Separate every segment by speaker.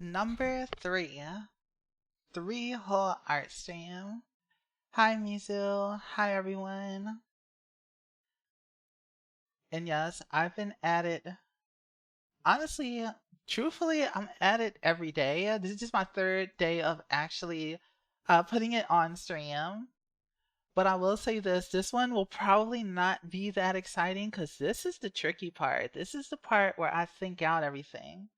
Speaker 1: Number 3. 3-whole art stream. Hi Mizu. Hi everyone. And yes, I've been at it. Honestly, truthfully, I'm at it every day. This is just my 3rd day of actually putting it on stream. But I will say this one will probably not be that exciting because this is the tricky part. This is the part where I think out everything.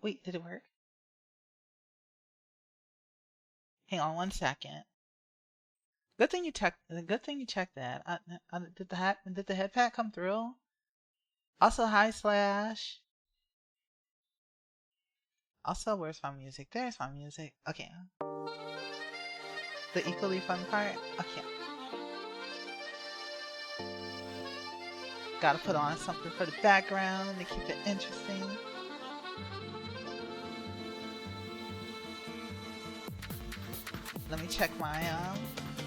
Speaker 1: Wait, did it work? Hang on 1 second. Good thing you checked. Good thing you checked that. Did the head pack come through? Also, hi Slash. Also, where's my music? There's my music. Okay. The equally fun part. Okay. Gotta put on something for the background to keep it interesting. Let me check my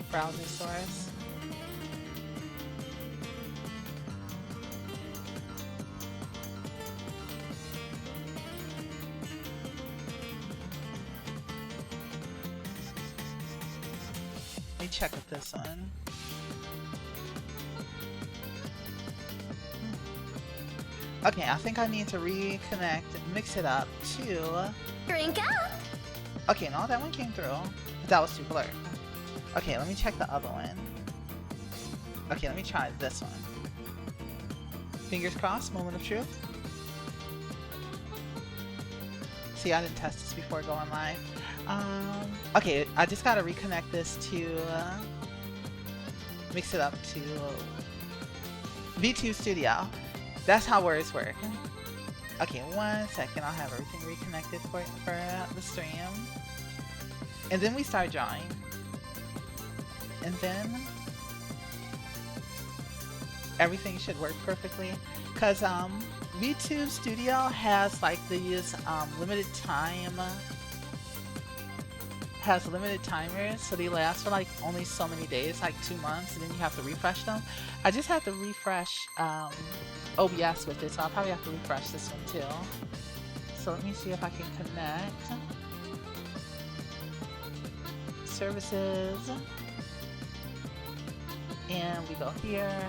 Speaker 1: browser source. Let me check with this one. Okay, I think I need to reconnect, mix it up to...
Speaker 2: Drink up!
Speaker 1: Okay, no, that one came through. But that was too blurred. Okay, let me check the other one. Okay, let me try this one. Fingers crossed, moment of truth. See, I didn't test this before going live. Okay, I just gotta reconnect this to... mix it up to... V2 Studio. That's how words work. Okay, 1 second. I'll have everything reconnected for the stream. And then we start drawing. And then everything should work perfectly. Because V2 Studio has like these limited timers, so they last for like only so many days, like 2 months, and then you have to refresh them. I just have to refresh OBS with it, so I'll probably have to refresh this one too. So let me see if I can connect. Services. And we go here.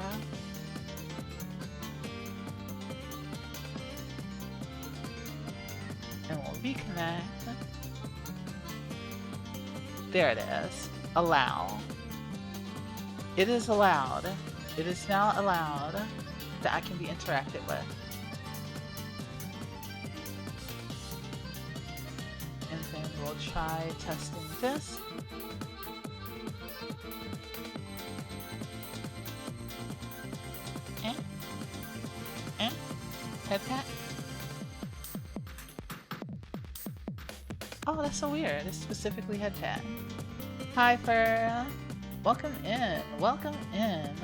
Speaker 1: And we'll reconnect. There it is. Allow. It is allowed. It is now allowed that I can be interacted with. And then we'll try testing this. Head pat. Oh, that's so weird. It's specifically head pat. Hi, Fur. Welcome in. Welcome in.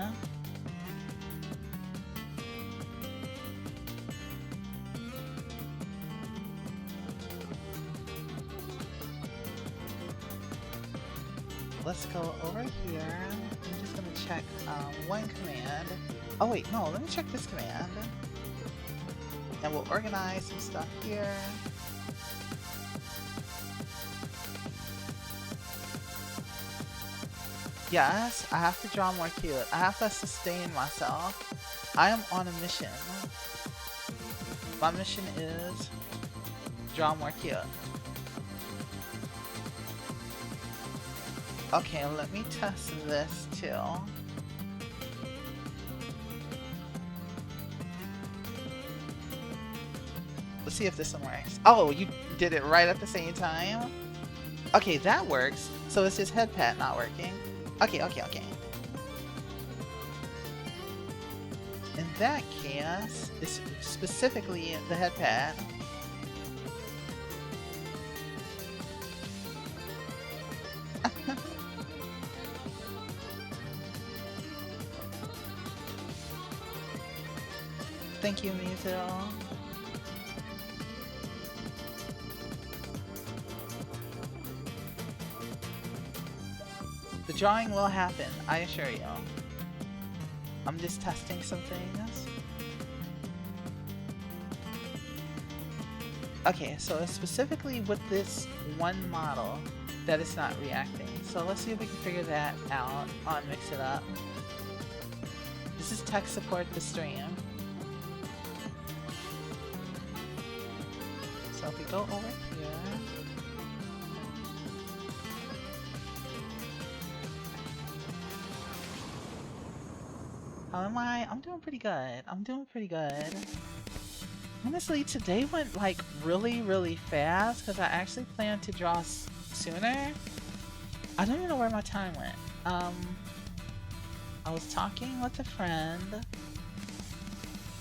Speaker 1: Let's go over here. I'm just gonna check one command. Oh wait, no, let me check this command. And we'll organize some stuff here. Yes, I have to draw more cute. I have to sustain myself. I am on a mission. My mission is draw more cute. Okay, let me test this too. Let's see if this one works. Oh, you did it right at the same time? Okay, that works. So it's just head pat not working. Okay. In that case, it's specifically the head pad. Thank you, Mizu. The drawing will happen, I assure you. I'm just testing some things. Okay, so it's specifically with this one model that it's not reacting. So let's see if we can figure that out on Mix It Up. This is tech support the stream. So if we go over here, how am I? I'm doing pretty good. I'm doing pretty good. Honestly, today went like really fast because I actually planned to draw sooner. I don't even know where my time went. I was talking with a friend.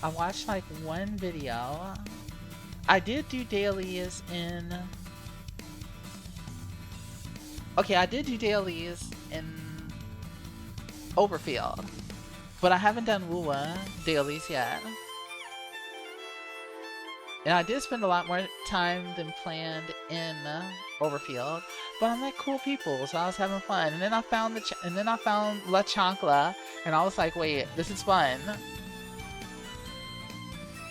Speaker 1: I watched like one video. I did do dailies in... Okay, I did do dailies in Overfield, but I haven't done Wuwa dailies yet. And I did spend a lot more time than planned in Overfield, but I met cool people, so I was having fun. And then I found La Chancla, and I was like, wait, this is fun.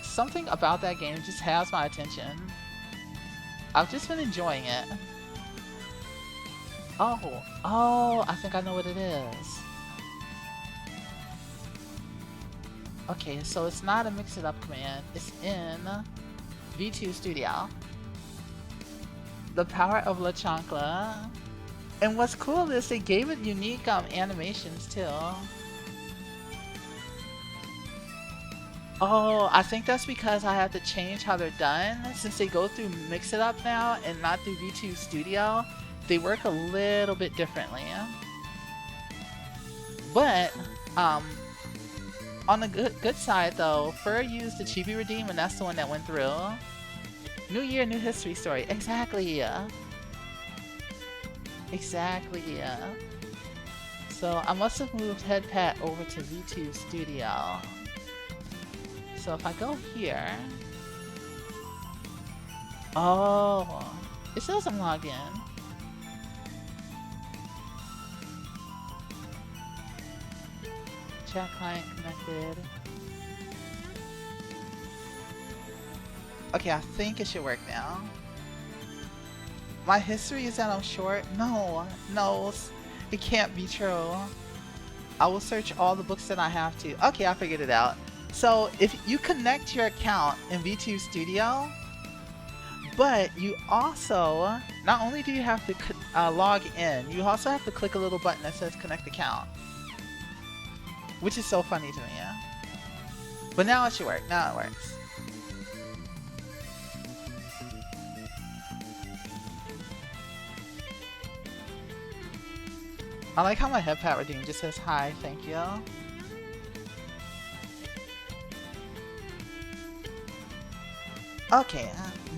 Speaker 1: Something about that game just has my attention. I've just been enjoying it. Oh, I think I know what it is. Okay, so it's not a Mix It Up command. It's in V2 Studio. The power of La Chancla. And what's cool is they gave it unique animations too. Oh, I think that's because I had to change how they're done. Since they go through Mix It Up now and not through V2 Studio, they work a little bit differently. But, on the good side though, Fur used the Chibi Redeem and that's the one that went through. New year, new history story. Exactly. Exactly. So I must have moved HeadPat over to V2 Studio. So if I go here... Oh, it says I'm logged in. Chat client connected. Okay, I think it should work now. My history is that I'm short? No, it can't be true. I will search all the books that I have to. Okay, I figured it out. So if you connect your account in V2 Studio, but you also, not only do you have to log in, you also have to click a little button that says connect account. Which is so funny to me, yeah? But now it should work. Now it works. I like how my HeadPat Redeem just says hi, thank you. Okay,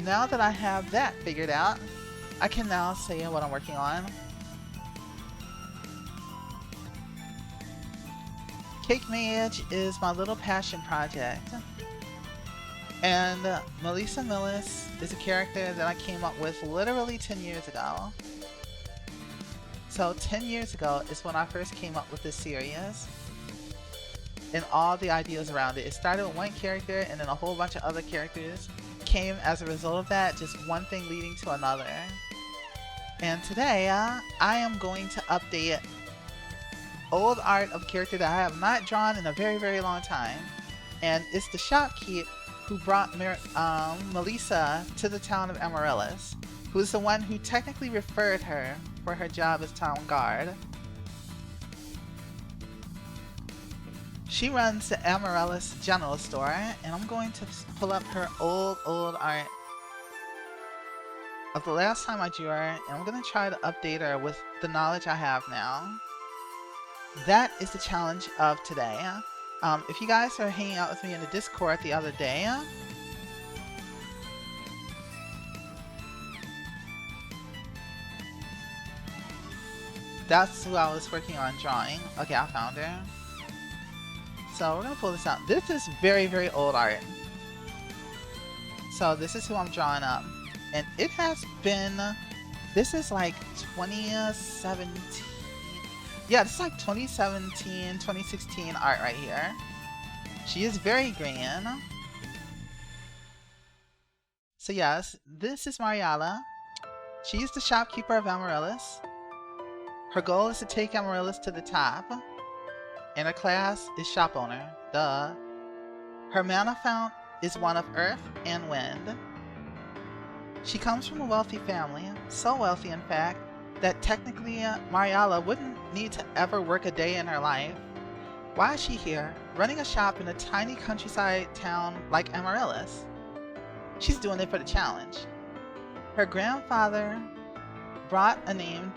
Speaker 1: now that I have that figured out, I can now say what I'm working on. Cake Mage is my little passion project. And Melissa Millis is a character that I came up with literally 10 years ago. So 10 years ago is when I first came up with this series. And all the ideas around it. It started with one character and then a whole bunch of other characters came as a result of that, just one thing leading to another. And today I am going to update old art of a character that I have not drawn in a very long time, and it's the Shopkeep who brought Melissa to the town of Amaryllis, who's the one who technically referred her for her job as town guard. She runs the Amaryllis General Store, and I'm going to pull up her old art of the last time I drew her, and I'm going to try to update her with the knowledge I have now. That is the challenge of today. If you guys are hanging out with me in the Discord the other day, that's who I was working on drawing. Okay, I found her. So we're gonna pull this out. This is very old art. So this is who I'm drawing up. And it has been, this is like 2017. Yeah, this is like 2017, 2016 art right here. She is very green. So yes, this is Marialla. She's the shopkeeper of Amaryllis. Her goal is to take Amaryllis to the top, and her class is shop owner. Duh. Her mana fount is one of earth and wind. She comes from a wealthy family, so wealthy in fact, that technically Marialla wouldn't need to ever work a day in her life. Why is she here, running a shop in a tiny countryside town like Amaryllis? She's doing it for the challenge. Her grandfather brought a name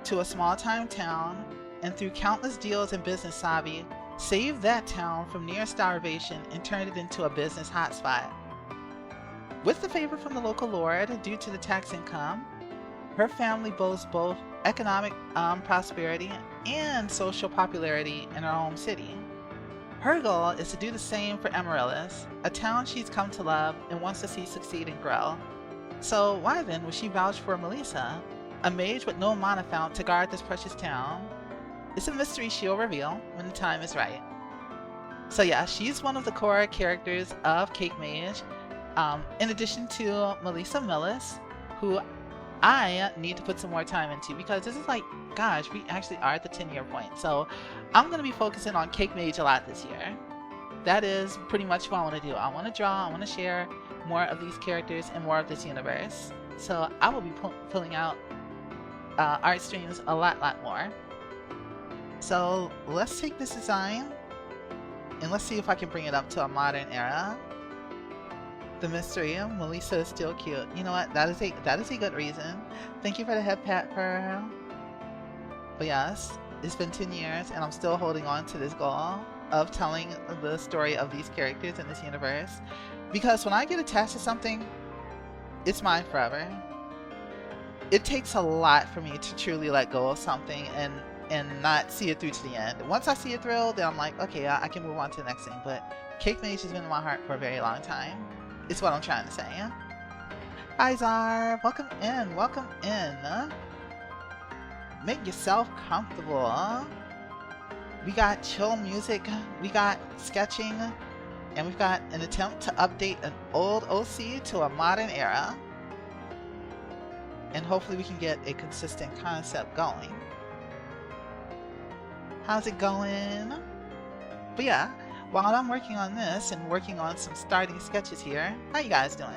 Speaker 1: to a small-time town, and through countless deals and business savvy, saved that town from near starvation and turned it into a business hotspot. With the favor from the local lord due to the tax income, her family boasts both economic prosperity and social popularity in her home city. Her goal is to do the same for Amaryllis, a town she's come to love and wants to see succeed and grow. So why then would she vouch for Melissa, a mage with no mana fount to guard this precious town? It's a mystery she'll reveal when the time is right. So yeah, she's one of the core characters of Cake Mage, in addition to Melissa Millis, who I need to put some more time into, because this is like, gosh, we actually are at the 10-year point. So I'm going to be focusing on Cake Mage a lot this year. That is pretty much what I want to do. I want to draw, I want to share more of these characters and more of this universe. So I will be pulling out art streams a lot more. So let's take this design and let's see if I can bring it up to a modern era. The mystery, Melissa is still cute. You know what? That is a good reason. Thank you for the head pat, Pearl. But yes, it's been 10 years and I'm still holding on to this goal of telling the story of these characters in this universe. Because when I get attached to something, it's mine forever. It takes a lot for me to truly let go of something and not see it through to the end. Once I see it through, then I'm like, okay, I can move on to the next thing. But Cake Mage has been in my heart for a very long time. It's what I'm trying to say. Hi Zar, welcome in, welcome in. Make yourself comfortable. We got chill music, we got sketching, and we've got an attempt to update an old OC to a modern era. And hopefully we can get a consistent concept going. How's it going? But yeah, while I'm working on this and working on some starting sketches here, how you guys doing?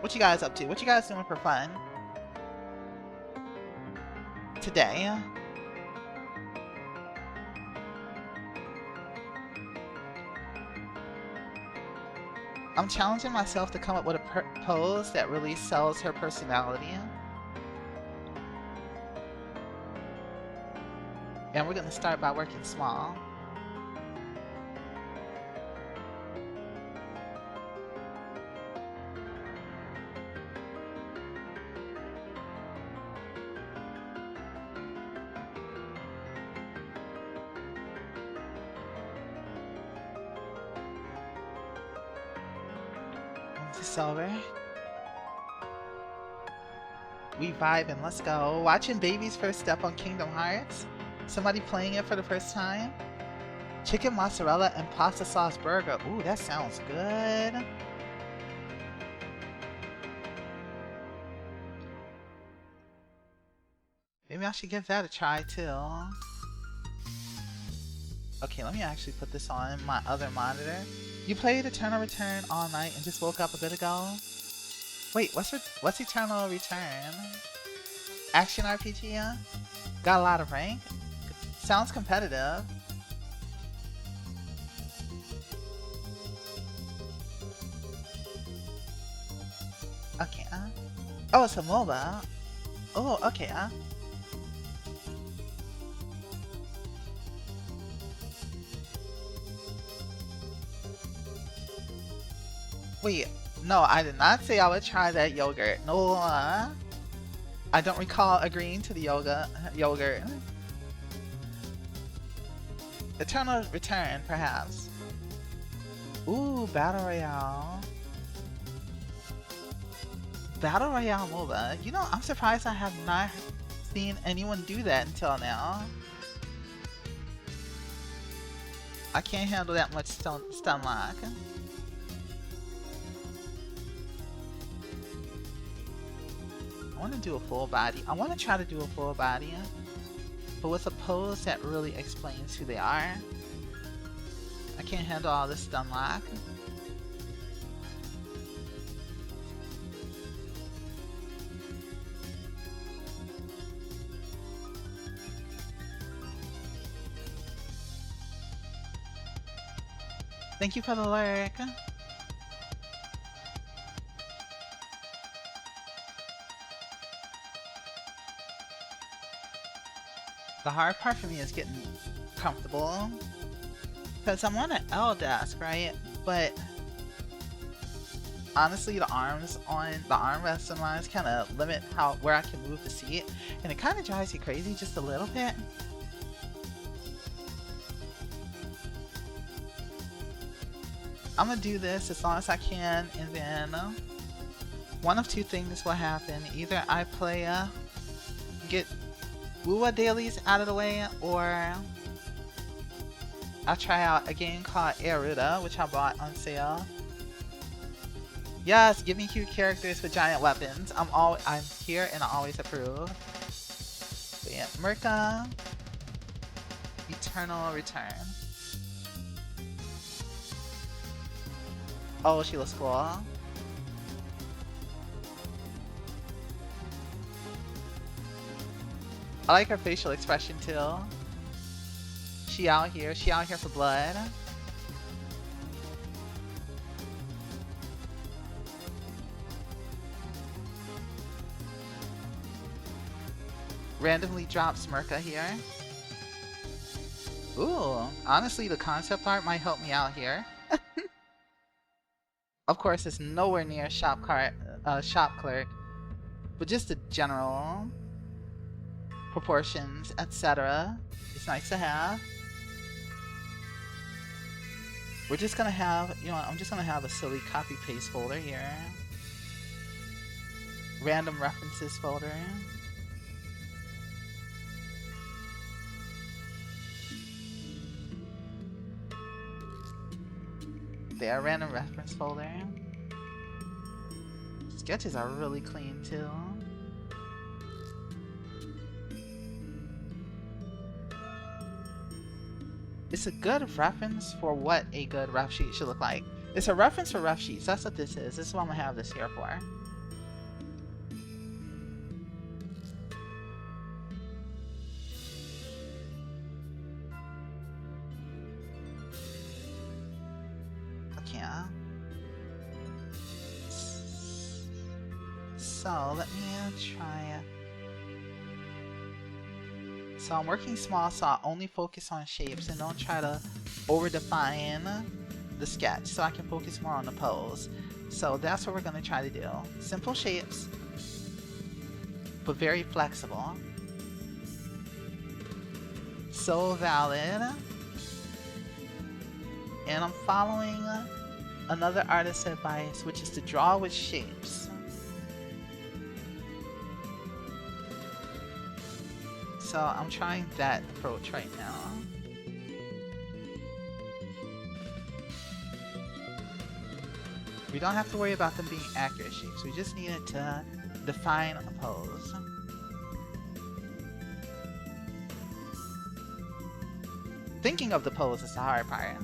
Speaker 1: What you guys up to? What you guys doing for fun? Today. I'm challenging myself to come up with a pose that really sells her personality. And we're going to start by working small. Over. We vibing, let's go. Watching baby's first step on Kingdom Hearts. Somebody playing it for the first time. Chicken mozzarella and pasta sauce burger. Ooh, that sounds good. Maybe I should give that a try too. Okay, let me actually put this on my other monitor. You played Eternal Return all night and just woke up a bit ago? Wait, what's Eternal Return? Action RPG, yeah? Got a lot of rank? Sounds competitive. Okay, oh, it's a MOBA. Oh, okay, Wait, no, I did not say I would try that yogurt. No, I don't recall agreeing to the yogurt. Eternal Return, perhaps. Ooh, Battle Royale. Battle Royale MOBA. You know, I'm surprised I have not seen anyone do that until now. I can't handle that much stun lock. I want to do a full body. I want to try to do a full body, but with a pose that really explains who they are. I can't handle all this stun lock. Thank you for the lurk. The hard part for me is getting comfortable. Because I'm on an L desk, right? But honestly, the arms on the armrest and lines kind of limit where I can move the seat. And it kind of drives you crazy just a little bit. I'm gonna do this as long as I can, and then one of two things will happen. Either I play get Wuwa dailies out of the way, or I'll try out a game called Eruda, which I bought on sale. Yes, give me cute characters with giant weapons. I'm here and I always approve. So yeah, Merca, Eternal Return. Oh, she looks cool. I like her facial expression too. She out here for blood. Randomly drops Merca here. Ooh, honestly the concept art might help me out here. Of course, it's nowhere near shop clerk, but just the general proportions, etc. It's nice to have. We're just gonna have, I'm just gonna have a silly copy-paste folder here. Random references folder. There, random reference folder. Sketches are really clean too. It's a good reference for what a good ref sheet should look like. It's a reference for ref sheets. That's what this is. This is what I'm gonna have this here for. So let me try. So I'm working small, so I only focus on shapes and don't try to over-define the sketch, so I can focus more on the pose. So that's what we're going to try to do. Simple shapes, but very flexible. So valid. And I'm following another artist's advice, which is to draw with shapes. So I'm trying that approach right now. We don't have to worry about them being accurate shapes. We just need it to define a pose. Thinking of the pose is the hard part.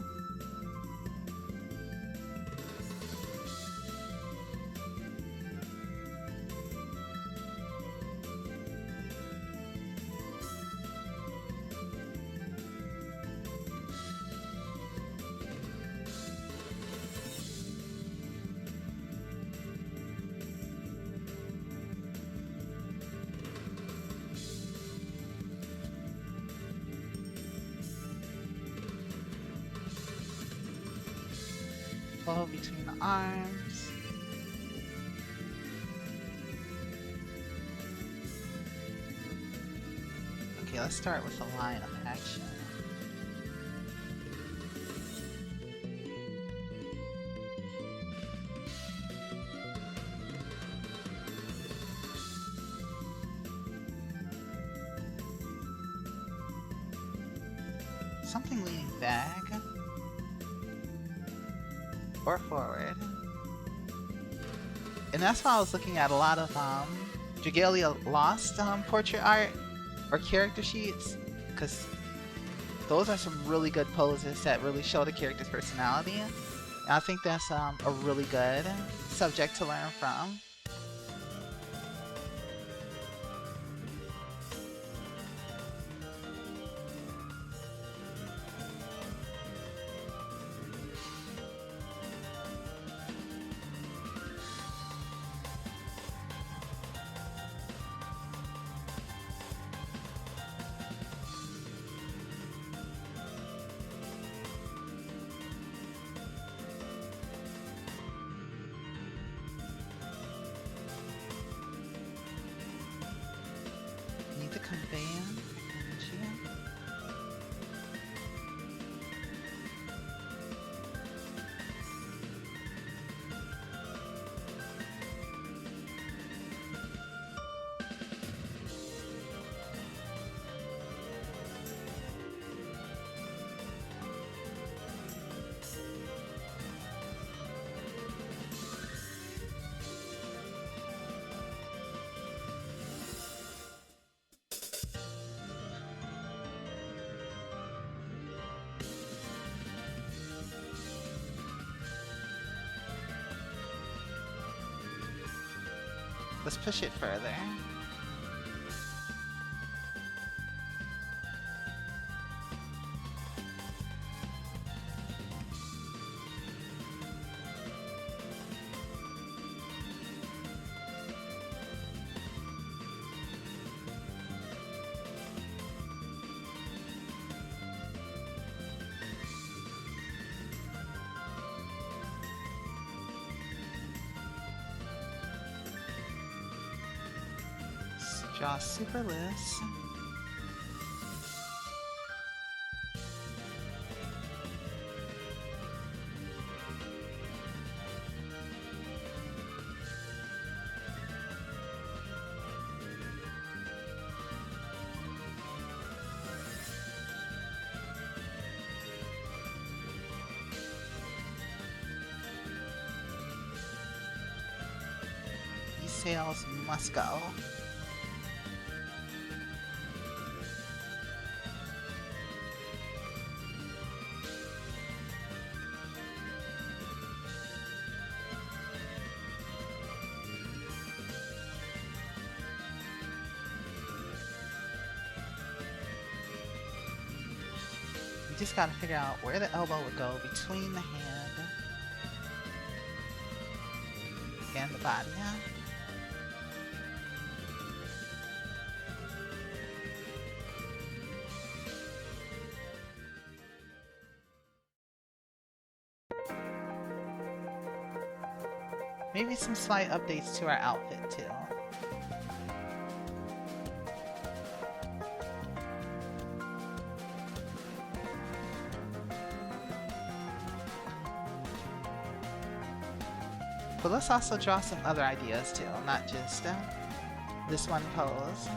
Speaker 1: Flow between the arms. Okay, let's start with a line of action. Something leaning back. Or forward. And that's why I was looking at a lot of Dragalia lost portrait art or character sheets, because those are some really good poses that really show the character's personality. And I think that's a really good subject to learn from. Need to convey energy. Let's push it further. Draw superless. These sails must go. You just gotta figure out where the elbow would go between the hand and the body, yeah? Maybe some slight updates to our outfit too. But let's also draw some other ideas too, not just this one pose.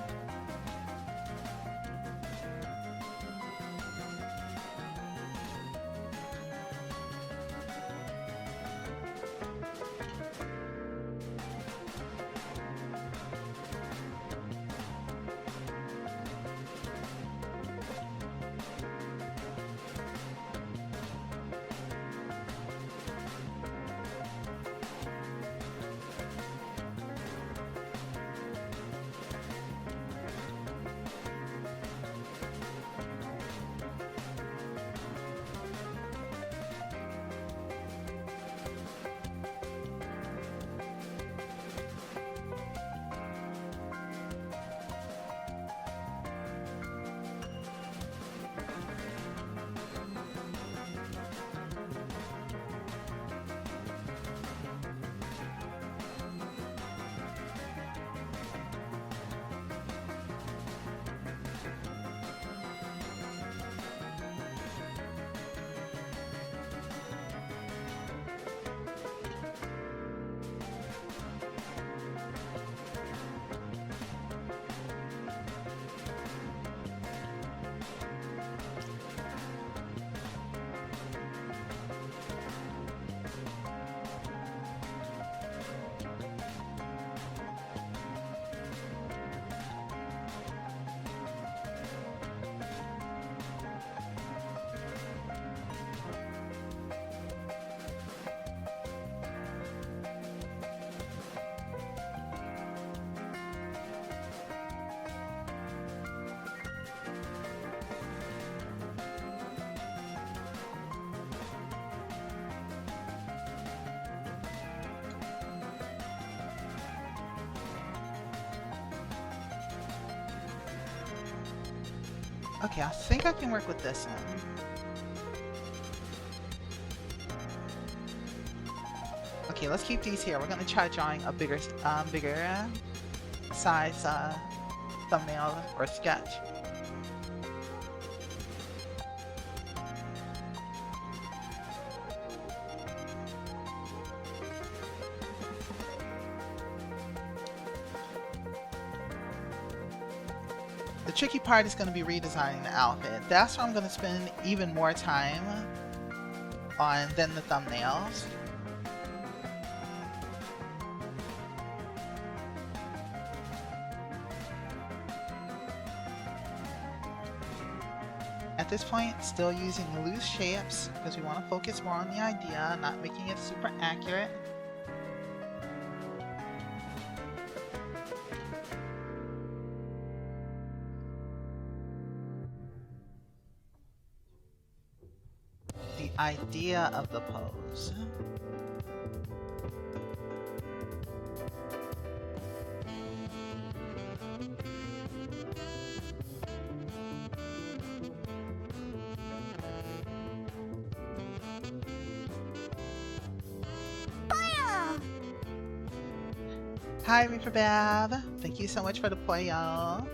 Speaker 1: Okay, I think I can work with this one. Okay, let's keep these here. We're gonna try drawing a bigger size thumbnail or sketch. The tricky part is going to be redesigning the outfit. That's what I'm going to spend even more time on than the thumbnails. At this point, still using loose shapes because we want to focus more on the idea, not making it super accurate. The idea of the pose. Hi, Reaper Bab. Thank you so much for the pollo.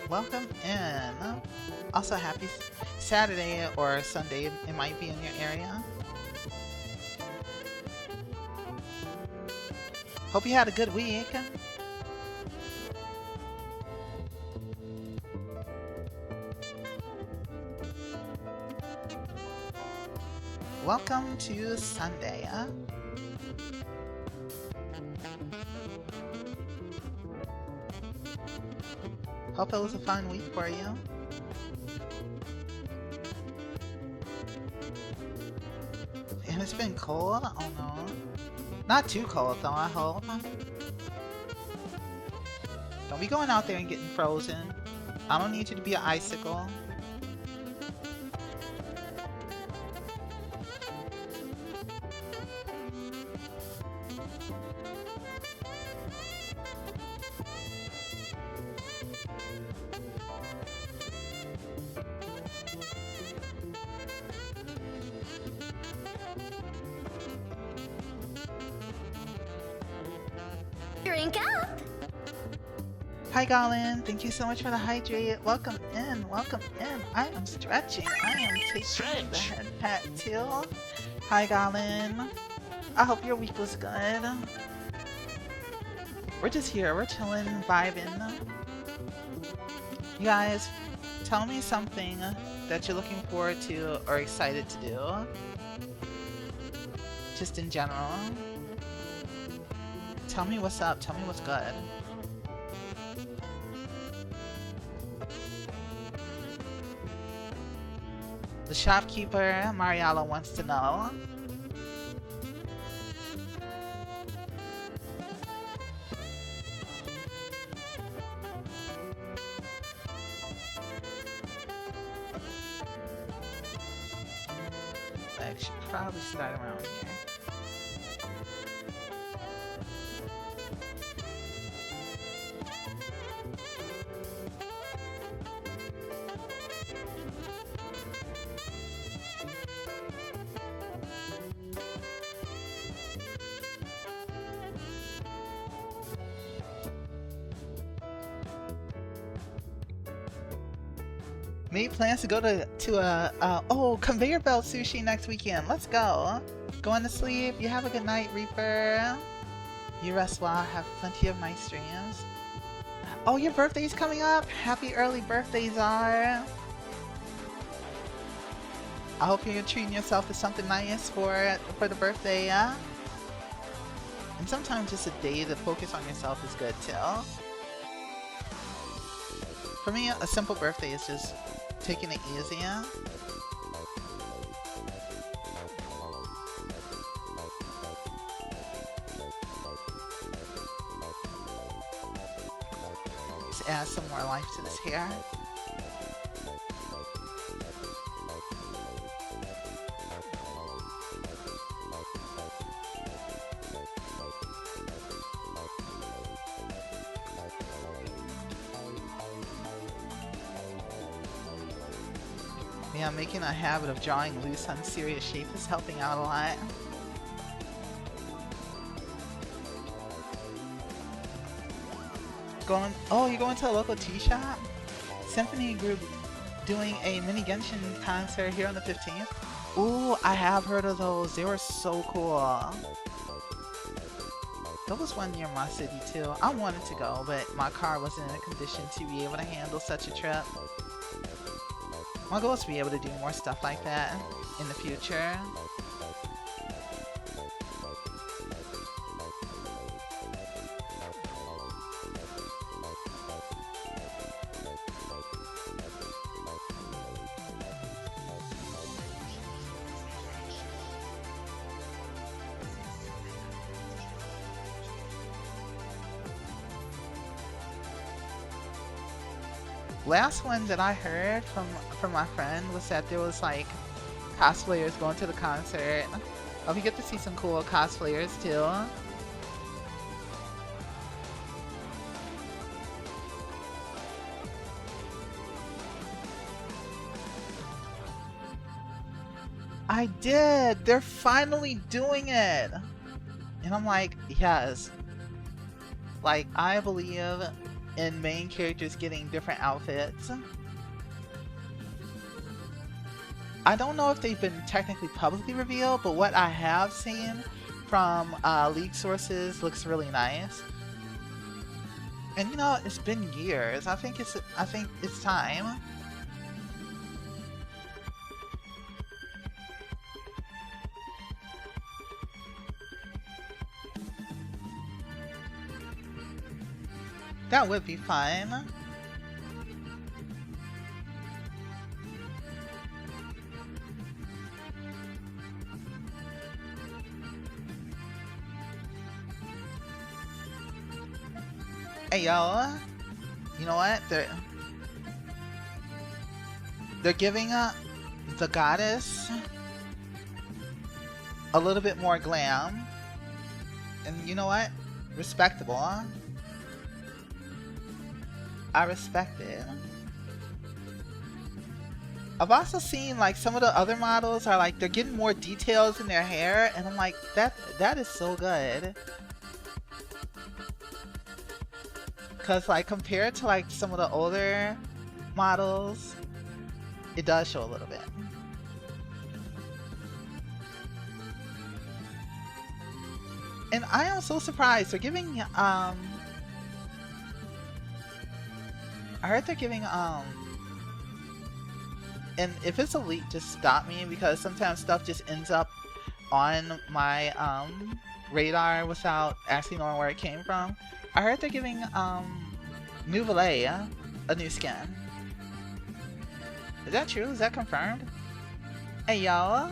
Speaker 1: Welcome in. Also, happy Saturday or Sunday. It might be in your area. Hope you had a good week. Welcome to Sunday. Hope it was a fun week for you. And it's been cold? Oh no. Not too cold though, I hope. Don't be going out there and getting frozen. I don't need you to be an icicle.
Speaker 2: Drink up!
Speaker 1: Hi Goblin, thank you so much for the hydrate. Welcome in, welcome in. I am stretching. I am taking the head pat too. Hi Goblin. I hope your week was good. We're just here, we're chilling, vibing. You guys, tell me something that you're looking forward to or excited to do. Just in general. Tell me what's up, tell me what's good. The shopkeeper Marialla wants to know. I should probably start around here. Made plans to go to a conveyor belt sushi next weekend. Let's go. Going to sleep. You have a good night, Reaper. You rest well. Have plenty of nice dreams. Oh, your birthday's coming up. Happy early birthday, Czar. I hope you're treating yourself to something nice for the birthday, yeah? And sometimes just a day to focus on yourself is good too. For me, a simple birthday is just taking it easy. Just add some more life to this hair. Yeah, making a habit of drawing loose, unserious shape is helping out a lot. Oh, you're going to a local tea shop? Symphony Group doing a mini Genshin concert here on the 15th. Ooh, I have heard of those. They were so cool. There was one near my city too. I wanted to go, but my car wasn't in a condition to be able to handle such a trip. My goal is to be able to do more stuff like that in the future. Last one that I heard from my friend was that there was like cosplayers going to the concert. Oh, we get to see some cool cosplayers too. I did! They're finally doing it! And I'm like, yes. Like, I believe in main characters getting different outfits. I don't know if they've been technically publicly revealed, but what I have seen from leak sources looks really nice. And you know, it's been years. I think it's time. That would be fun. Hey yo, you know what? They're giving the goddess a little bit more glam, and you know what? Respectable, huh? I respect it. I've also seen like some of the other models are like they're getting more details in their hair, and I'm like, that is so good. Cause like compared to like some of the older models, it does show a little bit. And I am so surprised they're giving I heard they're giving, and if it's a leak, just stop me, because sometimes stuff just ends up on my, radar without actually knowing where it came from. I heard they're giving, Nouvelle a new skin. Is that true? Is that confirmed? Hey, y'all.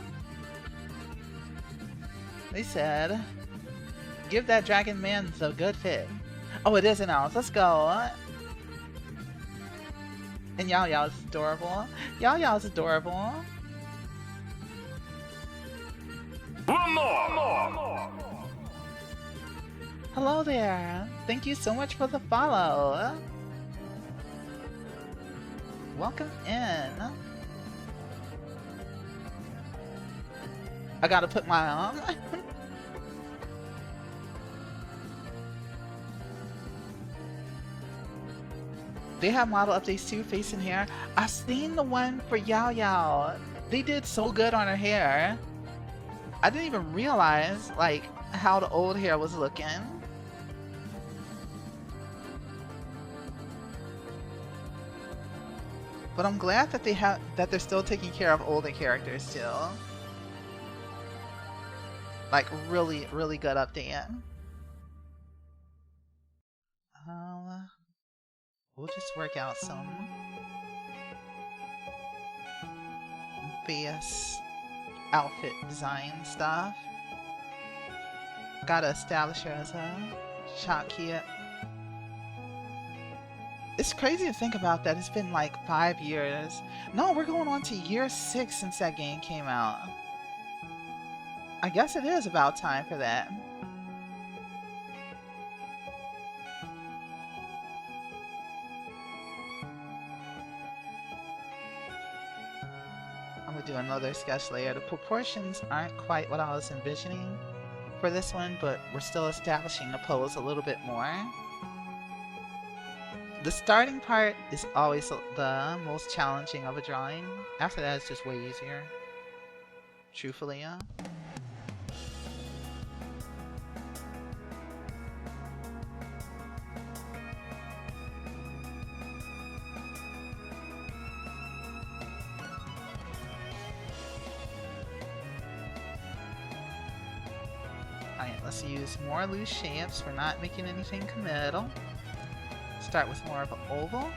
Speaker 1: They said, give that dragon man a good fit. Oh, it is announced. Let's go. And Yao Yao's adorable. Yao Yao's adorable.
Speaker 2: One more.
Speaker 1: Hello there. Thank you so much for the follow. Welcome in. I gotta put my on. They have model updates too, face and hair. I've seen the one for Yao Yao. They did so good on her hair. I didn't even realize like how the old hair was looking. But I'm glad that they're still taking care of older characters still. Like really, really good update. We'll just work out some base outfit design stuff. Gotta establish her as a shopkeeper. It's crazy to think about that. It's been like 5 years. No, we're going on to year 6 since that game came out. I guess it is about time for that. do another sketch layer. The proportions aren't quite what I was envisioning for this one, but we're still establishing the pose a little bit more. The starting part is always the most challenging of a drawing. After that, it's just way easier. Truthfully, yeah. Alright, let's use more loose shapes. We're not making anything committal. Start with more of an oval.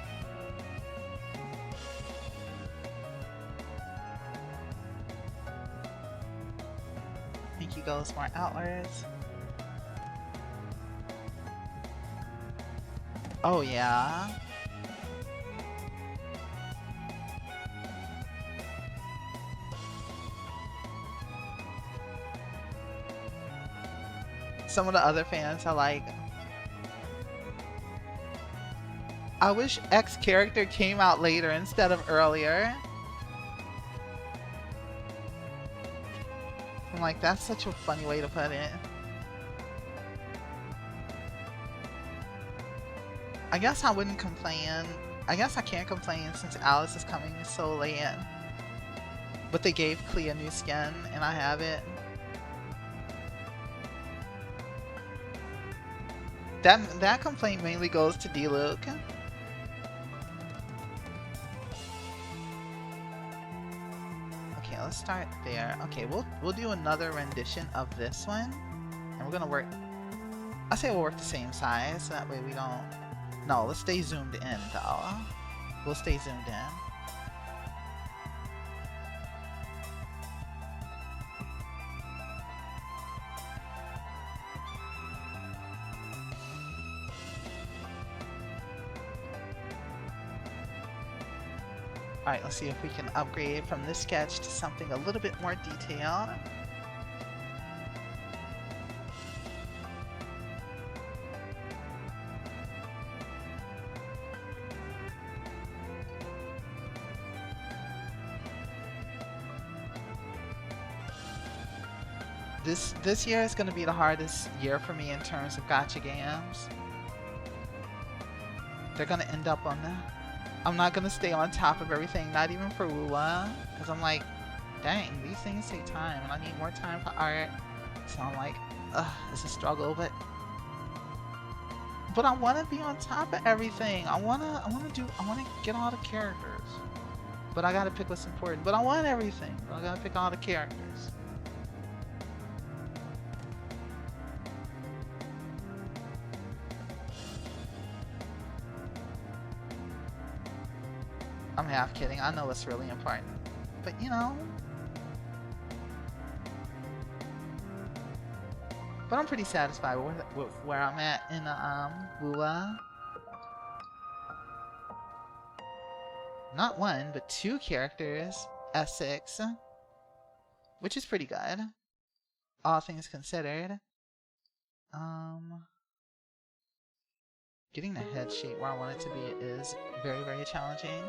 Speaker 1: Pinky goes more outwards. Oh yeah. Some of the other fans are like, I wish X character came out later instead of earlier. I'm like, that's such a funny way to put it. I guess I wouldn't complain. I guess I can't complain since Alice is coming so late. But they gave Clea a new skin and I have it. That complaint mainly goes to D-Luke. Okay, let's start there. Okay, we'll do another rendition of this one. And we're gonna work, I say we'll work the same size, so that way we don't, no, let's stay zoomed in though. We'll stay zoomed in. Alright, let's see if we can upgrade from this sketch to something a little bit more detailed. This year is going to be the hardest year for me in terms of gacha games. They're going to end up on the... I'm not going to stay on top of everything, not even for Wula, because I'm like, dang, these things take time, and I need more time for art. So I'm like, ugh, it's a struggle, but I want to be on top of everything. I want to get all the characters, but I got to pick what's important. But I want everything, but I got to pick all the characters. I'm half kidding. I know it's really important. But, you know. But I'm pretty satisfied with where I'm at in Wula. Not one, but 2 characters. Essex. Which is pretty good. All things considered. Getting the head shape where I want it to be is very, very challenging.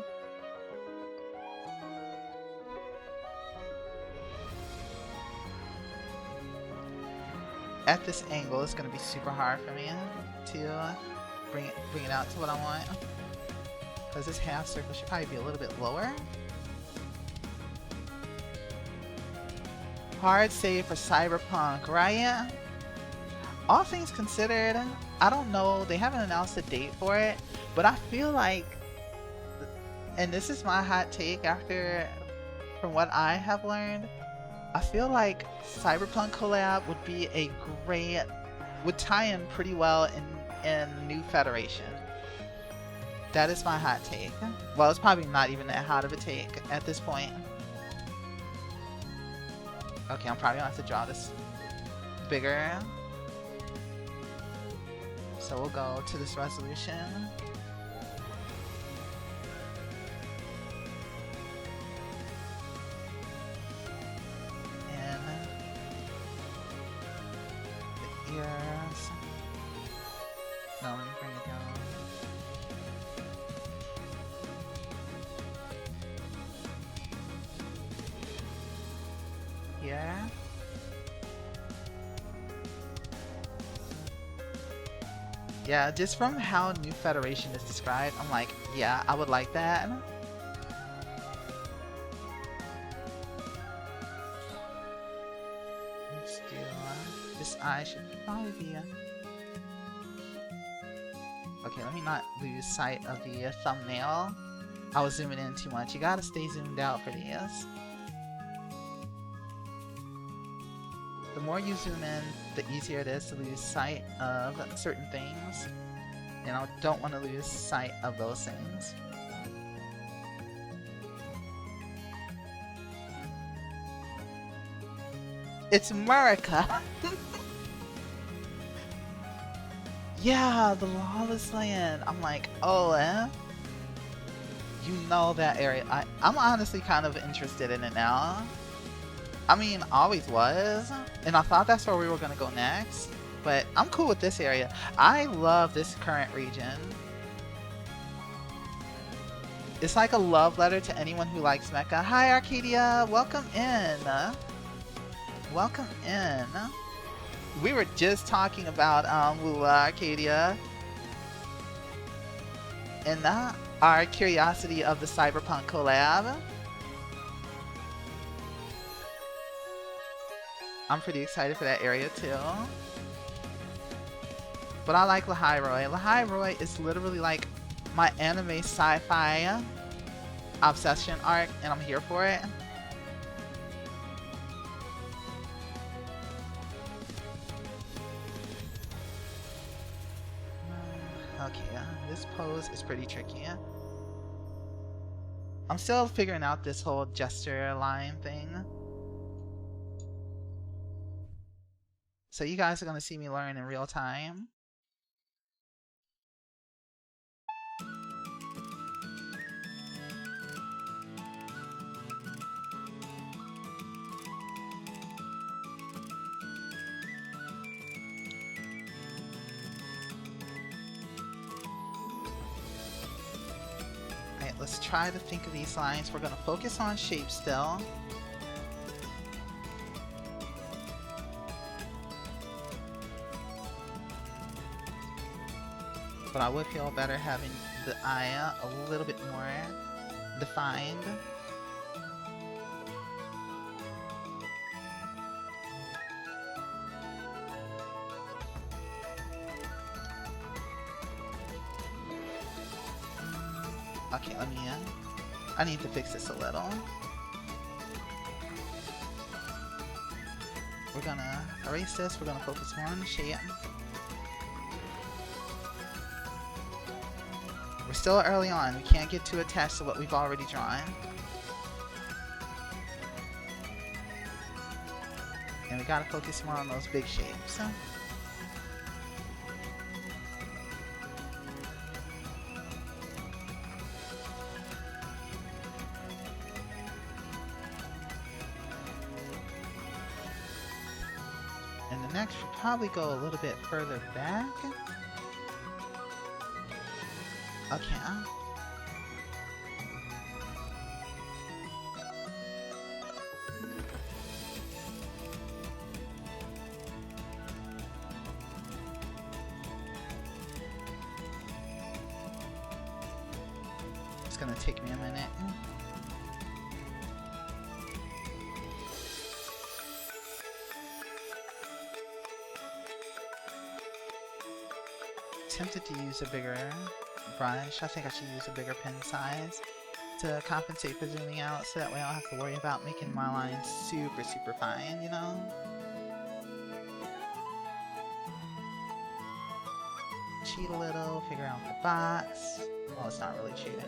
Speaker 1: At this angle, it's going to be super hard for me to bring it out to what I want. Because this half circle should probably be a little bit lower. Hard save for Cyberpunk, right? All things considered, I don't know, they haven't announced a date for it, but I feel like, and this is my hot take from what I have learned, I feel like Cyberpunk collab would be would tie in pretty well in New Federation. That is my hot take. Well, it's probably not even that hot of a take at this point. Okay, I'm probably gonna have to draw this bigger. So we'll go to this resolution. Ears. No, let me bring it down. Yeah, just from how New Federation is described, I'm like, yeah, I would like that. Let's do this eye should probably be okay, let me not lose sight of the thumbnail. I was zooming in too much. You gotta stay zoomed out for these. The more you zoom in, the easier it is to lose sight of certain things. And I don't want to lose sight of those things. It's America! Yeah, the Lawless Land. I'm like, oh, you know that area. I'm honestly kind of interested in it now. I mean, always was. And I thought that's where we were going to go next. But I'm cool with this area. I love this current region. It's like a love letter to anyone who likes mecha. Hi, Arcadia. Welcome in. Welcome in. We were just talking about Lula, Arcadia. And our curiosity of the Cyberpunk collab. I'm pretty excited for that area too. But I like Lahairoi. Lahairoi is literally like my anime sci-fi obsession arc, and I'm here for it. Okay, this pose is pretty tricky. I'm still figuring out this whole gesture line thing. So you guys are going to see me learn in real time. Alright, let's try to think of these lines. We're going to focus on shape still. But I would feel better having the eye a little bit more defined. Okay, let me I need to fix this a little. We're gonna erase this, we're gonna focus more on the shape. We're still early on, we can't get too attached to what we've already drawn. And we gotta focus more on those big shapes. And the next should probably go a little bit further back. Okay. It's gonna take me a minute. Tempted to use a bigger brush. I think I should use a bigger pen size to compensate for zooming out, so that way I don't have to worry about making my lines super fine, you know? Cheat a little, figure out the box. Well, it's not really cheating.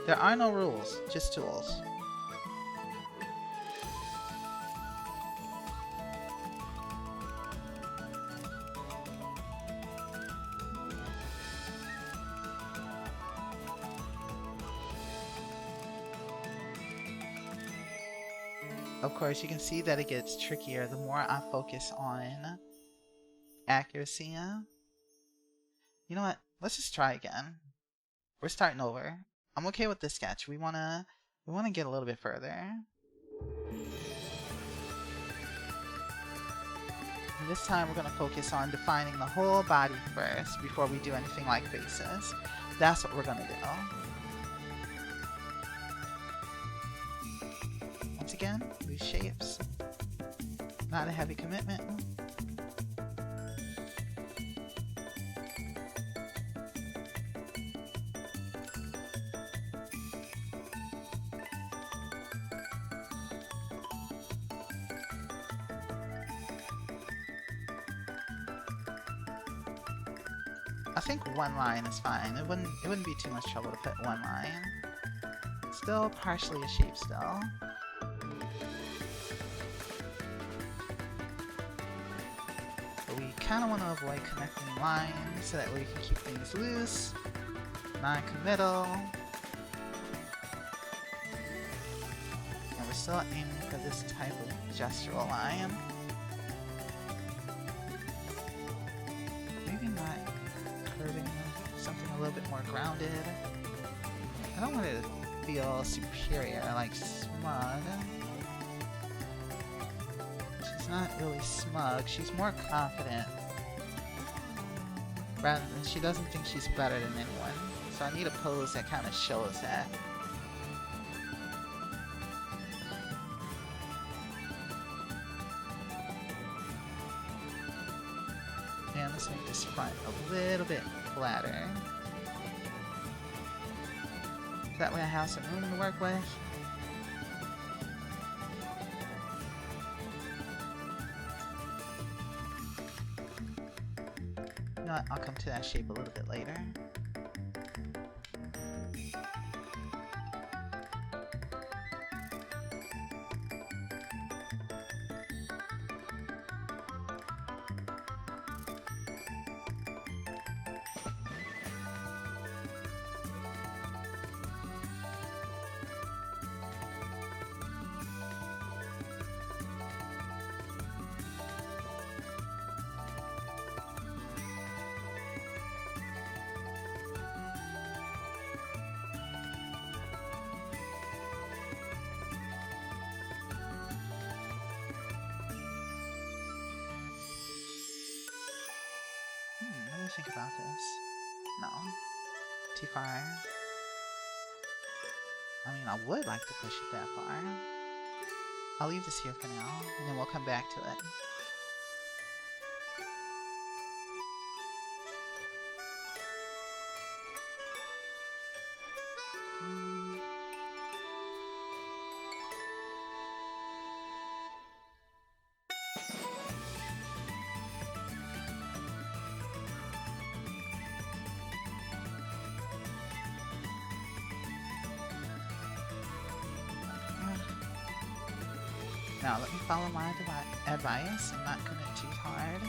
Speaker 1: There are no rules, just tools. Of course, you can see that it gets trickier the more I focus on accuracy. You know what? Let's just try again. We're starting over. I'm okay with this sketch. We wanna get a little bit further. And this time we're going to focus on defining the whole body first before we do anything like faces. That's what we're going to do. Once again, loose shapes. Not a heavy commitment. I think one line is fine. It wouldn't be too much trouble to put one line. Still partially a shape still. But we kind of want to avoid connecting lines so that way we can keep things loose, non-committal. And we're still aiming for this type of gestural line. Maybe not curving, something a little bit more grounded. I don't want it to feel superior, like smug. She's not really smug, she's more confident. Rather than she doesn't think she's better than anyone. So I need a pose that kind of shows that. And let's make this front a little bit flatter. That way I have some room to work with. You know what? I'll come to that shape a little bit later. Let me think about this. No. Too far. I mean, I would like to push it that far. I'll leave this here for now, and then we'll come back to it. Now let me follow my advice and not commit too hard.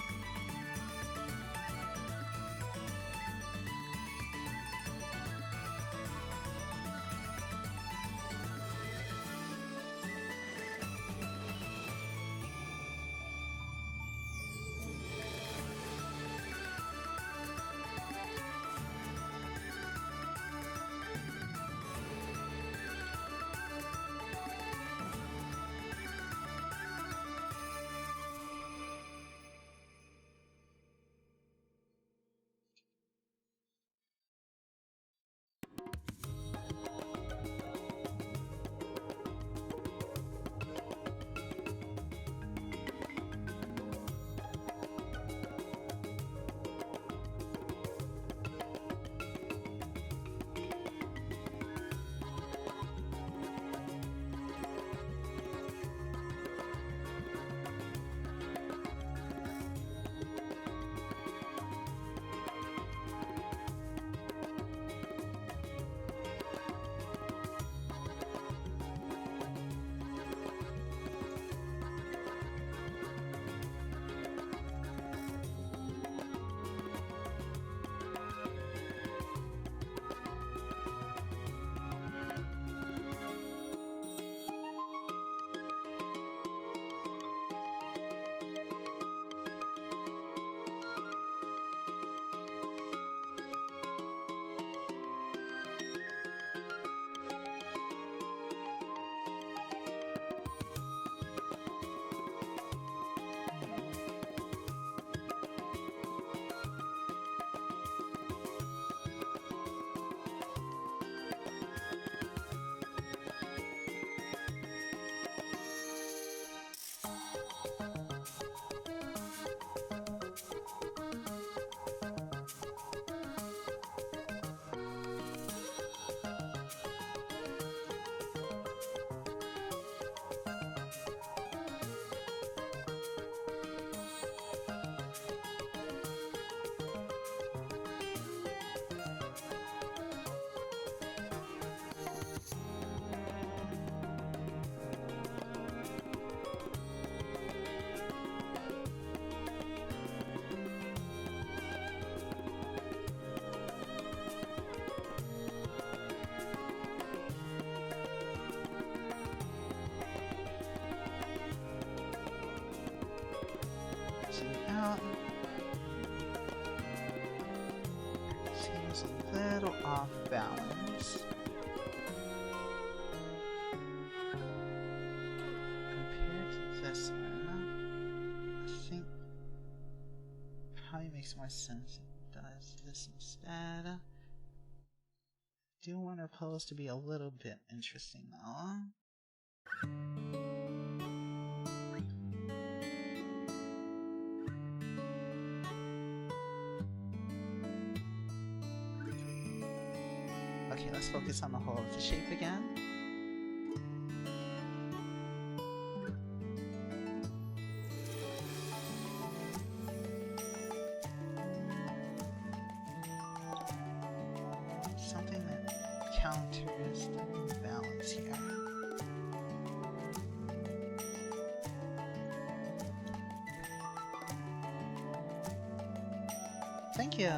Speaker 1: out. Seems a little off balance compared to this one. I think probably makes more sense if it does this instead. Do want her pose to be a little bit interesting though. Okay, let's focus on the whole of the shape again. Something that counters the imbalance here. Thank you.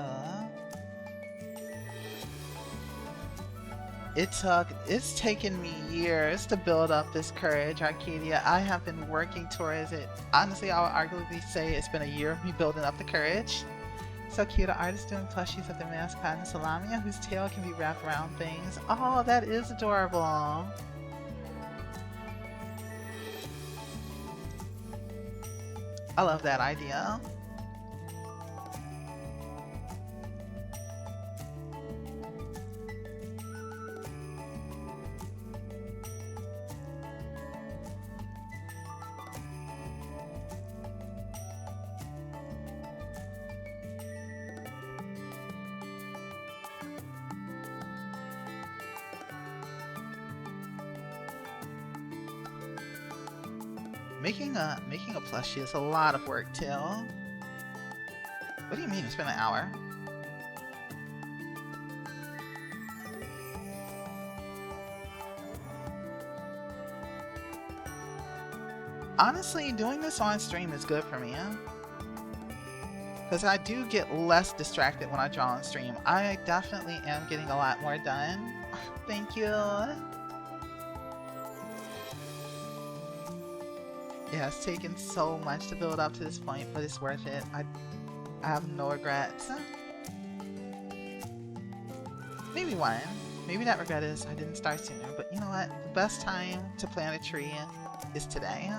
Speaker 1: It's taken me years to build up this courage, Arcadia. I have been working towards it. Honestly, I would arguably say it's been a year of me building up the courage. So cute, the artist doing plushies of their mascot and Salamia, whose tail can be wrapped around things. Oh, that is adorable. I love that idea. Making a plushie is a lot of work, too. What do you mean it's been an hour? Honestly, doing this on stream is good for me, because I do get less distracted when I draw on stream. I definitely am getting a lot more done. Thank you. Yeah, it's taken so much to build up to this point, but it's worth it. I have no regrets. Maybe one. Maybe that regret is I didn't start sooner, but you know what? The best time to plant a tree is today.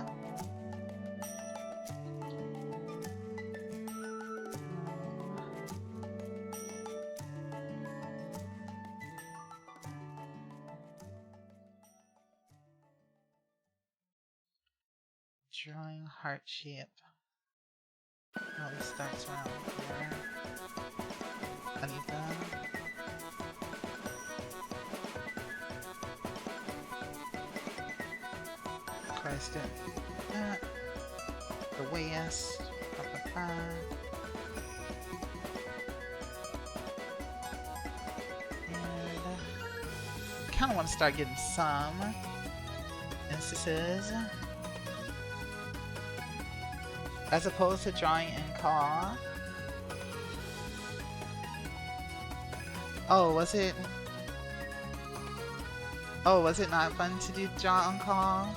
Speaker 1: Drawing heart shape. Oh, it starts around here. I need that. Christ it. That. The waist. And I kinda wanna start getting some instances. As opposed to drawing in Caw. Oh, was it not fun to do draw on Caw?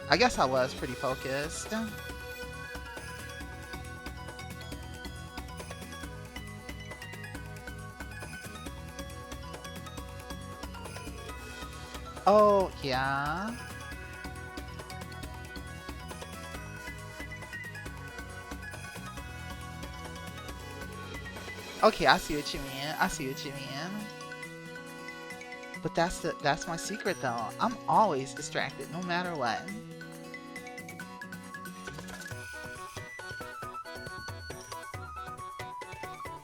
Speaker 1: I guess I was pretty focused. Oh, yeah. Okay, I see what you mean. I see what you mean. But that's my secret though. I'm always distracted no matter what.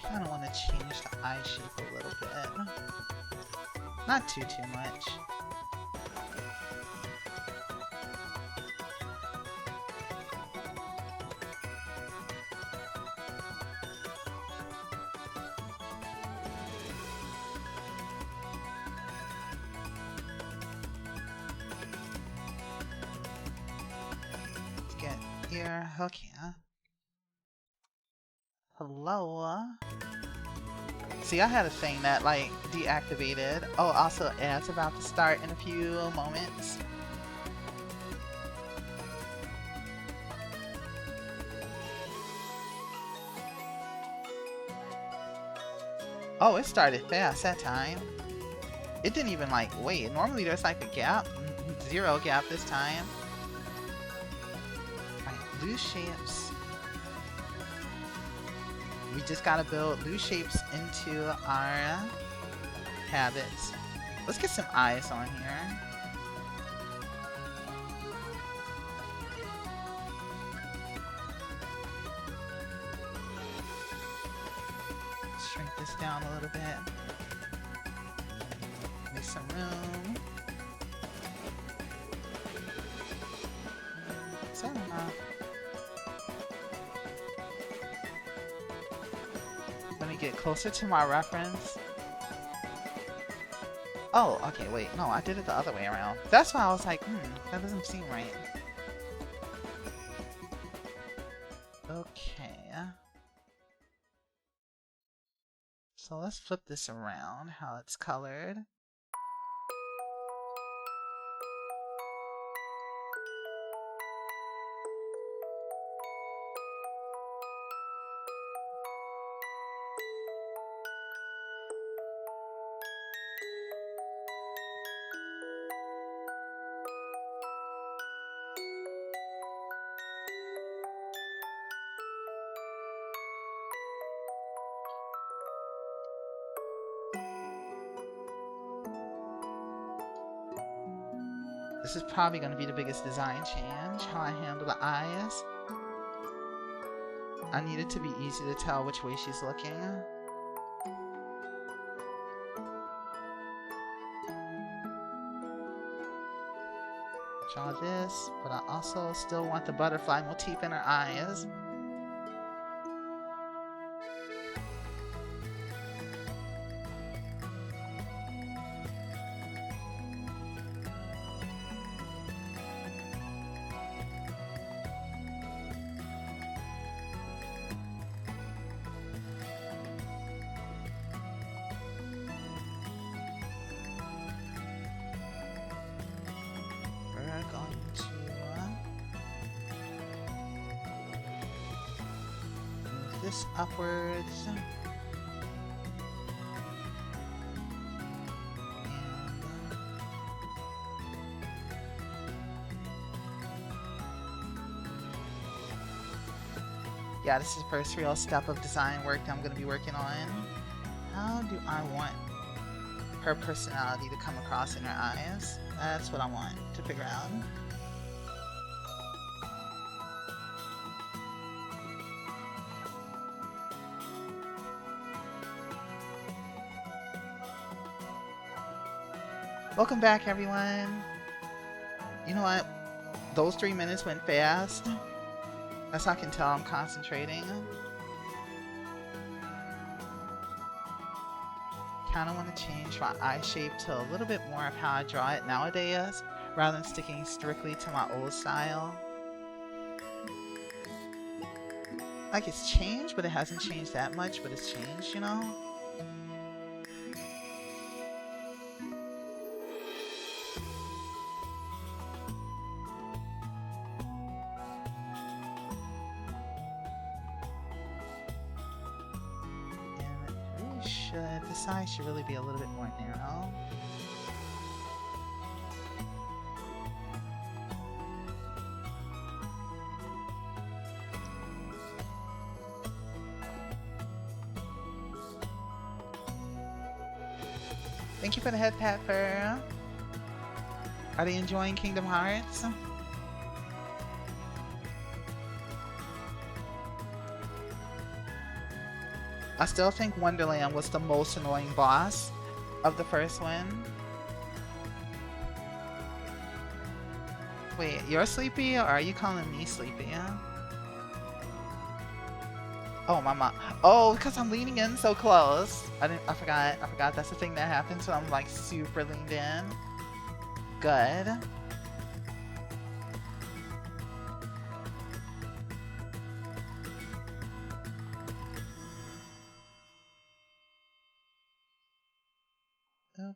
Speaker 1: Kinda wanna change the eye shape a little bit. Not too much. Here, okay. Hello. See, I had a thing that like deactivated. Oh, also ads about to start in a few moments. Oh, it started fast that time. It didn't even like wait. Normally there's like a gap. Zero gap this time. Alright, loose shapes. We just gotta build loose shapes into our habits. Let's get some eyes on here. Shrink this down a little bit. Make some room. Is that enough? Let me get closer to my reference. Oh, okay, wait. No, I did it the other way around. That's why I was like, that doesn't seem right. Okay. So let's flip this around, how it's colored. This is probably going to be the biggest design change, how I handle the eyes. I need it to be easy to tell which way she's looking. Draw this, but I also still want the butterfly motif in her eyes. This upwards. And yeah, this is the first real step of design work that I'm going to be working on. How do I want her personality to come across in her eyes? That's what I want to figure out. Welcome back, everyone. You know what? Those 3 minutes went fast. That's how I can tell I'm concentrating. Kind of want to change my eye shape to a little bit more of how I draw it nowadays, rather than sticking strictly to my old style. Like, it's changed, but it hasn't changed that much, but it's changed, you know? This eye should really be a little bit more narrow. Thank you for the head pat, Fur. Are they enjoying Kingdom Hearts? I still think Wonderland was the most annoying boss of the first one. Wait, you're sleepy or are you calling me sleepy? Oh, my mom. Oh, because I'm leaning in so close. I forgot that's the thing that happens when I'm like super leaned in. Good. Okay.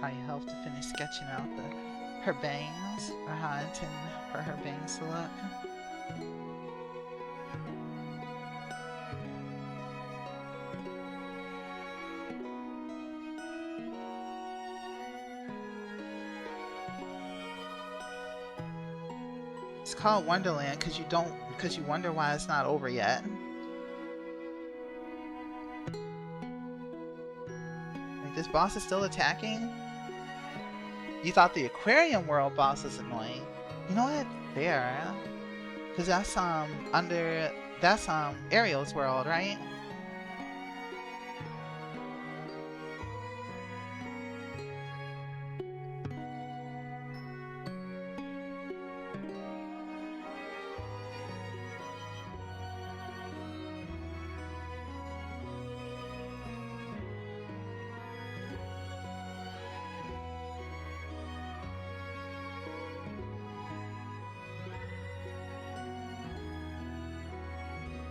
Speaker 1: Probably help to finish sketching out her bangs, or how I intend for her bangs to look. It's called Wonderland because you wonder why it's not over yet. Like, this boss is still attacking? You thought the aquarium world boss was annoying. You know what? Fair. Because that's Ariel's world, right?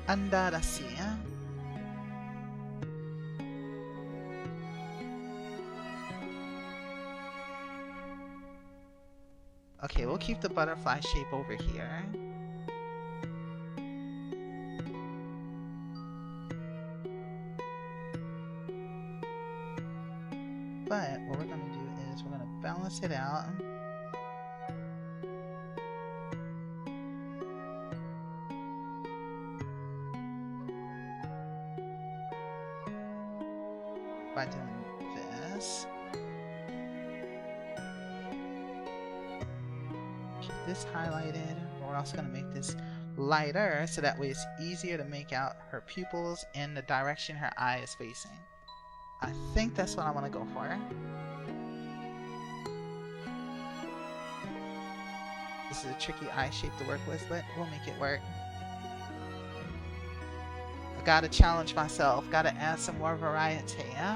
Speaker 1: Andare sì, eh? Okay, we'll keep the butterfly shape over here. But what we're gonna do is we're gonna balance it out. By doing this. Keep this highlighted. We're also going to make this lighter so that way it's easier to make out her pupils and the direction her eye is facing. I think that's what I want to go for. This is a tricky eye shape to work with, but we'll make it work. I gotta challenge myself, gotta add some more variety, huh?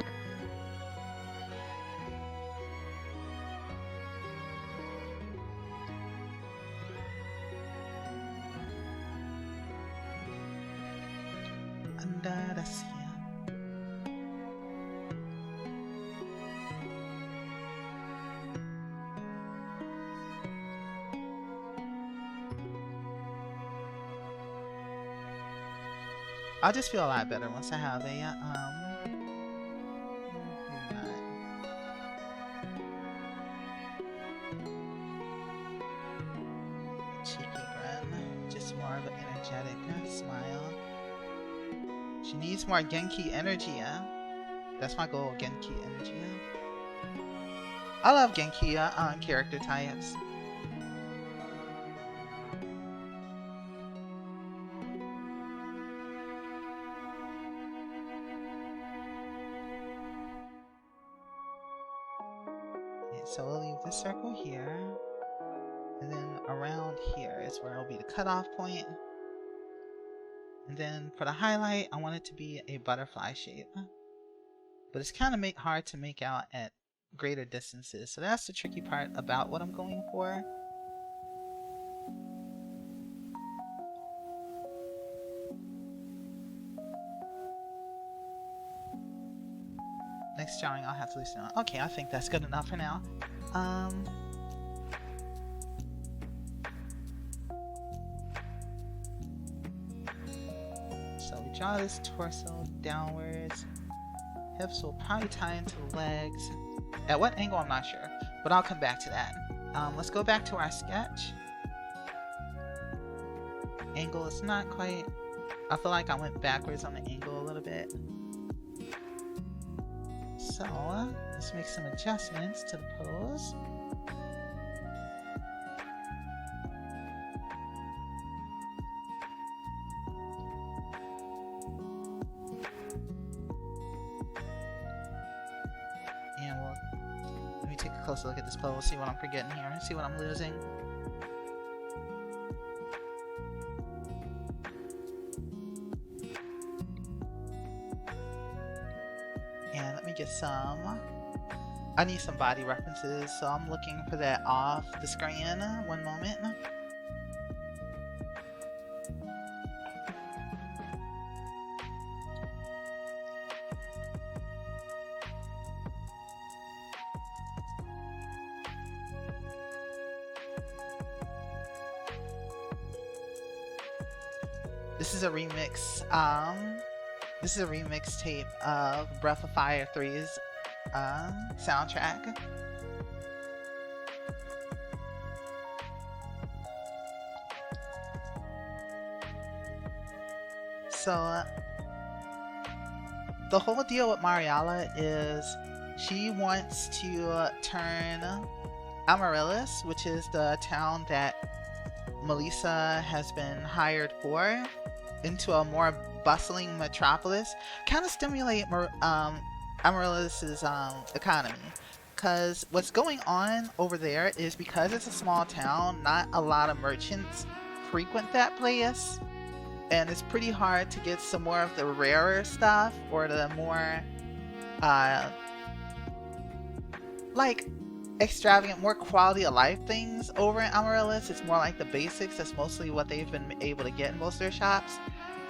Speaker 1: I'll just feel a lot better once I have a, maybe not. Cheeky grin, just more of an energetic smile. She needs more Genki energy, yeah? That's my goal, Genki energy, yeah? I love Genki character types. So we'll leave this circle here, and then around here is where it'll be the cutoff point. And then for the highlight, I want it to be a butterfly shape. But it's kind of hard to make out at greater distances, so that's the tricky part about what I'm going for. Next drawing I'll have to loosen up. Okay, I think that's good enough for now. So we draw this torso downwards. Hips will probably tie into the legs. At what angle, I'm not sure, but I'll come back to that. Let's go back to our sketch. Angle is not quite... I feel like I went backwards on the angle a little bit. So, let's make some adjustments to the pose. And let me take a closer look at this pose, see what I'm forgetting here, see what I'm losing. And let me get some... I need some body references, so I'm looking for that off the screen. One moment. This is a remix. This is a remix tape of Breath of Fire 3's soundtrack. So the whole deal with Marialla is she wants to turn Amaryllis, which is the town that Melissa has been hired for, into a more bustling metropolis, kind of stimulate Amaryllis's economy. Because what's going on over there is, because it's a small town, not a lot of merchants frequent that place, and it's pretty hard to get some more of the rarer stuff or the more like extravagant, more quality of life things over in Amaryllis. It's more like the basics. That's mostly what they've been able to get in most of their shops.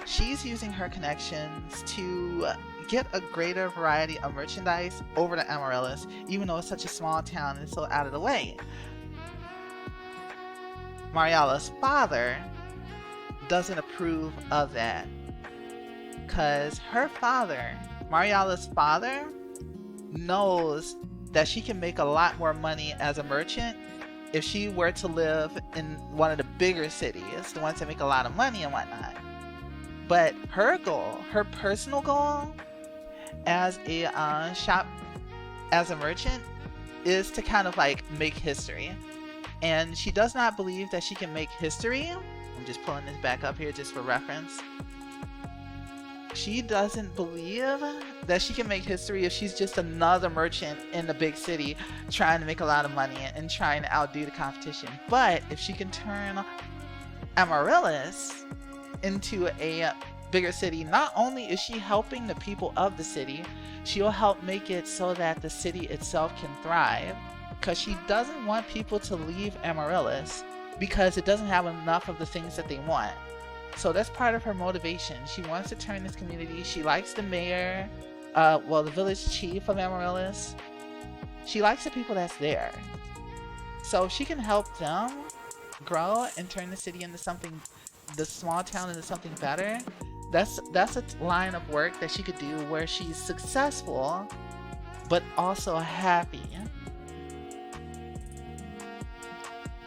Speaker 1: She's using her connections to get a greater variety of merchandise over to Amaryllis, even though it's such a small town and it's so out of the way. Marialla's father doesn't approve of that, because her father, Marialla's father, knows that she can make a lot more money as a merchant if she were to live in one of the bigger cities, the ones that make a lot of money and whatnot. But her goal, her personal goal as a as a merchant, is to kind of like make history. And she does not believe that she can make history. I'm just pulling this back up here just for reference. She doesn't believe that she can make history if she's just another merchant in the big city trying to make a lot of money and trying to outdo the competition. But if she can turn Amaryllis into a bigger city, not only is she helping the people of the city, she'll help make it so that the city itself can thrive, because she doesn't want people to leave Amaryllis because it doesn't have enough of the things that they want. So that's part of her motivation. She wants to turn this community. She likes the mayor, the village chief of Amaryllis. She likes the people that's there. So if she can help them grow and turn the city into something, the small town into something better, that's a line of work that she could do where she's successful, but also happy.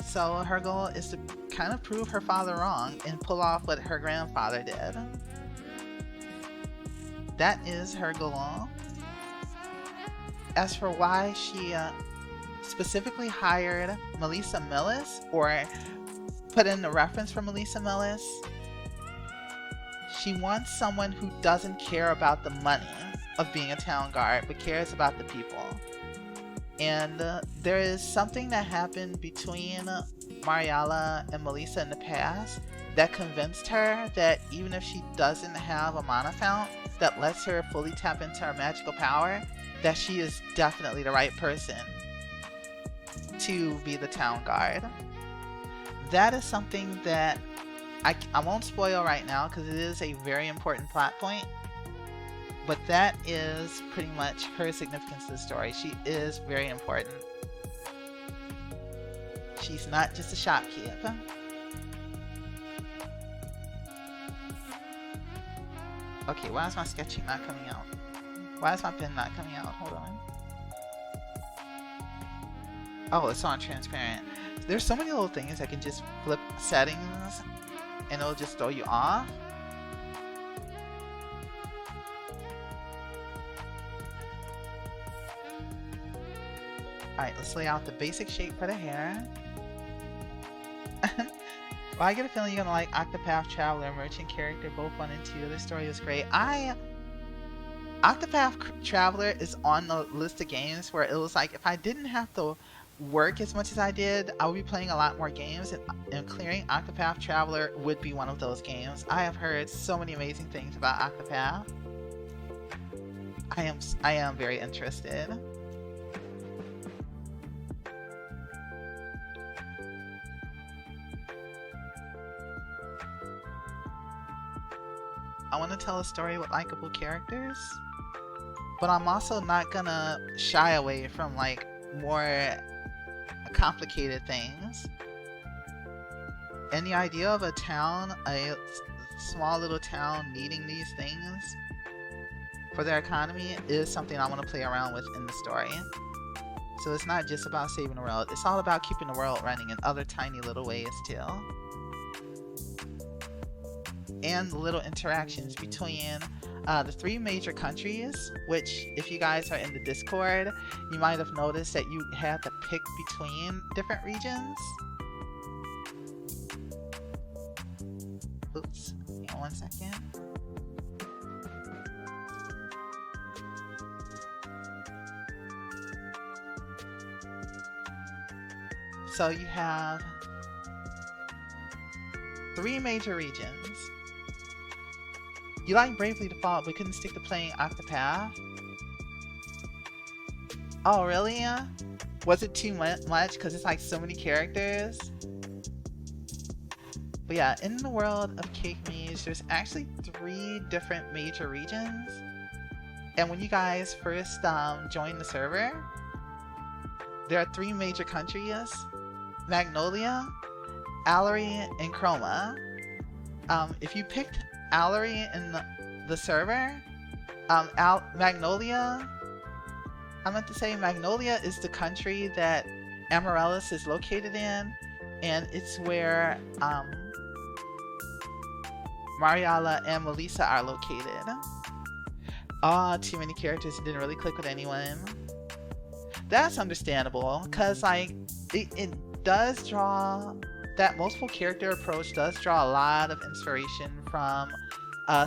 Speaker 1: So her goal is to kind of prove her father wrong and pull off what her grandfather did. That is her goal. As for why she specifically hired Melissa Millis, or put in the reference for Melissa Millis, she wants someone who doesn't care about the money of being a town guard, but cares about the people. And there is something that happened between Marialla and Melissa in the past that convinced her that even if she doesn't have a mana fount that lets her fully tap into her magical power, that she is definitely the right person to be the town guard. That is something that I won't spoil right now because it is a very important plot point. But that is pretty much her significance to the story. She is very important. She's not just a shopkeeper. Okay, why is my sketching not coming out? Why is my pen not coming out? Hold on. Oh, it's on transparent. There's so many little things I can just flip settings and it'll just throw you off. Alright, let's lay out the basic shape for the hair. Well, I get a feeling you're gonna like Octopath Traveler, merchant character, both 1 and 2. The story was great. Octopath Traveler is on the list of games where it was like, if I didn't have to work as much as I did, I would be playing a lot more games, and clearing Octopath Traveler would be one of those games. I have heard so many amazing things about Octopath. I am very interested. I want to tell a story with likable characters, but I'm also not gonna shy away from like more complicated things. And the idea of a town, a small little town needing these things for their economy is something I want to play around with in the story. So it's not just about saving the world, it's all about keeping the world running in other tiny little ways too. and the little interactions between the 3 major countries, which if you guys are in the Discord, you might have noticed that you had to pick between different regions. Oops, hang on 1 second. So you have 3 major regions. You like Bravely Default but couldn't stick to playing Octopath? Oh really? Was it too much? Because it's like so many characters? But yeah, in the world of Cake Mage, there's actually 3 different major regions. And when you guys first join the server, there are 3 major countries: Magnolia, Allery, and Chroma. If you picked Allery in the server, Magnolia, I meant to say Magnolia is the country that Amaryllis is located in, and it's where Marialla and Melissa are located. Ah, too many characters, didn't really click with anyone. That's understandable, because like it does draw, that multiple character approach does draw a lot of inspiration from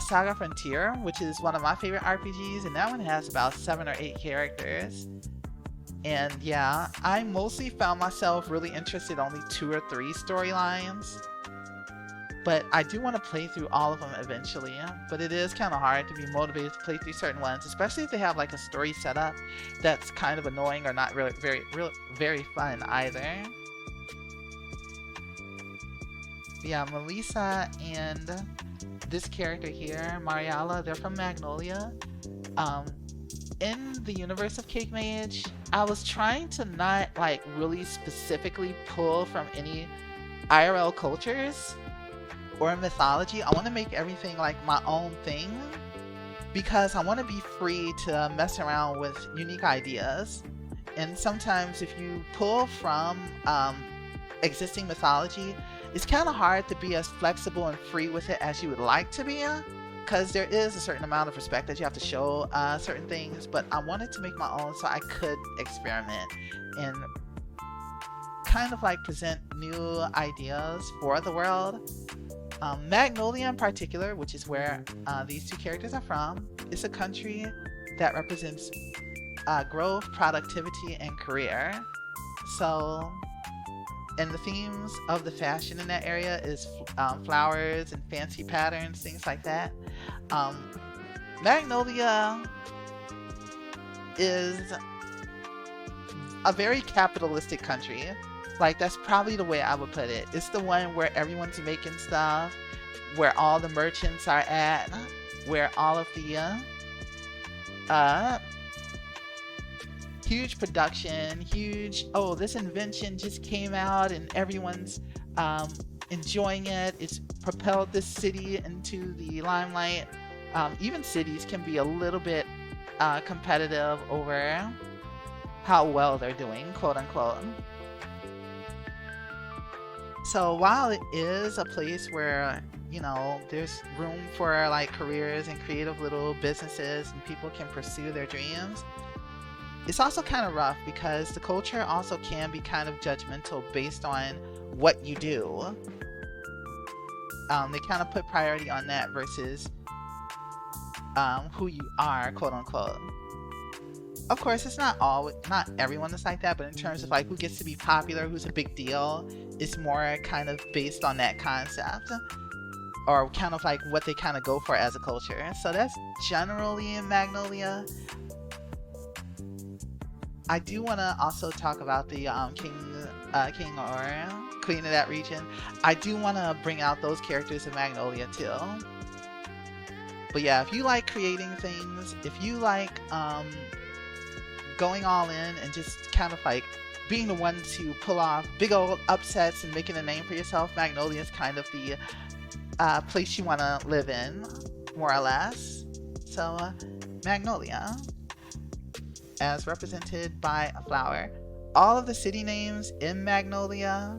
Speaker 1: Saga Frontier, which is one of my favorite RPGs, and that one has about 7 or 8 characters. And yeah, I mostly found myself really interested in only 2 or 3 storylines, but I do want to play through all of them eventually. But it is kind of hard to be motivated to play through certain ones, especially if they have like a story setup that's kind of annoying or not really very fun either. Yeah, Melissa and this character here, Marialla, they're from Magnolia. In the universe of Cake Mage, I was trying to not like really specifically pull from any IRL cultures or mythology. I want to make everything like my own thing, because I want to be free to mess around with unique ideas. And sometimes if you pull from existing mythology, it's kind of hard to be as flexible and free with it as you would like to be, because there is a certain amount of respect that you have to show certain things. But I wanted to make my own so I could experiment and kind of like present new ideas for the world. Magnolia in particular, which is where these 2 characters are from, is a country that represents growth, productivity, and career. So, and the themes of the fashion in that area is flowers and fancy patterns, things like that. Magnolia is a very capitalistic country. Like, that's probably the way I would put it. It's the one where everyone's making stuff, where all the merchants are at, where all of the huge production, huge, oh, this invention just came out and everyone's enjoying it. It's propelled this city into the limelight. Even cities can be a little bit competitive over how well they're doing, quote unquote. So while it is a place where, you know, there's room for like careers and creative little businesses and people can pursue their dreams, it's also kind of rough because the culture also can be kind of judgmental based on what you do. They kind of put priority on that versus who you are, quote unquote. Of course, it's not everyone is like that, but in terms of like who gets to be popular, who's a big deal, it's more kind of based on that concept, or kind of like what they kind of go for as a culture. So that's generally in Magnolia. I do want to also talk about the king or queen of that region. I do want to bring out those characters in Magnolia too. But yeah, if you like creating things, if you like going all in and just kind of like being the ones who pull off big old upsets and making a name for yourself, Magnolia is kind of the place you want to live in, more or less. So Magnolia, as represented by a flower. All of the city names in Magnolia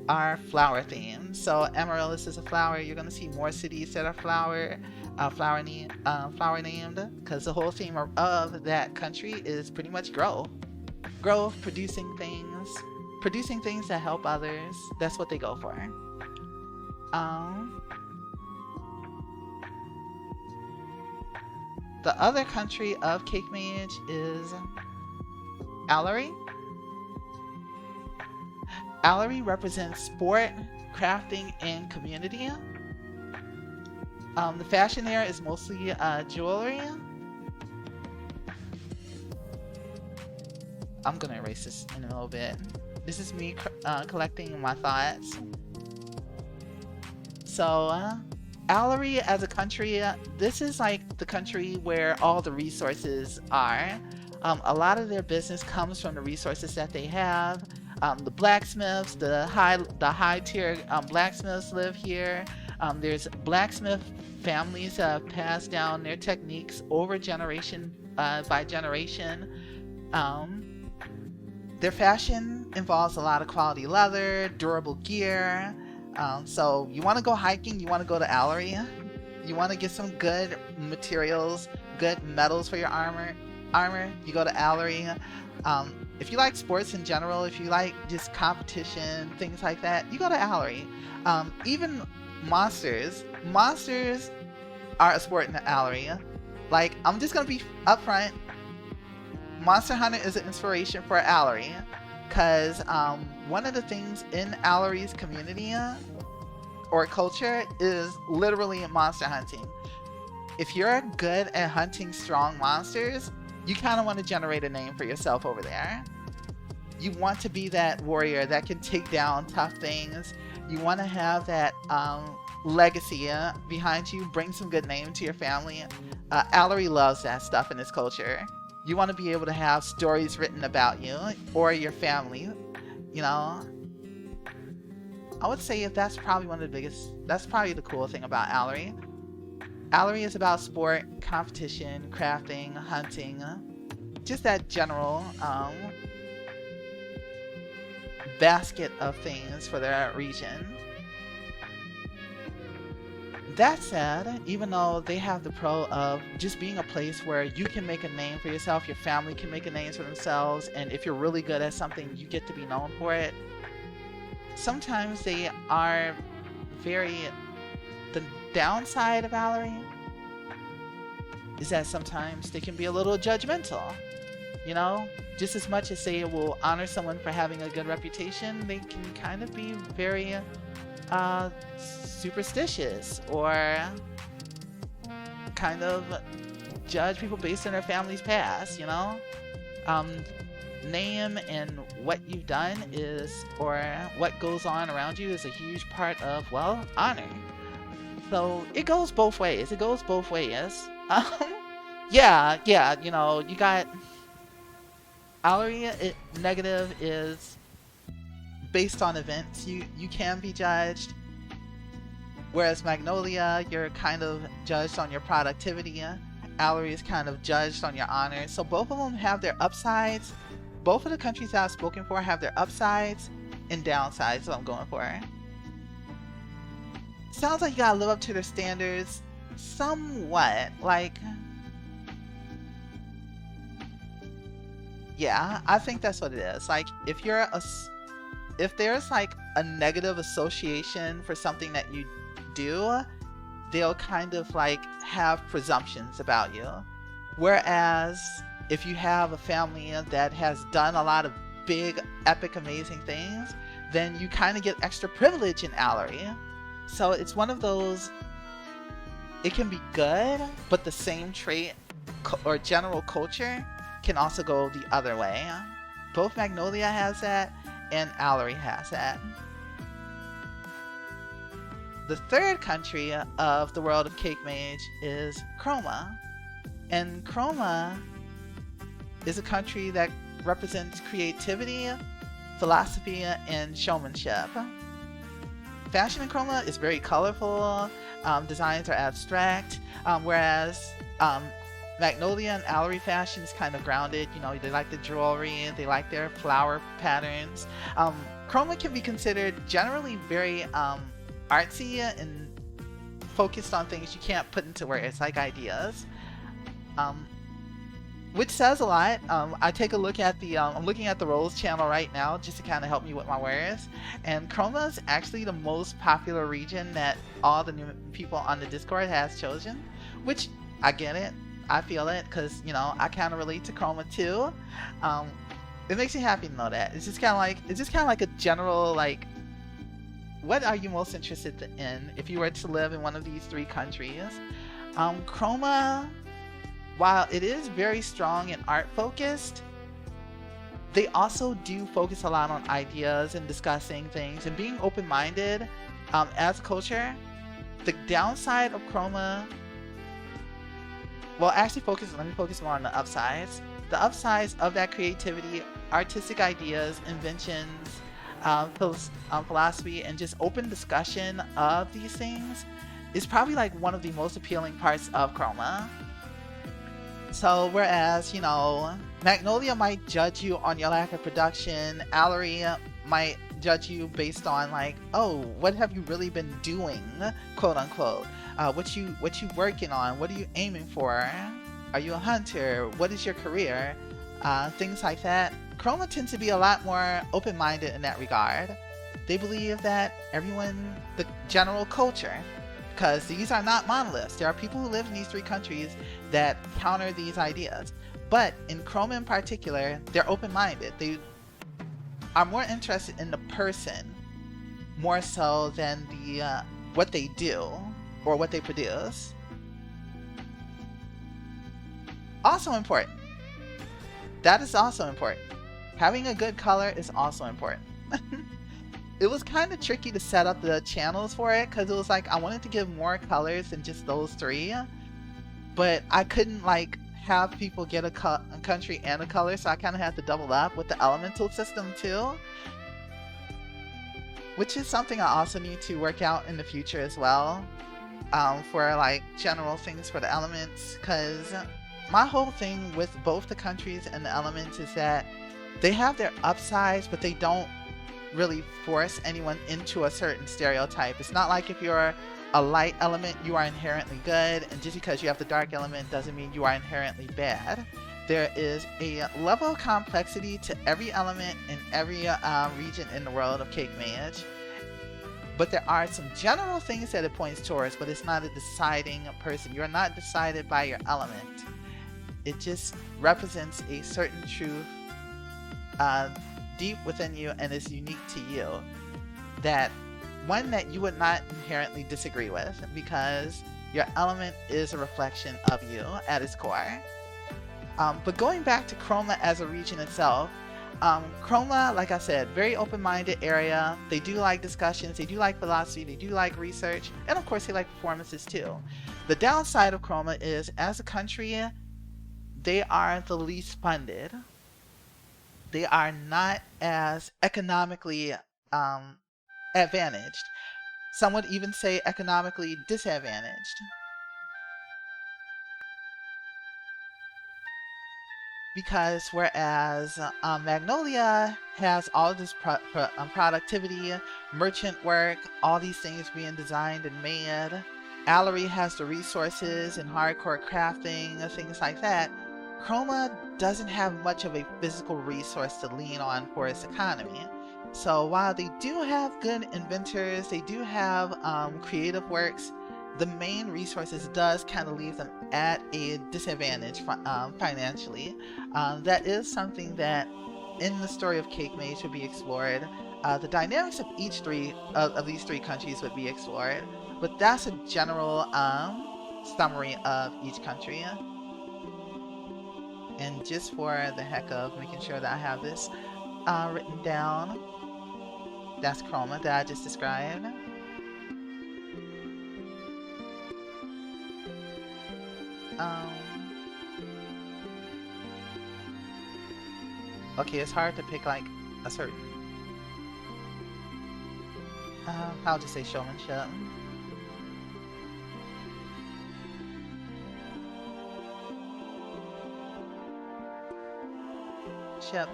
Speaker 1: are flower themed. So Amaryllis is a flower. You're gonna see more cities that are flower named, because the whole theme of that country is pretty much growth, producing things that help others. That's what they go for. The other country of Cake Mage is Allery. Allery represents sport, crafting, and community. The fashion there is mostly jewelry. I'm gonna erase this in a little bit. This is me collecting my thoughts. So, Allery as a country, this is like the country where all the resources are. A lot of their business comes from the resources that they have. The blacksmiths, the high tier blacksmiths live here. There's blacksmith families that have passed down their techniques over generation by generation. Their fashion involves a lot of quality leather, durable gear. So you want to go hiking, you want to go to Allery. You want to get some good materials, good metals for your armor, you go to Allery. If you like sports in general, if you like just competition, things like that, you go to Allery. Even monsters are a sport in the Allery. Like, I'm just gonna be upfront. Monster Hunter is an inspiration for Allery, because one of the things in Allery's community or culture is literally monster hunting. If you're good at hunting strong monsters, you kind of want to generate a name for yourself over there. You want to be that warrior that can take down tough things. You want to have that legacy behind you, bring some good name to your family. Allery loves that stuff in its culture. You want to be able to have stories written about you or your family. You know, I would say that's probably that's probably the cool thing about Allery. Allery is about sport, competition, crafting, hunting, just that general basket of things for their region. That said, even though they have the pro of just being a place where you can make a name for yourself, your family can make a name for themselves, and if you're really good at something, you get to be known for it, sometimes they are the downside of Allery is that sometimes they can be a little judgmental. You know, just as much as they will honor someone for having a good reputation, they can kind of be very superstitious or kind of judge people based on their family's past, you know? Name and what you've done or what goes on around you is a huge part of, well, honor. So it goes both ways. Yeah, you know, you got Allery. Negative is based on events. You can be judged, whereas Magnolia, you're kind of judged on your productivity. Allery is kind of judged on your honor. So both of them have their upsides. Both of the countries that I've spoken for have their upsides and downsides that I'm going for. Sounds like you gotta live up to their standards somewhat. Like, yeah, I think that's what it is. Like, if there's like a negative association for something that you do, they'll kind of like have presumptions about you. Whereas if you have a family that has done a lot of big, epic, amazing things, then you kind of get extra privilege in Allery. So it's one of those, it can be good, but the same trait or general culture can also go the other way. Both Magnolia has that, and Allery has that. The third country of the world of Cake Mage is Chroma. And Chroma is a country that represents creativity, philosophy, and showmanship. Fashion in Chroma is very colorful, designs are abstract, whereas Magnolia and Allery fashion is kind of grounded. You know, they like the jewelry, they like their flower patterns. Chroma can be considered generally very artsy and focused on things you can't put into words, like ideas. Which says a lot. I take a look at the, I'm looking at the Rolls channel right now just to kind of help me with my words. And Chroma is actually the most popular region that all the new people on the Discord has chosen, which I get it. I feel it because, you know, I kind of relate to Chroma too. It makes me happy to know that. It's just kind of like a general, like, what are you most interested in if you were to live in one of these 3 countries? Chroma, while it is very strong and art focused, they also do focus a lot on ideas and discussing things and being open-minded as a culture. The downside of Chroma, well, actually let me focus more on the upsides. The upsides of that creativity, artistic ideas, inventions, philosophy, and just open discussion of these things is probably like one of the most appealing parts of Chroma. So whereas, you know, Magnolia might judge you on your lack of production, Allery might judge you based on like, oh, what have you really been doing, quote unquote. What you working on? What are you aiming for? Are you a hunter? What is your career? Things like that. Chroma tends to be a lot more open-minded in that regard. They believe that everyone, the general culture, because these are not monoliths. There are people who live in these 3 countries that counter these ideas. But in Chroma in particular, they're open-minded. They are more interested in the person more so than the what they do or what they produce. Also important. That is also important. Having a good color is also important. It was kind of tricky to set up the channels for it because it was like I wanted to give more colors than just those 3, but I couldn't like have people get a country and a color, so I kind of had to double up with the elemental system too, which is something I also need to work out in the future as well, for like general things for the elements, because my whole thing with both the countries and the elements is that they have their upsides, but they don't really force anyone into a certain stereotype. It's not like if you're a light element, you are inherently good, and just because you have the dark element doesn't mean you are inherently bad. There is a level of complexity to every element in every region in the world of Cake Mage. But there are some general things that it points towards, but it's not a deciding person. You're not decided by your element. It just represents a certain truth deep within you and is unique to you, that one that you would not inherently disagree with, because your element is a reflection of you at its core. But going back to Chroma as a region itself, Chroma, like I said, very open-minded area. They do like discussions, they do like philosophy, they do like research, and of course they like performances too. The downside of Chroma is, as a country, they are the least funded. They are not as economically advantaged. Some would even say economically disadvantaged. Because whereas Magnolia has all this productivity, merchant work, all these things being designed and made, Allery has the resources and hardcore crafting, things like that, Chroma doesn't have much of a physical resource to lean on for its economy. So while they do have good inventors, they do have creative works, the main resources does kind of leave them at a disadvantage financially. That is something that in the story of Cake Mage would be explored. The dynamics of each of these 3 countries would be explored, but that's a general summary of each country. And just for the heck of making sure that I have this written down, that's Chroma that I just described. Okay, it's hard to pick like a certain, I'll just say showmanship. ship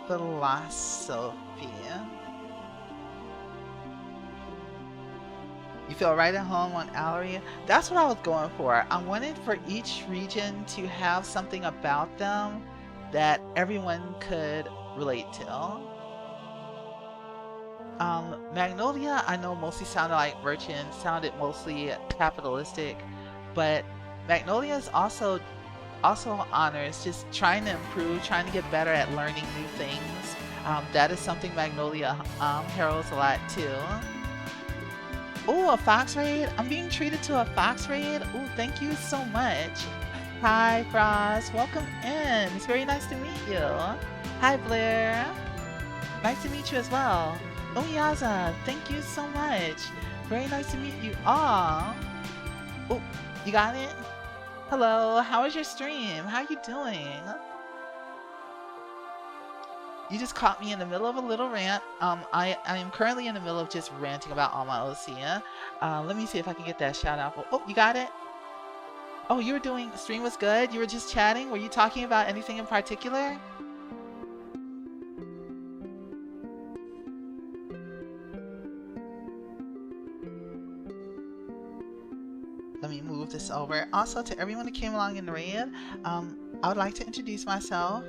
Speaker 1: philosophy. You feel right at home on Allery. That's what I was going for. I wanted for each region to have something about them that everyone could relate to. Magnolia, I know mostly sounded like merchant, sounded mostly capitalistic, but Magnolia is also honors just trying to improve, trying to get better at learning new things. That is something Magnolia heralds a lot too. Oh, a fox raid! I'm being treated to a fox raid. Oh, thank you so much. Hi, Frost. Welcome in. It's very nice to meet you. Hi, Blair. Nice to meet you as well. Oh, Yaza, thank you so much. Very nice to meet you all. Oh, you got it? Hello, how was your stream? How you doing? You just caught me in the middle of a little rant. I am currently in the middle of just ranting about all my OC. Let me see if I can get that shout out. Oh, you got it? Oh, you were doing, stream was good? You were just chatting? Were you talking about anything in particular? Let me move this over. Also, to everyone who came along in the raid, I would like to introduce myself.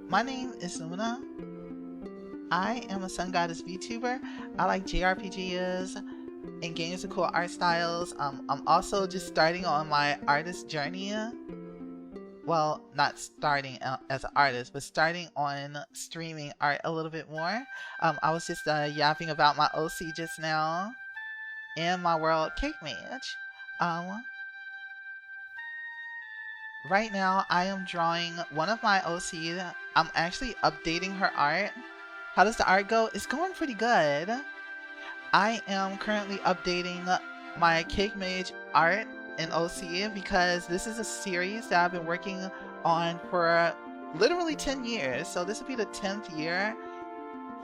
Speaker 1: My name is Lumina. I am a Sun Goddess VTuber. I like JRPGs and games with cool art styles. I'm also just starting on my artist journey. Well, not starting as an artist, but starting on streaming art a little bit more. I was just yapping about my OC just now and my world cake mage. Right now I am drawing one of my OC. I'm actually updating her art. How does the art go? It's going pretty good. I am currently updating my cake mage art in OC because this is a series that I've been working on for literally 10 years. So this will be the 10th year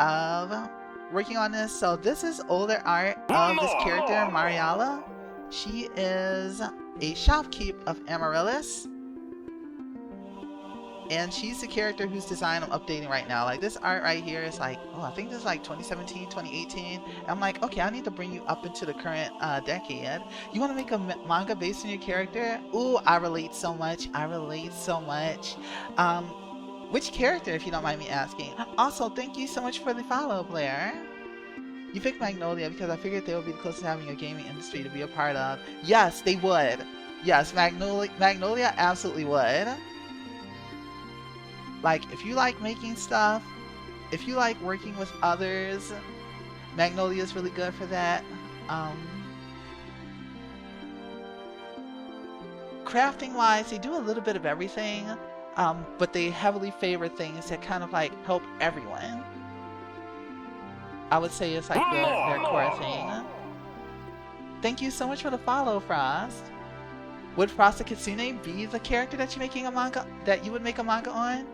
Speaker 1: of working on this. So this is older art of this character, Marialla. She is a shopkeep of Amaryllis, and she's the character whose design I'm updating right now. Like this art right here is like, oh, I think this is like 2017, 2018. I'm like, okay, I need to bring you up into the current decade. You want to make a manga based on your character? Ooh, I relate so much. I relate so much. Which character, if you don't mind me asking? Also, thank you so much for the follow, Blair. You picked Magnolia because I figured they would be the closest to having a gaming industry to be a part of. Yes, they would. Yes, Magnolia absolutely would. Like, if you like making stuff, if you like working with others, Magnolia is really good for that. Crafting wise, they do a little bit of everything, but they heavily favor things that kind of like help everyone. I would say it's like their core thing. Thank you so much for the follow, Frost. Would Frost the Kitsune be the character that you're making a manga that you would make a manga on?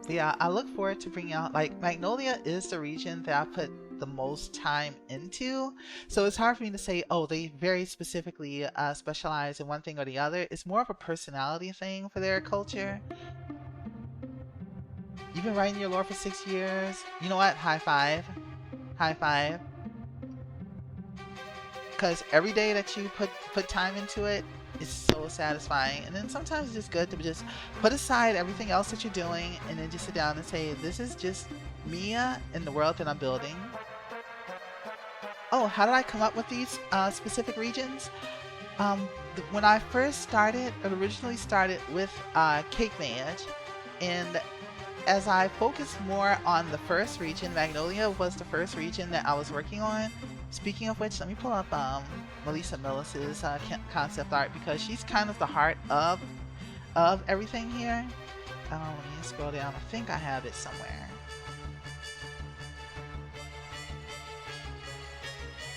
Speaker 1: But yeah, I look forward to bringing out, like, Magnolia is the region that I put the most time into, so it's hard for me to say, oh, they very specifically specialize in one thing or the other. It's more of a personality thing for their culture. You've been writing your lore for 6 years. You know what? High five. High five. Because every day that you put time into it is so satisfying. And then sometimes it's just good to just put aside everything else that you're doing and then just sit down and say, this is just me and the world that I'm building. Oh, how did I come up with these specific regions? When I first started, it originally started with Cake Mage, and as I focused more on the first region, Magnolia was the first region that I was working on. Speaking of which, let me pull up Melissa Millis's concept art, because she's kind of the heart of everything here. Let me scroll down. I think I have it somewhere.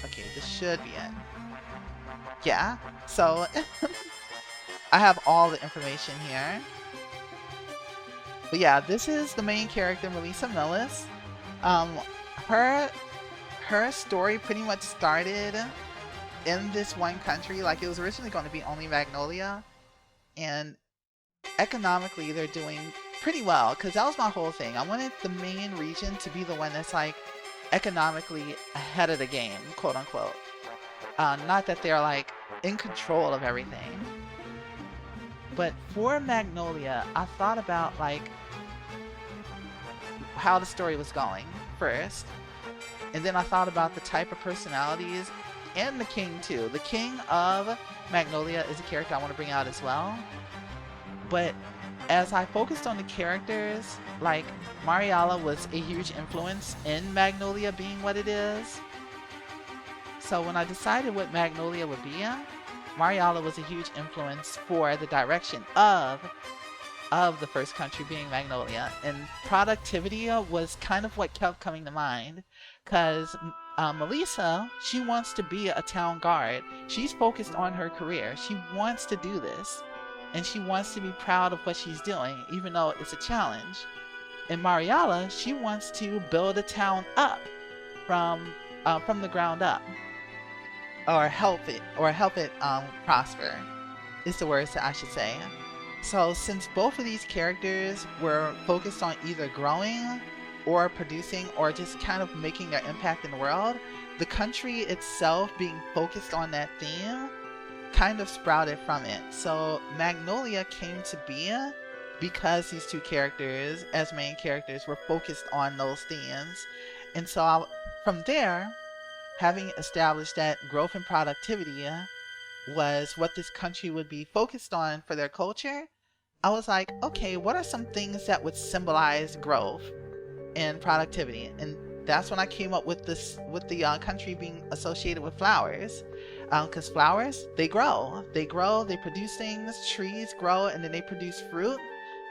Speaker 1: Okay, this should be it. Yeah, so I have all the information here. But yeah, this is the main character, Melissa Millis. Her her story pretty much started in this one country. Like, it was originally going to be only Magnolia, and economically they're doing pretty well, because that was my whole thing. I wanted the main region to be the one that's like economically ahead of the game, quote unquote. Not that they're like in control of everything. But for Magnolia, I thought about like how the story was going first, and then I thought about the type of personalities, and the king too. The king of Magnolia is a character I want to bring out as well. But as I focused on the characters, like, Marialla was a huge influence in Magnolia being what it is. So when I decided what Magnolia would be, Marialla was a huge influence for the direction of the first country being Magnolia. And productivity was kind of what kept coming to mind, because Melissa, she wants to be a town guard. She's focused on her career. She wants to do this, and she wants to be proud of what she's doing, even though it's a challenge. And Marialla, she wants to build a town up from the ground up, or help it prosper, is the words that I should say. So since both of these characters were focused on either growing or producing or just kind of making their impact in the world, the country itself being focused on that theme kind of sprouted from it. So Magnolia came to be because these two characters as main characters were focused on those themes. And so from there, having established that growth and productivity was what this country would be focused on for their culture, I was like, okay, what are some things that would symbolize growth and productivity? And that's when I came up with the country being associated with flowers, because flowers, they grow, they produce things. Trees grow, and then they produce fruit,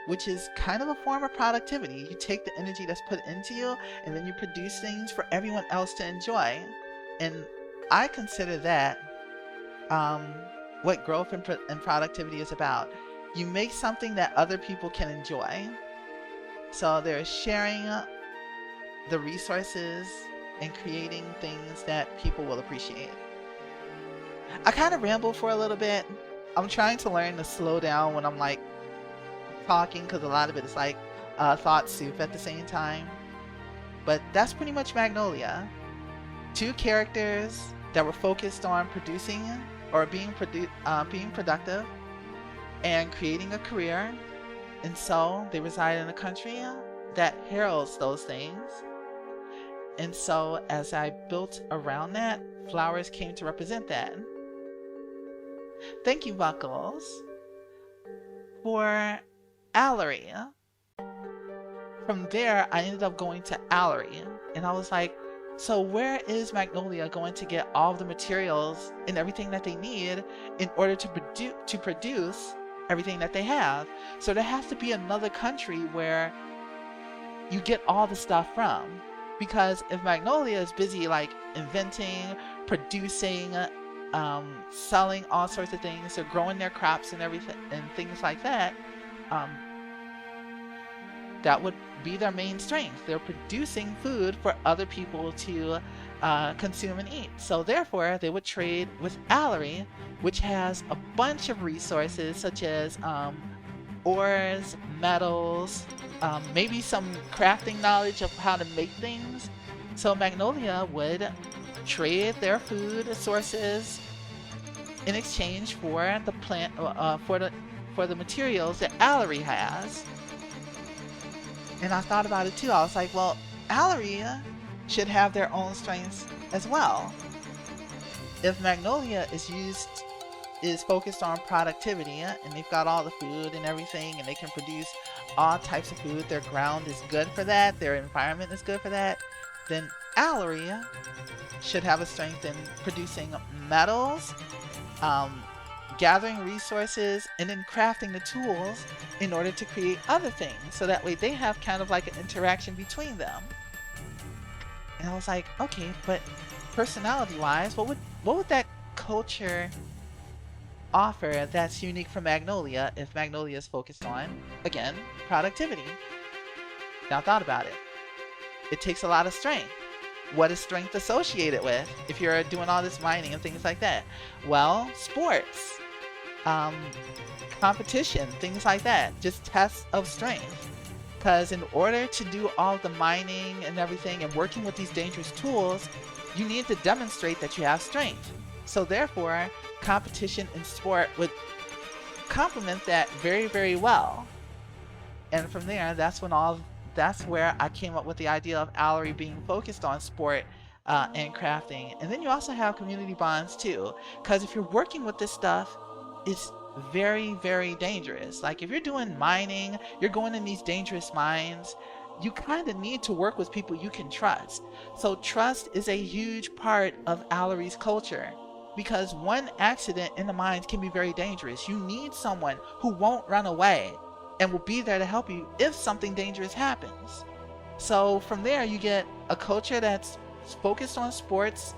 Speaker 1: which is kind of a form of productivity. You take the energy that's put into you, and then you produce things for everyone else to enjoy. And I consider that what growth and productivity is about. You make something that other people can enjoy. So they're sharing the resources and creating things that people will appreciate. I kind of rambled for a little bit. I'm trying to learn to slow down when I'm like talking, because a lot of it is like thought soup at the same time. But that's pretty much Magnolia. Two characters that were focused on producing or being productive and creating a career, and so they reside in a country that heralds those things. And so as I built around that, flowers came to represent that. Thank you, Buckles. For Allery, from there I ended up going to Allery, and I was like, so where is Magnolia going to get all the materials and everything that they need in order to produce everything that they have? So there has to be another country where you get all the stuff from, because if Magnolia is busy like inventing, producing, selling all sorts of things, they're growing their crops and everything and things like that, that would be their main strength. They're producing food for other people to consume and eat. So therefore, they would trade with Allery, which has a bunch of resources such as ores, metals, maybe some crafting knowledge of how to make things. So Magnolia would trade their food sources in exchange for the plant, for the materials that Allery has. And I thought about it too. I was like, well, Allery should have their own strengths as well. If Magnolia is focused on productivity, and they've got all the food and everything, and they can produce all types of food, their ground is good for that, their environment is good for that, then Allery should have a strength in producing metals, gathering resources, and then crafting the tools in order to create other things, so that way they have kind of like an interaction between them. And I was like, okay, but personality wise, what would that culture offer that's unique for Magnolia if Magnolia is focused on, again, productivity? Now I thought about it. It takes a lot of strength. What is strength associated with if you're doing all this mining and things like that? Well, sports, um, competition, things like that, just tests of strength. Because in order to do all the mining and everything and working with these dangerous tools, you need to demonstrate that you have strength. So therefore, competition in sport would complement that very, very well. And from there, that's where I came up with the idea of Allery being focused on sport and crafting. And then you also have community bonds too, because if you're working with this stuff, it's very, very dangerous. Like if you're doing mining, you're going in these dangerous mines, you kind of need to work with people you can trust. So trust is a huge part of Allery's culture, because one accident in the mines can be very dangerous. You need someone who won't run away and will be there to help you if something dangerous happens. So from there, you get a culture that's focused on sports,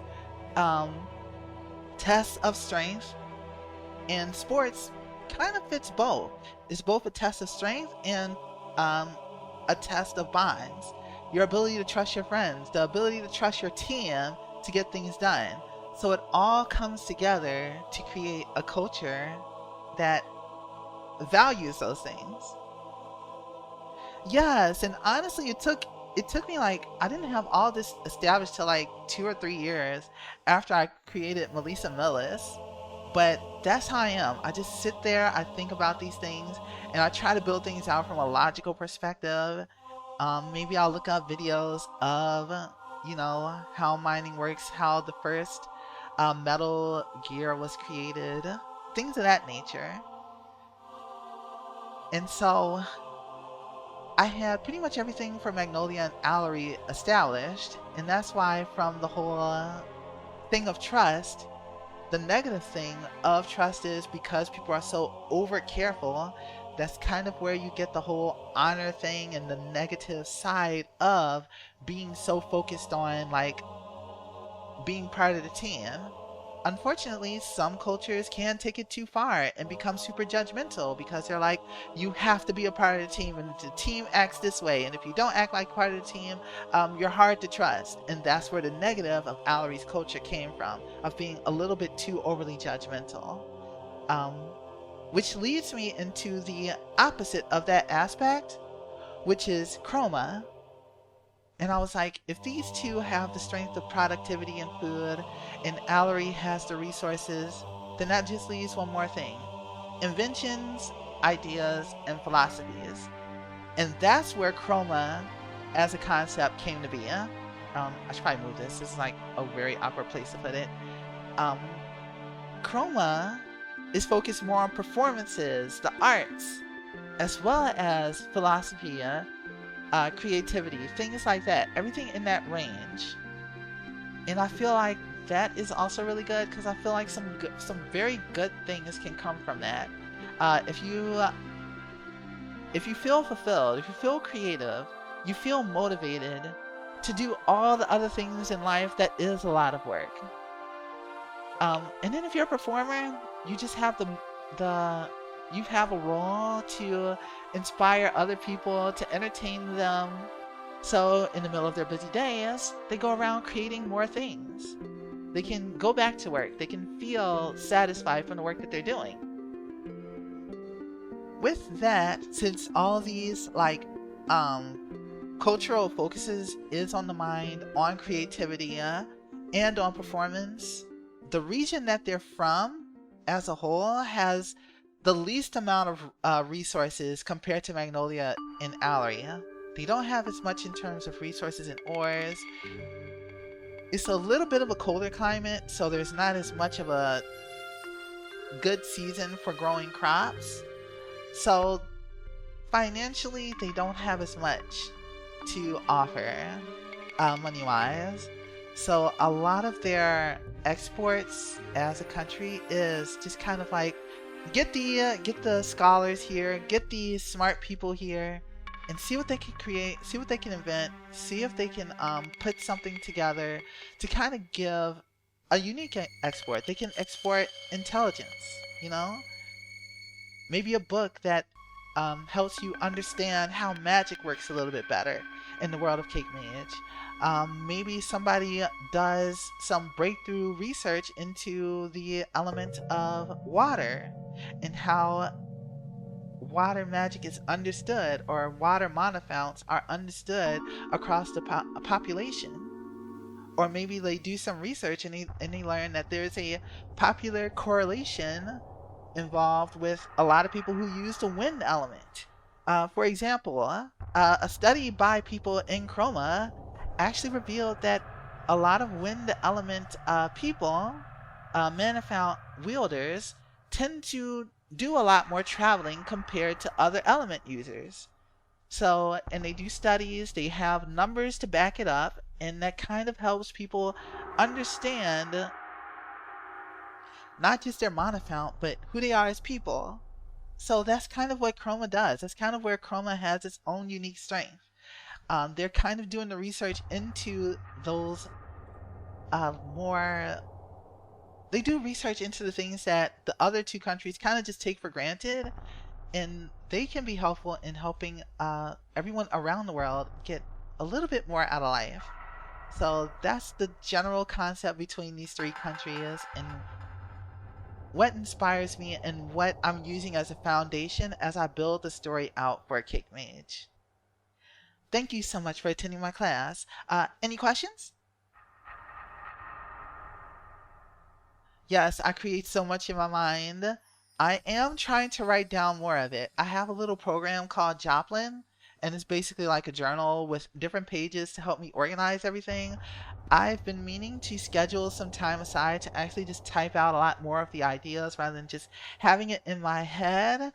Speaker 1: um, tests of strength, and sports kind of fits both. It's both a test of strength and um, a test of bonds. Your ability to trust your friends, the ability to trust your team to get things done. So it all comes together to create a culture that values those things. Yes, and honestly, it took me like I didn't have all this established till like 2 or 3 years after I created Melissa Millis. But that's how I am. I just sit there, I think about these things, and I try to build things out from a logical perspective. Maybe I'll look up videos of, how mining works, how the first metal gear was created, things of that nature. And so I had pretty much everything for Magnolia and Allery established, and that's why from the whole thing of trust, the negative thing of trust is because people are so over careful, that's kind of where you get the whole honor thing and the negative side of being so focused on like being part of the team. Unfortunately, some cultures can take it too far and become super judgmental because they're like, you have to be a part of the team and the team acts this way. And if you don't act like part of the team, you're hard to trust. And that's where the negative of Allery's culture came from, of being a little bit too overly judgmental. Um, which leads me into the opposite of that aspect, which is Chroma. And I was like, if these two have the strength of productivity and food, and Allery has the resources, then that just leaves one more thing: inventions, ideas, and philosophies. And that's where Chroma as a concept came to be. I should probably move this. This is like a very awkward place to put it. Um, Chroma is focused more on performances, the arts, as well as philosophy, creativity, things like that, everything in that range. And I feel like that is also really good because I feel like some very good things can come from that. If you feel fulfilled, if you feel creative, you feel motivated to do all the other things in life that is a lot of work. And then if you're a performer, you just have you have a role to inspire other people, to entertain them. So in the middle of their busy days, they go around creating more things. They can go back to work. They can feel satisfied from the work that they're doing. With that, since all these cultural focuses is on the mind, on creativity, and on performance, the region that they're from as a whole has the least amount of resources compared to Magnolia and Allery. They don't have as much in terms of resources and ores. It's a little bit of a colder climate, so there's not as much of a good season for growing crops. So financially, they don't have as much to offer money-wise. So a lot of their exports as a country is just kind of like, get the scholars here, get the smart people here, and see what they can create, see what they can invent, see if they can put something together to kind of give a unique export. They can export intelligence, maybe a book that helps you understand how magic works a little bit better in the world of Cake Mage. Maybe somebody does some breakthrough research into the element of water and how water magic is understood, or water monofounts are understood across the population. Or maybe they do some research and they learn that there's a popular correlation involved with a lot of people who use the wind element. For example, a study by people in Chroma actually revealed that a lot of wind element people, Manifount wielders, tend to do a lot more traveling compared to other element users. So, and they do studies, they have numbers to back it up, and that kind of helps people understand not just their monofount, but who they are as people. So that's kind of what Chroma does. That's kind of where Chroma has its own unique strength. They're kind of doing the research into those more. They do research into the things that the other two countries kind of just take for granted, and they can be helpful in helping everyone around the world get a little bit more out of life. So that's the general concept between these three countries, and what inspires me and what I'm using as a foundation as I build the story out for Cake Mage. Thank you so much for attending my class. Any questions? Yes, I create so much in my mind. I am trying to write down more of it. I have a little program called Joplin, and it's basically like a journal with different pages to help me organize everything. I've been meaning to schedule some time aside to actually just type out a lot more of the ideas rather than just having it in my head,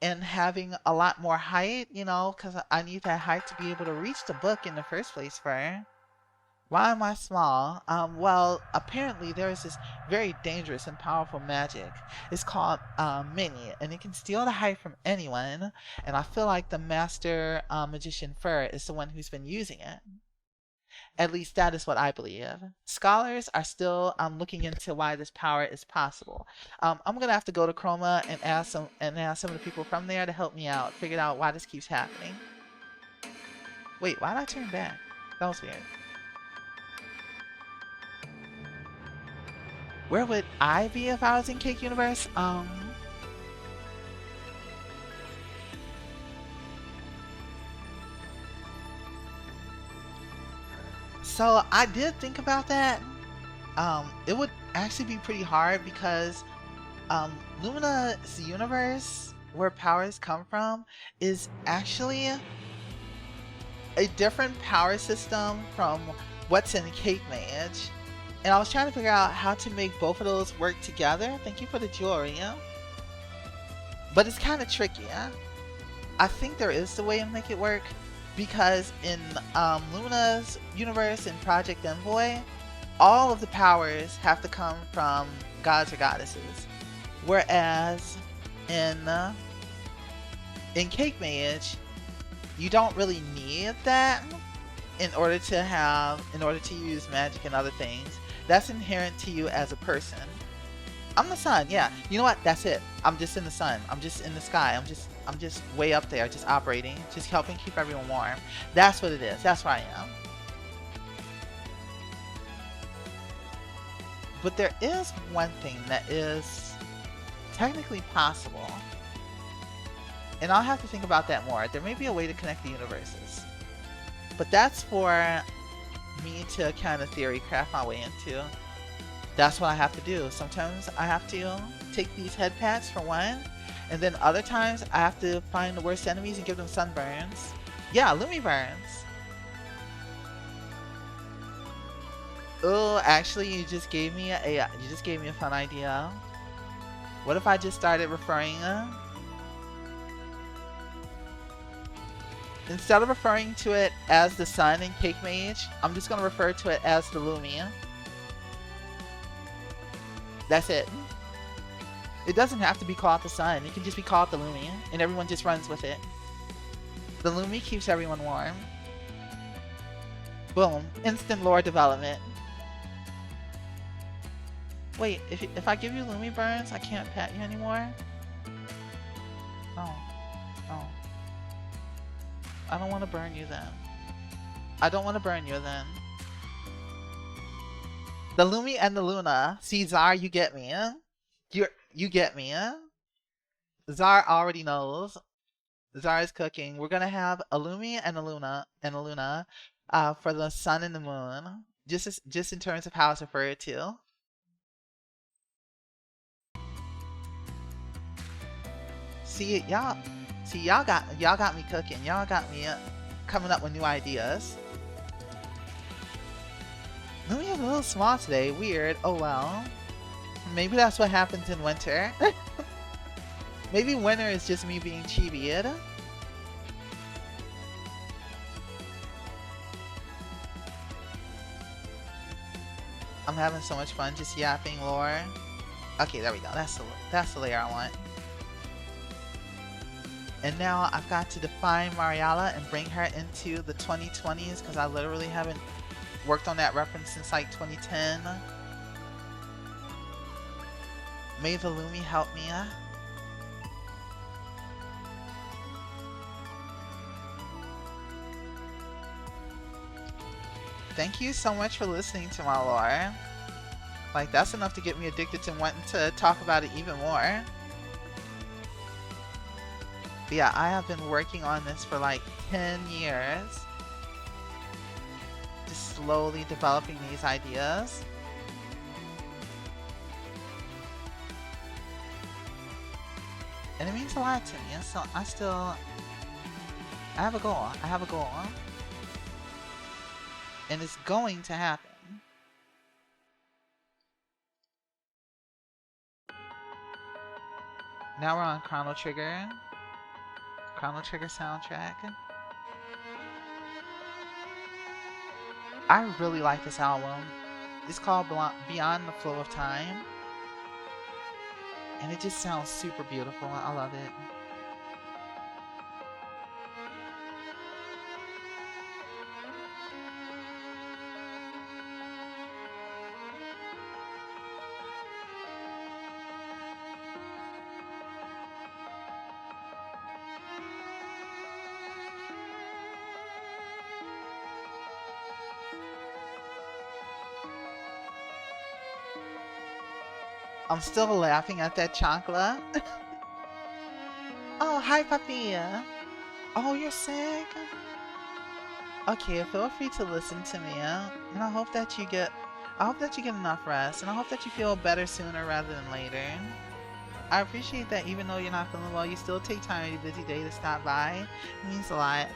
Speaker 1: and having a lot more height, because I need that height to be able to reach the book in the first place for. Why am I small? Well, apparently there is this very dangerous and powerful magic. It's called Mini, and it can steal the height from anyone, and I feel like the master magician Fur is the one who's been using it. At least that is what I believe. Scholars are still looking into why this power is possible. I'm gonna have to go to Chroma and ask some of the people from there to help me out, figure out why this keeps happening. Wait, why did I turn back? That was weird. Where would I be if I was in Cake Universe? So I did think about that. It would actually be pretty hard because Lumina's universe, where powers come from, is actually a different power system from what's in Cake Mage. And I was trying to figure out how to make both of those work together. Thank you for the jewelry. But it's kind of tricky. I think there is a way to make it work, because in Lumina's universe in Project Envoy, all of the powers have to come from gods or goddesses. Whereas in Cake Mage, you don't really need that in order to use magic and other things. That's inherent to you as a person. I'm the sun, yeah. You know what? That's it. I'm just in the sun. I'm just in the sky. I'm just way up there, just operating, just helping keep everyone warm. That's what it is. That's what I am. But there is one thing that is technically possible, and I'll have to think about that more. There may be a way to connect the universes, but that's for me to kind of theory craft my way into. That's what I have to do. Sometimes I have to take these head pats for one, and then other times I have to find the worst enemies and give them sunburns. Yeah, Lumi burns. Oh, actually, you just gave me a fun idea. What if I just started referring instead of referring to it as the sun in Cake Mage, I'm just gonna refer to it as the Lumi. That's it. It doesn't have to be called the sun. It can just be called the Lumi, and everyone just runs with it. The Lumi keeps everyone warm. Boom. Instant lore development. Wait, if I give you Lumi burns, I can't pet you anymore? Oh. I don't want to burn you then. I don't want to burn you then. The Lumi and the Luna. See, Zar, you get me, huh? You get me, huh? Zar already knows. Zar is cooking. We're gonna have a Lumi and a Luna for the sun and the moon. Just in terms of how it's referred to. See y'all got me cooking. Y'all got me coming up with new ideas. Lumi is a little small today. Weird. Oh well. Maybe that's what happens in winter. Maybe winter is just me being chibied. I'm having so much fun just yapping lore. Okay, there we go. That's the layer I want. And now I've got to define Marialla and bring her into the 2020s because I literally haven't worked on that reference since like 2010. May the Lumi help me. Thank you so much for listening to my lore. Like, that's enough to get me addicted to wanting to talk about it even more. But yeah, I have been working on this for like 10 years. Just slowly developing these ideas. And it means a lot to me. So I have a goal. I have a goal. And it's going to happen. Now we're on Chrono Trigger. Chrono Trigger soundtrack. I really like this album. It's called Beyond the Flow of Time. And it just sounds super beautiful. I love it. I'm still laughing at that chancla. Oh, hi, Papilla. Oh, you're sick? Okay, feel free to listen to me, and I hope that you get enough rest, and I hope that you feel better sooner rather than later. I appreciate that even though you're not feeling well, you still take time out of your busy day to stop by. It means a lot.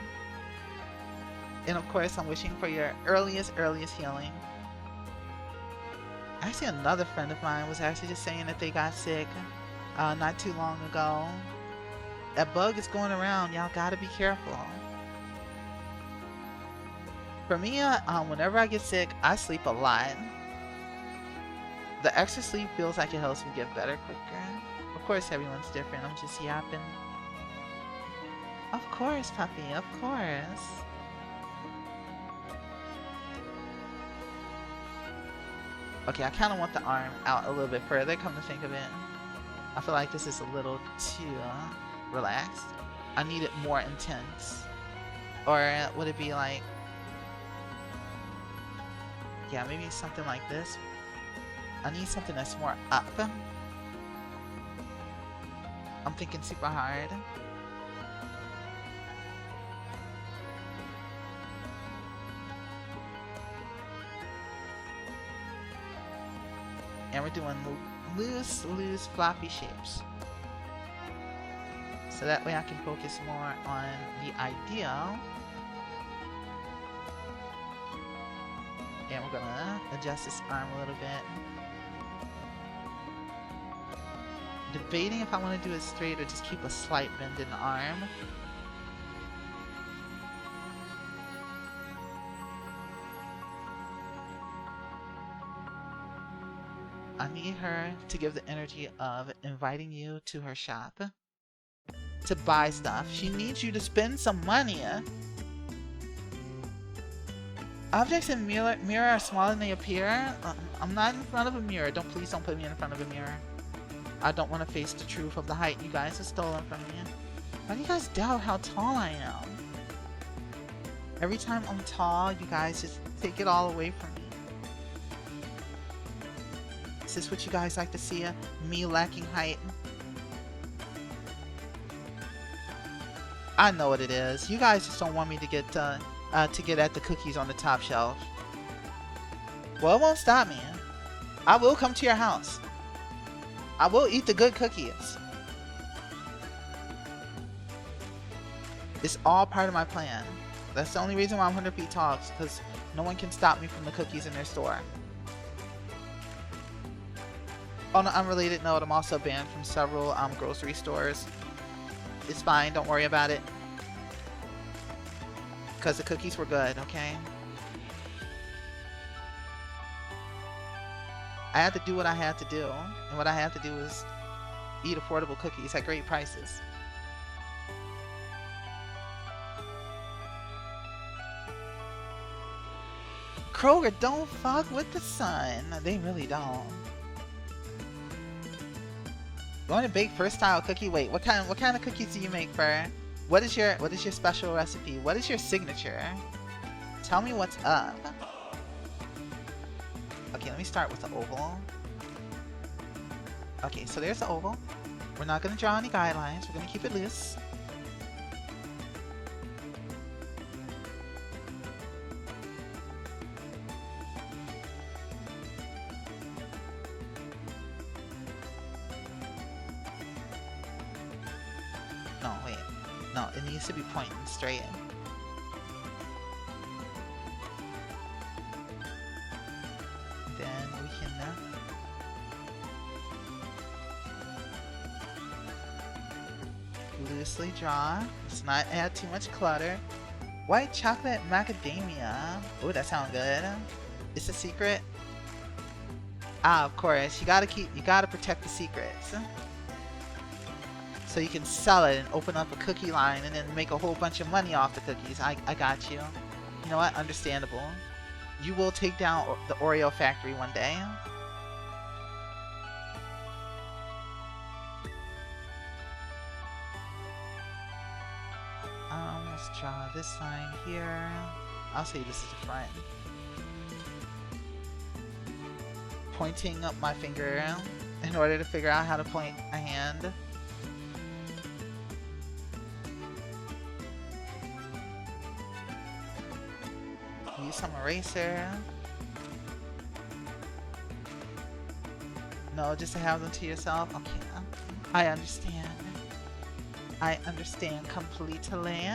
Speaker 1: And of course, I'm wishing for your earliest healing. Actually, another friend of mine was actually just saying that they got sick not too long ago. That bug is going around. Y'all gotta be careful. For me, whenever I get sick, I sleep a lot. The extra sleep feels like it helps me get better quicker. Of course, everyone's different. I'm just yapping. Of course, Puppy. Of course. Okay, I kind of want the arm out a little bit further, come to think of it. I feel like this is a little too relaxed. I need it more intense. Or would it be like... Yeah, maybe something like this. I need something that's more up. I'm thinking super hard. And we're doing loose floppy shapes. So that way I can focus more on the ideal. And we're gonna adjust this arm a little bit. Debating if I want to do it straight or just keep a slight bend in the arm. I need her to give the energy of inviting you to her shop to buy stuff. She needs you to spend some money. Objects in mirror are smaller than they appear. I'm not in front of a mirror. Please don't put me in front of a mirror. I don't want to face the truth of the height you guys have stolen from me. Why do you guys doubt how tall I am? Every time I'm tall, you guys just take it all away from me. Is this what you guys like to see? Me lacking height? I know what it is. You guys just don't want me to get at the cookies on the top shelf. Well, it won't stop me. I will come to your house. I will eat the good cookies. It's all part of my plan. That's the only reason why I'm 100 feet tall, because no one can stop me from the cookies in their store. On an unrelated note, I'm also banned from several grocery stores. It's fine, don't worry about it. Because the cookies were good, okay? I had to do what I had to do. And what I had to do was eat affordable cookies at great prices. Kroger don't fuck with the sun. They really don't. You want to bake first style cookie? Wait, what kind of cookies do you make, Fur? What is your special recipe? What is your signature? Tell me what's up. Okay, let me start with the oval. Okay, so there's the oval. We're not gonna draw any guidelines. We're gonna keep it loose. No, wait. No, it needs to be pointing straight in. Then we can loosely draw. Let's not add too much clutter. White chocolate macadamia. Oh, that sounds good. It's a secret. Ah, of course. You gotta protect the secrets. So you can sell it and open up a cookie line and then make a whole bunch of money off the cookies. I got you. You know what? Understandable. You will take down the Oreo factory one day. Let's draw this line here. I'll say this is the front. Pointing up my finger in order to figure out how to point a hand. Use some eraser. No, just to have them to yourself. Okay, I understand. I understand completely.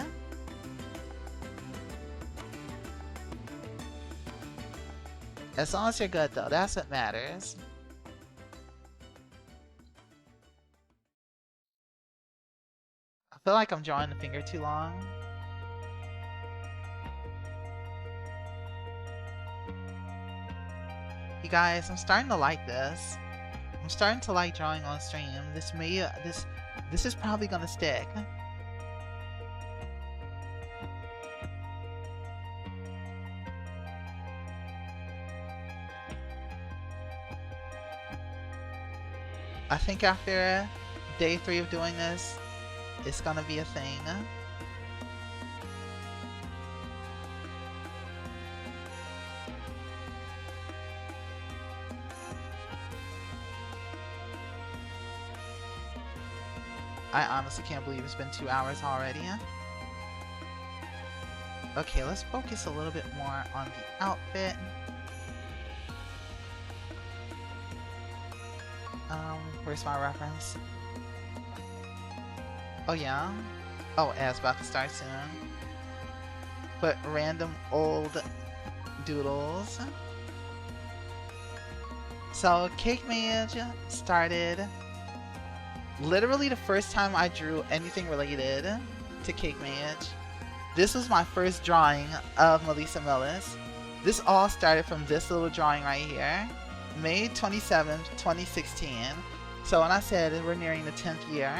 Speaker 1: As long as you're good, though, that's what matters. I feel like I'm drawing the finger too long. You guys, I'm starting to like this. I'm starting to like drawing on stream. This is probably gonna stick. I think after day 3 of doing this, it's gonna be a thing. I honestly can't believe it's been 2 hours already. Okay, let's focus a little bit more on the outfit. Where's my reference? Oh yeah? Oh, it's about to start soon. But random old doodles. So, Cake Mage started literally the first time I drew anything related to Cake Mage. This was my first drawing of Melissa Millis. This all started from this little drawing right here. May 27th, 2016. So when I said we're nearing the 10th year,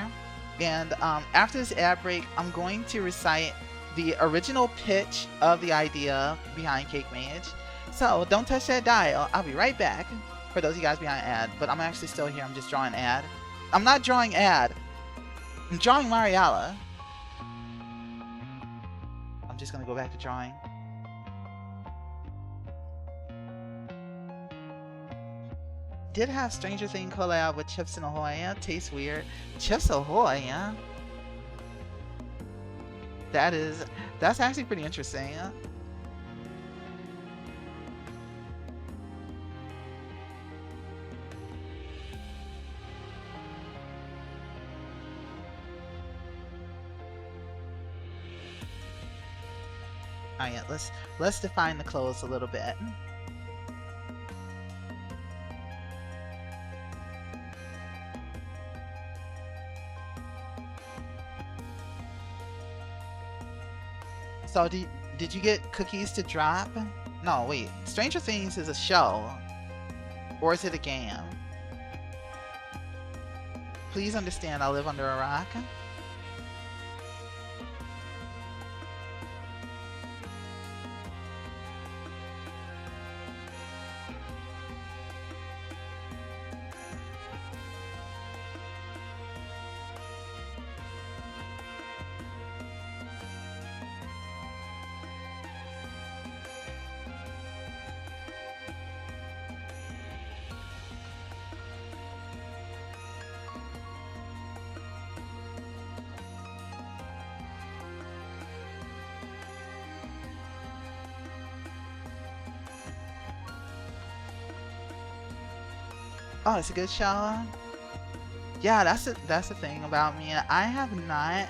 Speaker 1: and after this ad break, I'm going to recite the original pitch of the idea behind Cake Mage. So don't touch that dial. I'll be right back. For those of you guys behind ad, but I'm actually still here. I'm just drawing ad. I'm not drawing ad. I'm drawing Marialla. I'm just gonna go back to drawing. Did have Stranger Things collab with Chips Ahoy. Yeah, tastes weird. Chips Ahoy, yeah. That's actually pretty interesting. Yeah? Alright, let's define the clothes a little bit. So did you get cookies to drop? No, wait. Stranger Things is a show. Or is it a game? Please understand I live under a rock. Oh, it's a good show. Yeah, that's the thing about me. I have not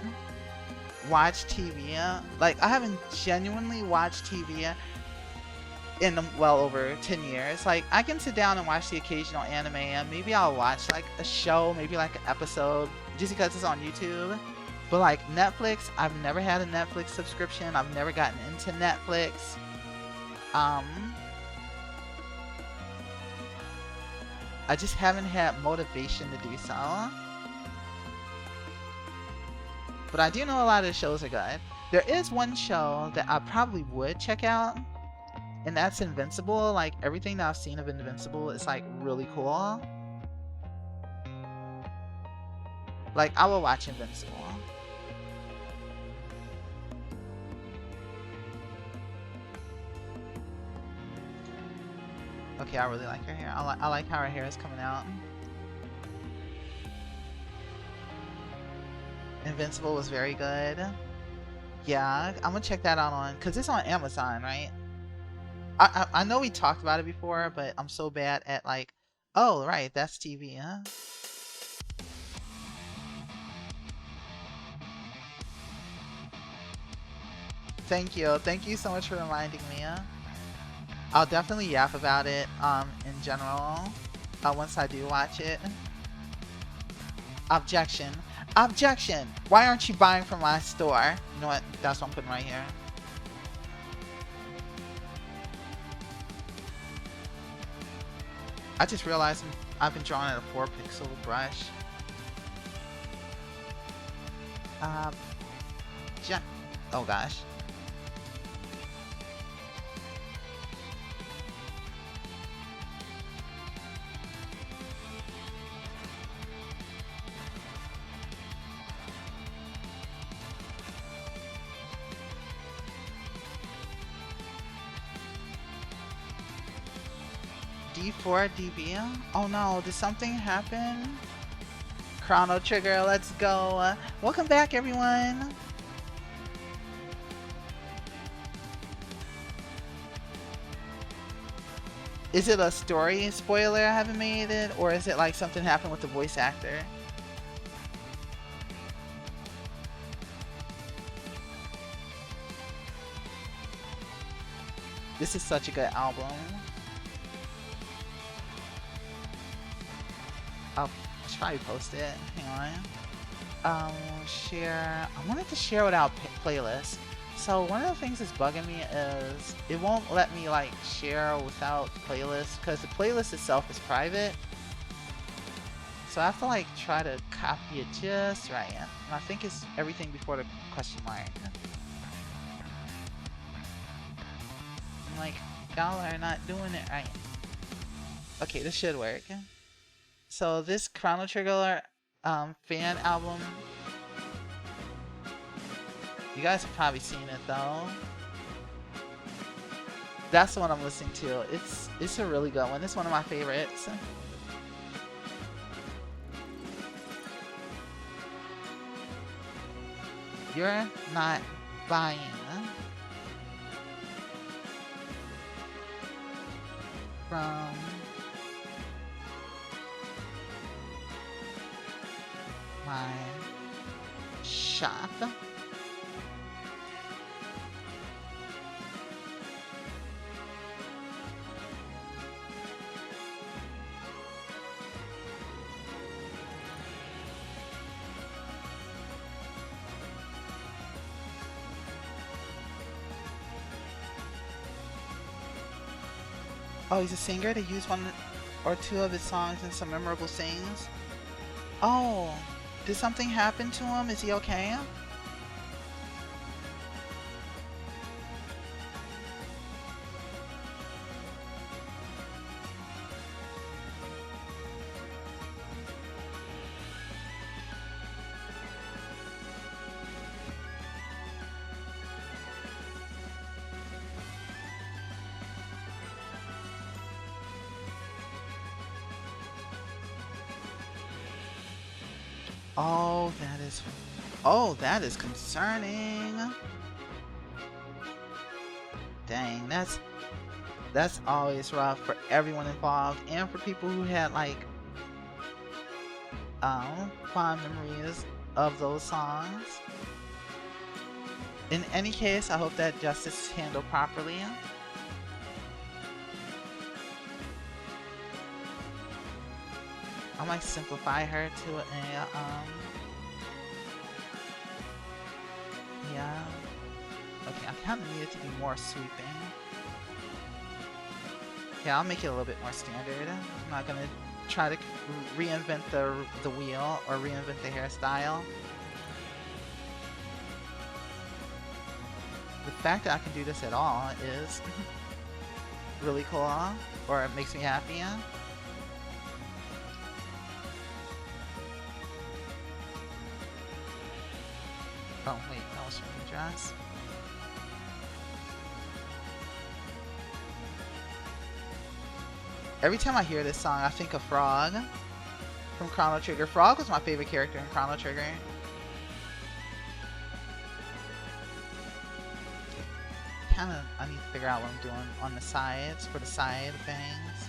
Speaker 1: watched TV. Like, I haven't genuinely watched TV in well over 10 years. Like, I can sit down and watch the occasional anime, and maybe I'll watch like a show, maybe like an episode, just because it's on YouTube. But like Netflix, I've never had a Netflix subscription. I've never gotten into Netflix. I just haven't had motivation to do so. But I do know a lot of the shows are good. There is one show that I probably would check out, and that's Invincible. Like, everything that I've seen of Invincible is like really cool. Like, I will watch Invincible. Okay, I really like her hair. I like how her hair is coming out. Invincible was very good. Yeah, I'm gonna check that out on, because it's on Amazon, right? I know we talked about it before, but I'm so bad at like, oh, right, that's TV, huh? Thank you. Thank you so much for reminding me. I'll definitely yap about it in general once I do watch it. Objection. Objection! Why aren't you buying from my store? You know what? That's what I'm putting right here. I just realized I've been drawing at a 4-pixel brush. Oh gosh. D4 DB? Oh no, did something happen? Chrono Trigger, let's go. Welcome back, everyone. Is it a story spoiler I haven't made it, or is it like something happened with the voice actor? This is such a good album. I should probably post it. Hang on. Share. I wanted to share without playlist. So one of the things that's bugging me is it won't let me like share without playlist, because the playlist itself is private. So I have to like try to copy it just right. And I think it's everything before the question mark. I'm like, y'all are not doing it right. Okay, this should work. So this Chrono Trigger fan album, You guys have probably seen it though. That's the one I'm listening to. It's a really good one. It's one of my favorites. You're not buying from my shop. Oh, he's a singer? They use one or two of his songs in some memorable sings? Oh, did something happen to him? Is he okay? Oh, that is concerning. Dang, that's always rough for everyone involved and for people who had like fond memories of those songs. In any case, I hope that justice is handled properly. I might simplify her to a yeah. Okay, I kind of need it to be more sweeping. Yeah, I'll make it a little bit more standard. I'm not gonna try to reinvent the wheel or reinvent the hairstyle. The fact that I can do this at all is really cool, or it makes me happy. Oh wait, that was from the dress. Every time I hear this song, I think of Frog from Chrono Trigger. Frog was my favorite character in Chrono Trigger. I need to figure out what I'm doing on the sides for the side bangs.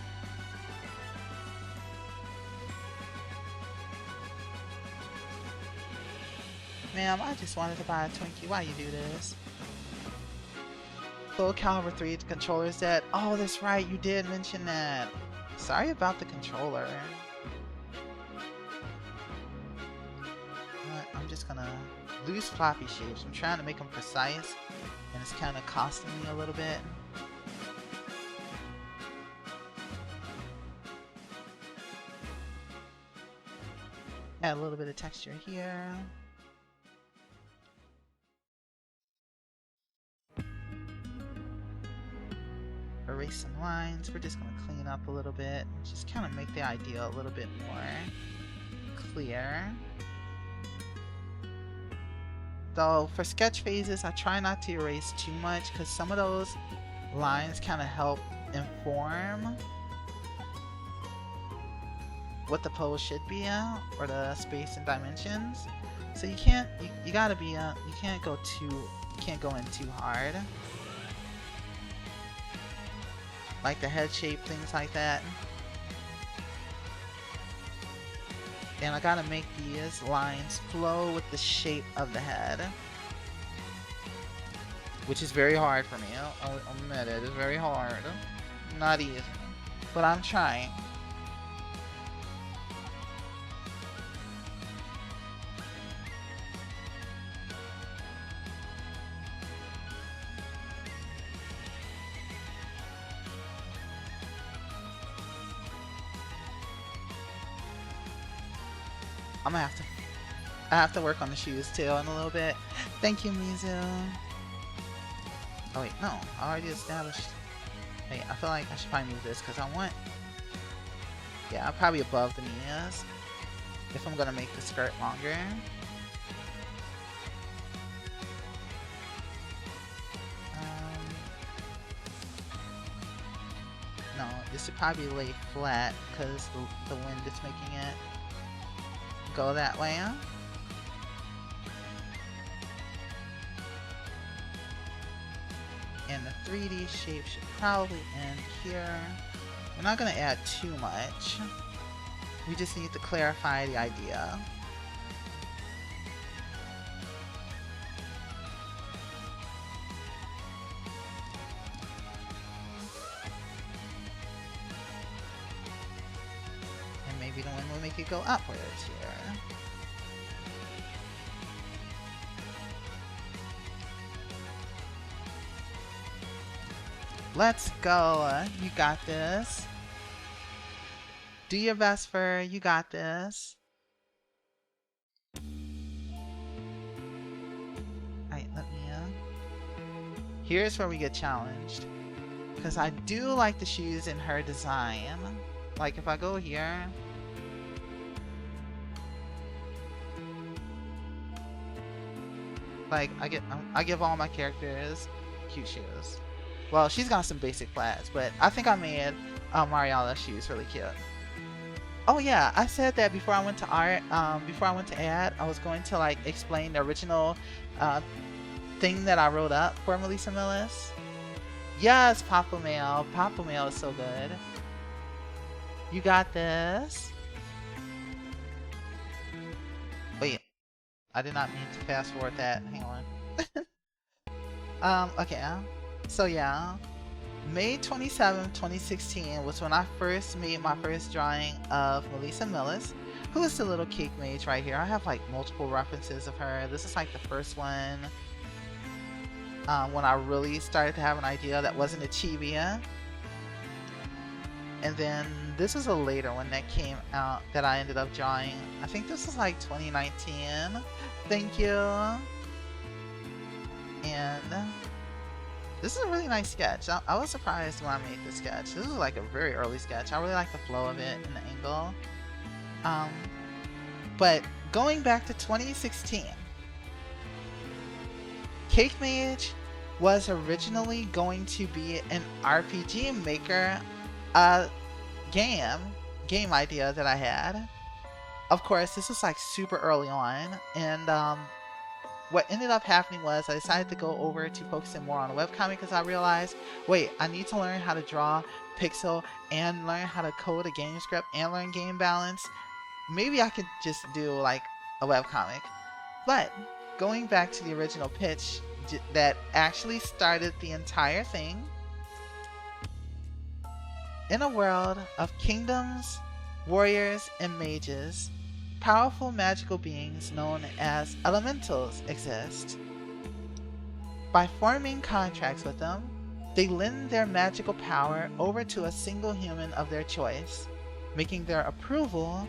Speaker 1: Ma'am, I just wanted to buy a Twinkie. Why you do this? Soul Calibur 3, the controller's dead. Oh, that's right. You did mention that. Sorry about the controller. I'm just gonna lose floppy shapes. I'm trying to make them precise, and it's kind of costing me a little bit. Add a little bit of texture here. Erase some lines. We're just going to clean up a little bit. Just kind of make the idea a little bit more clear. Though for sketch phases, I try not to erase too much because some of those lines kind of help inform what the pose should be or the space and dimensions. So you can't, you gotta be, you can't go in too hard. Like the head shape, things like that. And I gotta make these lines flow with the shape of the head. Which is very hard for me. I'll admit it, it's very hard. Not easy. But I'm trying. I have to work on the shoes too in a little bit. Thank you, Mizu. Oh wait, no, I already established. Wait, I feel like I should probably move this because I want. Yeah, I'm probably above the knees if I'm gonna make the skirt longer. this should probably lay flat because the wind is making it go that way. And the 3D shape should probably end here. We're not going to add too much. We just need to clarify the idea. And maybe the wind will make it go upwards here. Let's go. You got this. Do your best, Fur. You got this. Alright, let me here's where we get challenged. Because I do like the shoes in her design. Like if I go here. Like I give all my characters cute shoes. Well, she's got some basic flats, but I think I made Marialla's shoes really cute. Oh yeah, I said that before I went to art, before I went to ad, I was going to like explain the original thing that I wrote up for Melissa Millis. Yes, Papa Mail. Papa Mail is so good. You got this. Wait, I did not mean to fast forward that. Hang on. Okay. So yeah, May 27, 2016 was when I first made my first drawing of Melissa Millis, who is the little cake mage right here. I have like multiple references of her. This is like the first one when I really started to have an idea that wasn't a chibi. And then this is a later one that came out that I ended up drawing. I think this was like 2019. Thank you. And this is a really nice sketch. I was surprised when I made this sketch. This is like a very early sketch. I really like the flow of it and the angle. But going back to 2016, Cake Mage was originally going to be an RPG Maker game idea that I had. Of course, this was like super early on, and what ended up happening was I decided to go over to focusing more on a webcomic because I realized, wait, I need to learn how to draw pixel and learn how to code a game script and learn game balance. Maybe I could just do like a webcomic. But going back to the original pitch that actually started the entire thing, in a world of kingdoms, warriors, and mages, powerful magical beings known as elementals exist. By forming contracts with them, they lend their magical power over to a single human of their choice, making their approval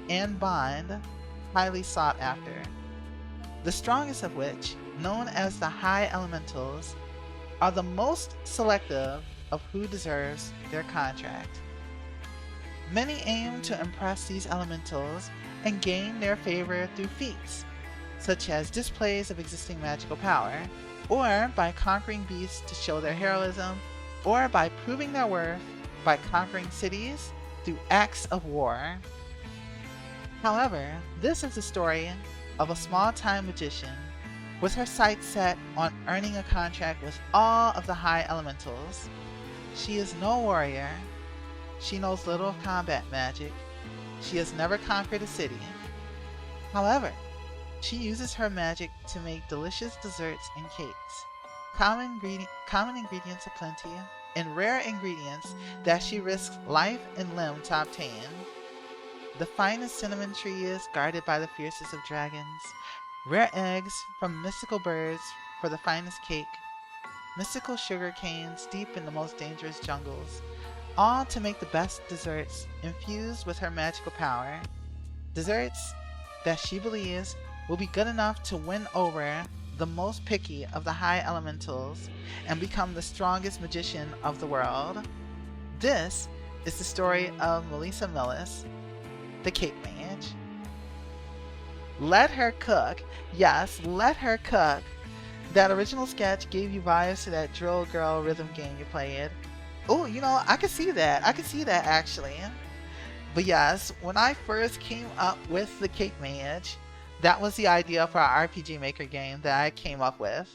Speaker 1: and bond highly sought after. The strongest of which, known as the High Elementals, are the most selective of who deserves their contract. Many aim to impress these elementals and gain their favor through feats, such as displays of existing magical power, or by conquering beasts to show their heroism, or by proving their worth by conquering cities through acts of war. However, this is the story of a small-time magician with her sights set on earning a contract with all of the high elementals. She is no warrior. She knows little of combat magic. She has never conquered a city. However, she uses her magic to make delicious desserts and cakes, common ingredients aplenty, and rare ingredients that she risks life and limb to obtain. The finest cinnamon trees guarded by the fiercest of dragons, rare eggs from mystical birds for the finest cake, mystical sugar canes deep in the most dangerous jungles, all to make the best desserts infused with her magical power. Desserts that she believes will be good enough to win over the most picky of the high elementals and become the strongest magician of the world. This is the story of Melissa Millis, the Cake Mage. Let her cook. Yes, let her cook. That original sketch gave you vibes to that Drill Girl rhythm game you played. Oh, you know, I could see that. I could see that actually. But yes, when I first came up with the Cake Mage, that was the idea for our RPG Maker game that I came up with.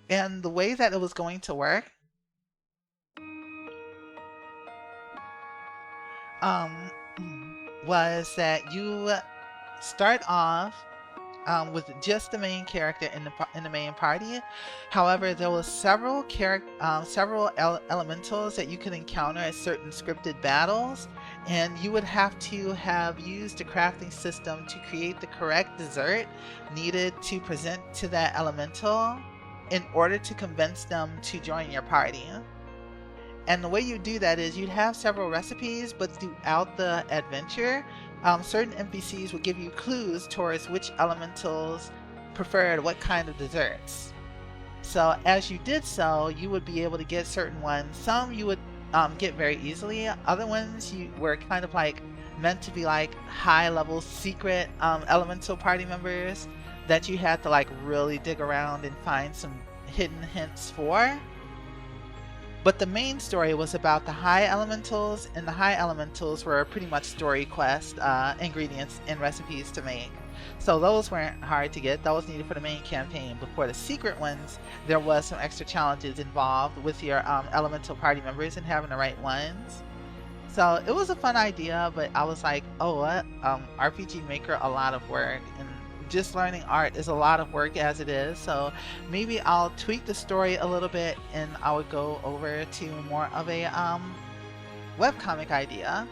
Speaker 1: And the way that it was going to work, um, was that you start off with just the main character in the main party. However, there was several elementals that you could encounter at certain scripted battles, and you would have to have used the crafting system to create the correct dessert needed to present to that elemental in order to convince them to join your party. And the way you do that is you'd have several recipes, but throughout the adventure, certain NPCs would give you clues towards which elementals preferred what kind of desserts. So as you did so, you would be able to get certain ones. Some you would get very easily. Other ones you were kind of like meant to be like high-level secret elemental party members that you had to like really dig around and find some hidden hints for. But the main story was about the high elementals, and the high elementals were pretty much story quest ingredients and recipes to make. So those weren't hard to get. Those needed for the main campaign. But for the secret ones, there was some extra challenges involved with your elemental party members and having the right ones. So it was a fun idea, but I was like, oh, what? RPG Maker, a lot of work. And just learning art is a lot of work as it is, so maybe I'll tweak the story a little bit and I would go over to more of a webcomic idea.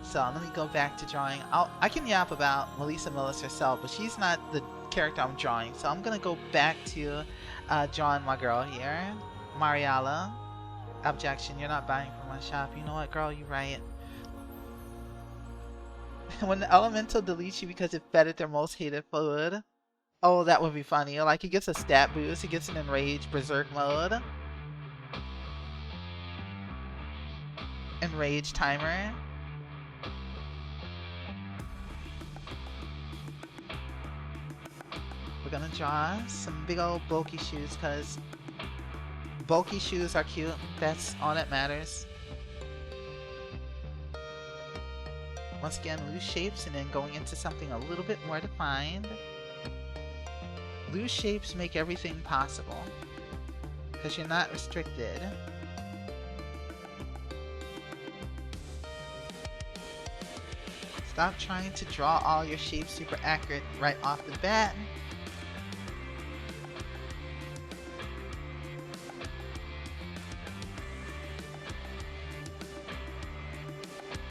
Speaker 1: So let me go back to drawing. I can yap about Melissa Millis herself, but she's not the character I'm drawing, so I'm gonna go back to drawing my girl here, Marialla. Objection, you're not buying from my shop. You know what, girl, you're right. When the elemental deletes you because it fed it their most hated food. Oh, that would be funny. Like, he gets a stat boost, he gets an enraged berserk mode. Enraged timer. We're gonna draw some big old bulky shoes because bulky shoes are cute. That's all that matters. Once again, loose shapes and then going into something a little bit more defined. Loose shapes make everything possible because you're not restricted. Stop trying to draw all your shapes super accurate right off the bat.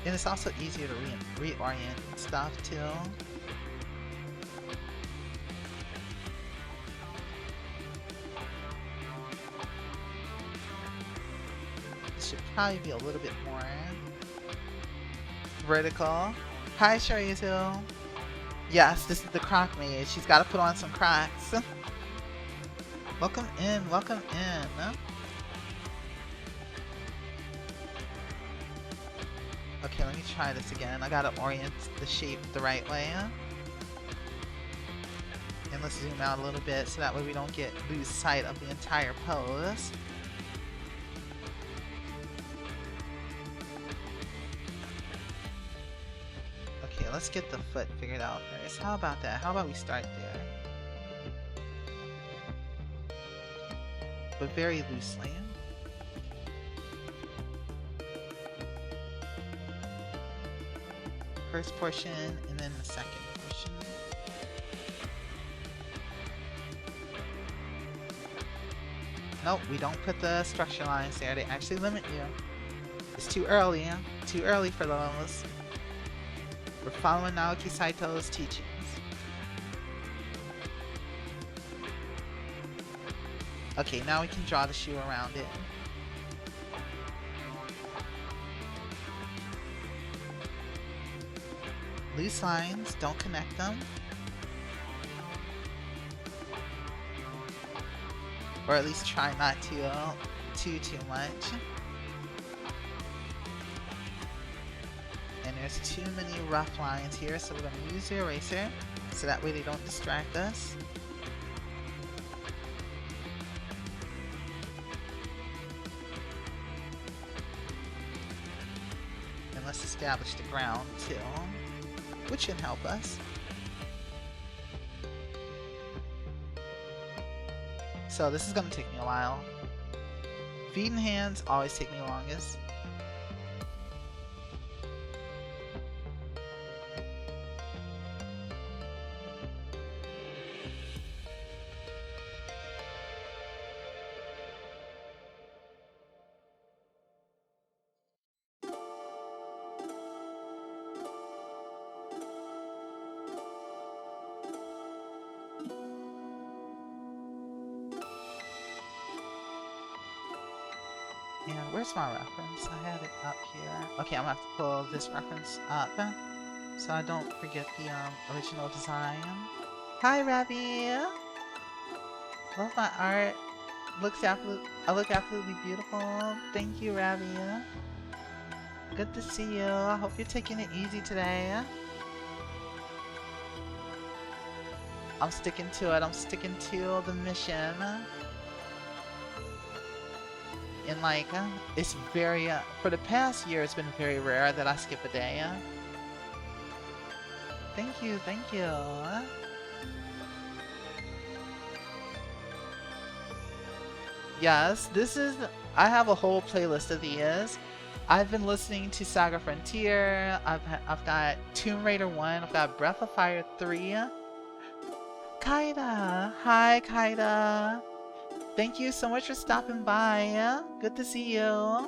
Speaker 1: And it's also easier to reorient stuff too. This should probably be a little bit more vertical. Hi, Sharizu. Yes, this is the Croc Maid. She's got to put on some Crocs. Welcome in, welcome in. Okay, let me try this again. I gotta orient the shape the right way. And let's zoom out a little bit so that way we don't lose sight of the entire pose. Okay, let's get the foot figured out first. How about that? How about we start there? But very loosely. First portion and then the second portion. Nope, we don't put the structure lines there. They actually limit you. It's too early, huh? Too early for those. We're following Naoki Saito's teachings. Okay, now we can draw the shoe around it. Loose lines, don't connect them. Or at least try not to too much. And there's too many rough lines here, so we're going to use the eraser so that way they don't distract us. let's establish the ground too, which should help us. So this is gonna take me a while. Feet and hands always take me longest. And where's my reference? I had it up here. Okay, I'm gonna have to pull this reference up so I don't forget the original design. Hi, Ravi! Love my art. I look absolutely beautiful. Thank you, Ravi. Good to see you. I hope you're taking it easy today. I'm sticking to it. I'm sticking to the mission. And like, it's very, for the past year, it's been very rare that I skip a day. Thank you, thank you. Yes, I have a whole playlist of these. I've been listening to Saga Frontier, I've got Tomb Raider 1, I've got Breath of Fire 3. Kaida! Hi, Kaida! Thank you so much for stopping by. Good to see you.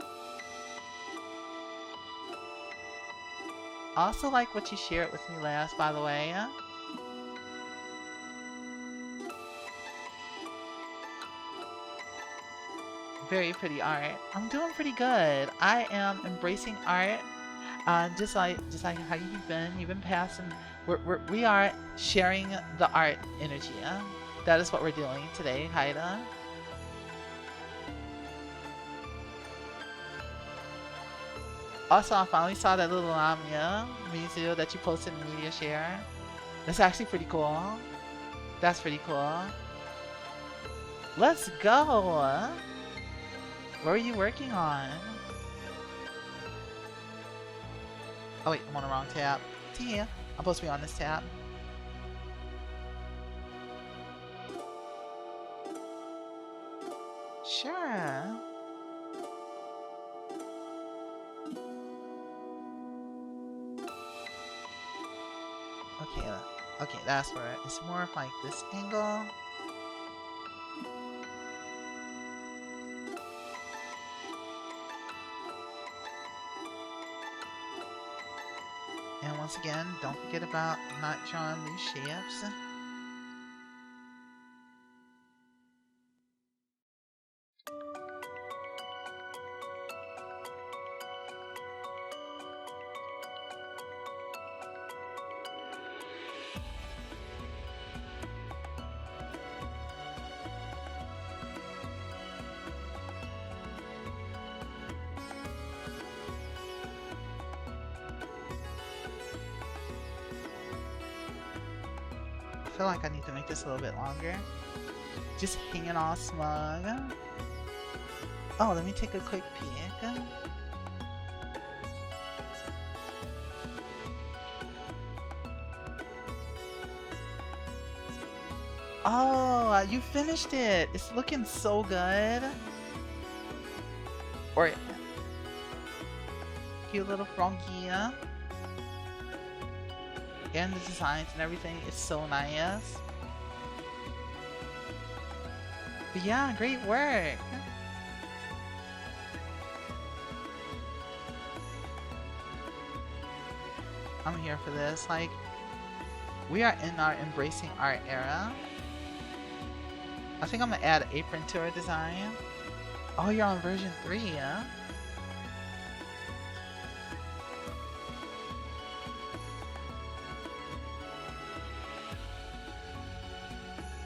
Speaker 1: Also like what you shared with me last, by the way. Very pretty art. I'm doing pretty good. I am embracing art. Just like how you've been passing. We are sharing the art energy. That is what we're doing today, Haida. Also, I finally saw that little Lamia Mizu that you posted in Media Share. That's actually pretty cool. That's pretty cool. Let's go! What are you working on? Oh wait, I'm on the wrong tab. I'm supposed to be on this tab. Sure. Okay, that's where it's more of like this angle. And once again, don't forget about not drawing loose shapes. I feel like I need to make this a little bit longer. Just hanging all smug. Oh, let me take a quick peek. Oh, you finished it! It's looking so good. Or cute little Frankia. And the designs and everything is so nice. But yeah, great work! I'm here for this. Like, we are in our embracing art era. I think I'm gonna add an apron to our design. Oh, you're on version 3, yeah?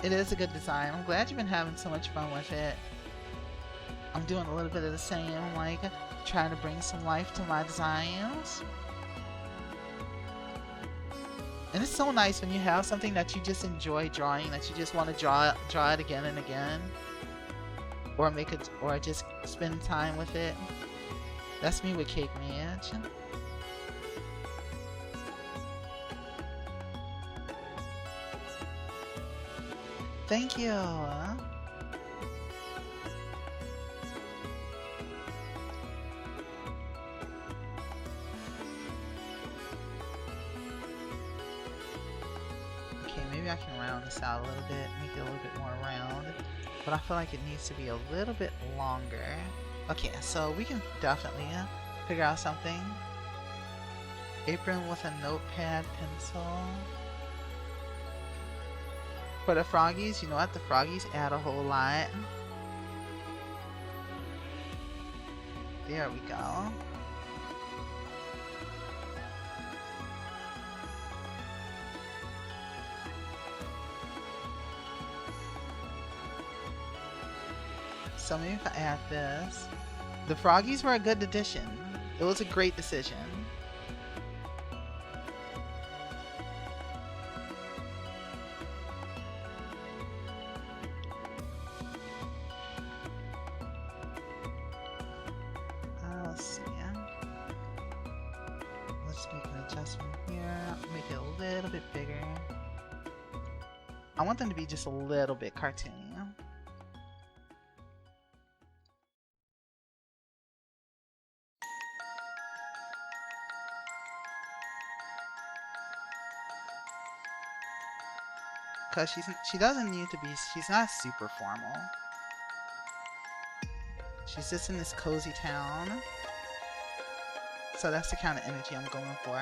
Speaker 1: It is a good design. I'm glad you've been having so much fun with it. I'm doing a little bit of the same, like trying to bring some life to my designs. And it's so nice when you have something that you just enjoy drawing, that you just want to draw it again and again, or make it, or just spend time with it. That's me with Cake Mage. Thank you. Okay, maybe I can round this out a little bit, make it a little bit more round. But I feel like it needs to be a little bit longer. Okay, so we can definitely figure out something. Apron with a notepad, pencil. For the froggies, you know what? The froggies add a whole lot. There we go. So maybe if I add this. The froggies were a good addition. It was a great decision. Let's see. Let's make an adjustment here. Make it a little bit bigger. I want them to be just a little bit cartoony. Because she doesn't need to be, she's not super formal. She's just in this cozy town. So that's the kind of energy I'm going for.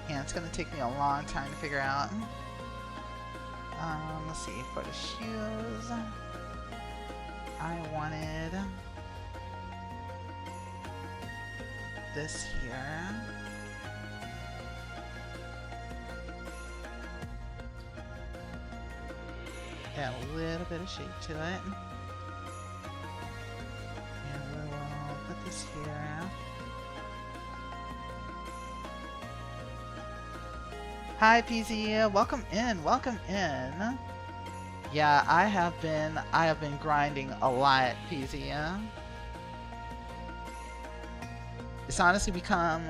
Speaker 1: Yeah, it's gonna take me a long time to figure out. Let's see, for the shoes, I wanted this here. Add a little bit of shape to it. And we'll put this here. Hi PZ, welcome in, welcome in. Yeah, I have been grinding a lot, PZ. It's honestly become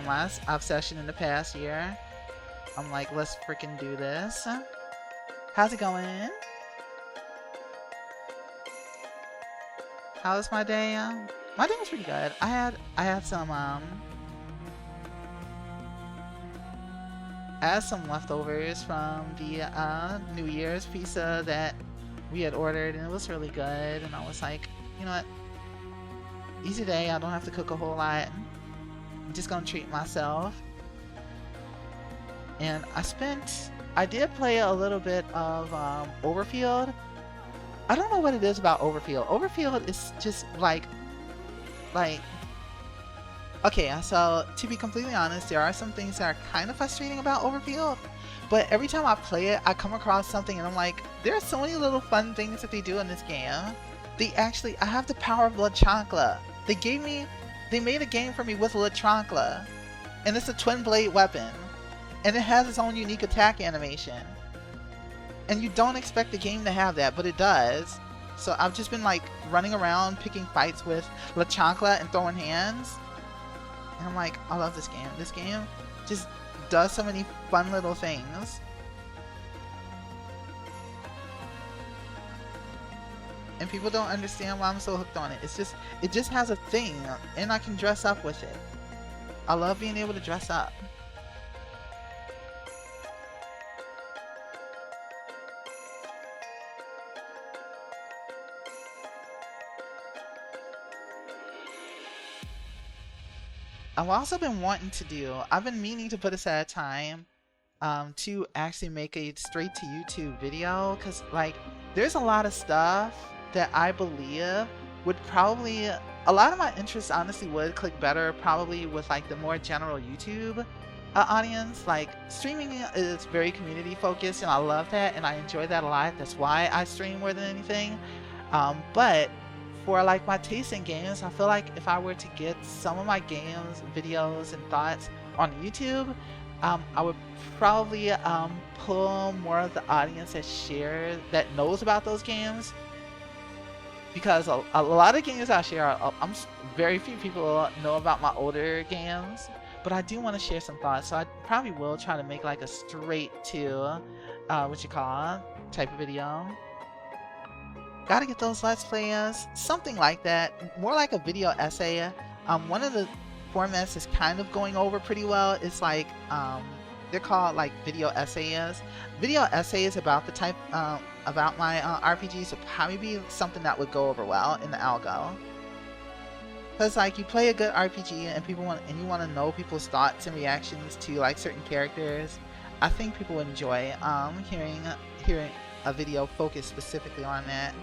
Speaker 1: my obsession in the past year. I'm like, let's freaking do this. How's it going? How was my day? My day was pretty good. I had some leftovers from the New Year's pizza that we had ordered, and it was really good. And I was like, you know what? Easy day. I don't have to cook a whole lot. I'm just gonna treat myself. And I did play a little bit of Overfield. I don't know what it is about Overfield. Overfield is just like. Okay, so to be completely honest, there are some things that are kind of frustrating about Overfield, but every time I play it, I come across something and I'm like, there are so many little fun things that they do in this game. I have the power of La Chancla. They made a game for me with La Chancla, and it's a twin blade weapon, and it has its own unique attack animation. And you don't expect the game to have that, but it does. So I've just been like running around picking fights with La Chancla and throwing hands. And I'm like, I love this game. This game just does so many fun little things. And people don't understand why I'm so hooked on it. It just has a thing, and I can dress up with it. I love being able to dress up. I've also been wanting to I've been meaning to put aside time to actually make a straight to YouTube video, because like there's a lot of stuff that I believe would probably, a lot of my interests honestly would click better probably with like the more general YouTube audience. Like streaming is very community focused, and I love that and I enjoy that a lot. That's why I stream more than anything. But for like my taste in games, I feel like if I were to get some of my games, videos, and thoughts on YouTube, I would probably pull more of the audience that knows about those games, because a lot of games I share, very few people know about my older games, but I do want to share some thoughts, so I probably will try to make like a straight to type of video. Gotta get those Let's Plays, something like that, more like a video essay. One of the formats is kind of going over pretty well. It's like, they're called like video essays. Video essays about the type, about my RPGs would probably be something that would go over well in the algo. Cause like you play a good RPG and you want to know people's thoughts and reactions to like certain characters. I think people would enjoy hearing a video focused specifically on that.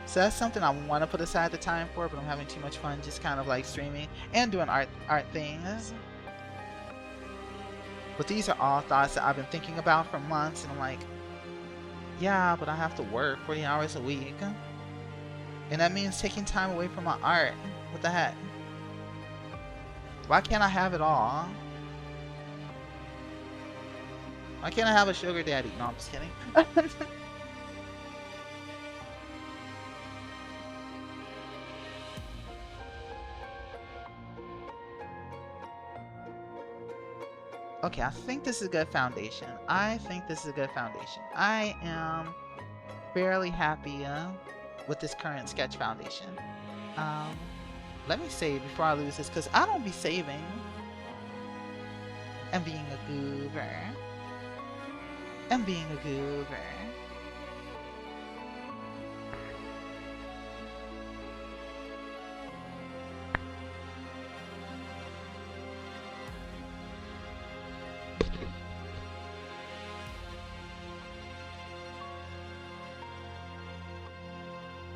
Speaker 1: So that's something I want to put aside the time for, but I'm having too much fun just kind of like streaming and doing art things. But these are all thoughts that I've been thinking about for months, and I'm like, yeah, but I have to work 40 hours a week. And that means taking time away from my art. What the heck? Why can't I have it all? Why can't I have a sugar daddy? No, I'm just kidding. Okay, I think this is a good foundation. I am fairly happy with this current sketch foundation. Let me save before I lose this, because I don't be saving and being a goober.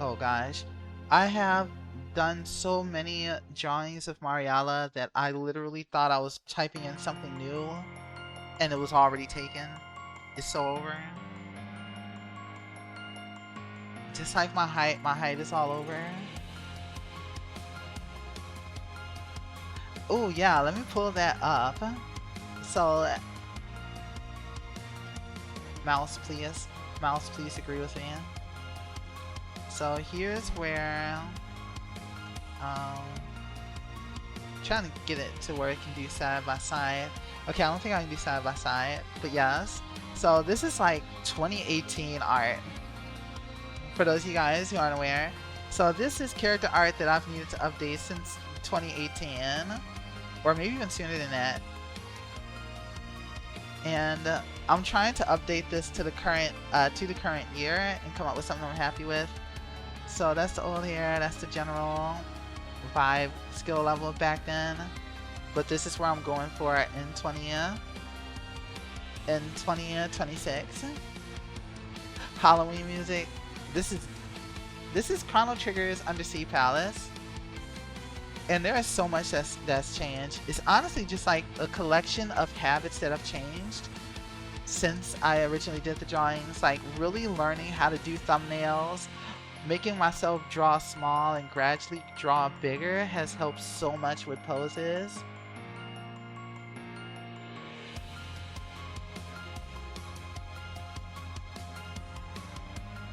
Speaker 1: Oh gosh, I have done so many drawings of Marialla that I literally thought I was typing in something new and it was already taken. It's so over. Just like my height is all over. Oh yeah, let me pull that up. So, mouse please agree with me. So here's where, trying to get it to where it can do side by side. Okay, I don't think I can do side by side, but yes. So this is like 2018 art, for those of you guys who aren't aware. So this is character art that I've needed to update since 2018, or maybe even sooner than that. And I'm trying to update this to the current year and come up with something I'm happy with. So that's the old hair, that's the general vibe skill level back then. But this is where I'm going for in 2026. Halloween music. This is Chrono Trigger's Undersea Palace. And there is so much that's changed. It's honestly just like a collection of habits that have changed since I originally did the drawings. Like really learning how to do thumbnails, making myself draw small and gradually draw bigger has helped so much with poses.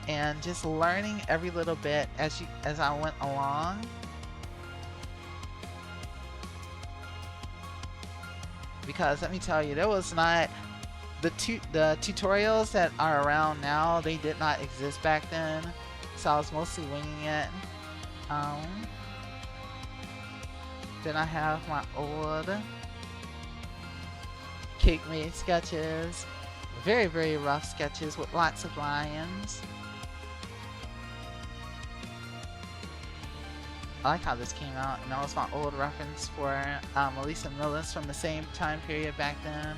Speaker 1: And just learning every little bit as I went along. Because let me tell you, there was not the tutorials that are around now. They did not exist back then, so I was mostly winging it. Then I have my old cake made sketches, very, very rough sketches with lots of lines. I like how this came out, and that was my old reference for Melissa Millis from the same time period back then.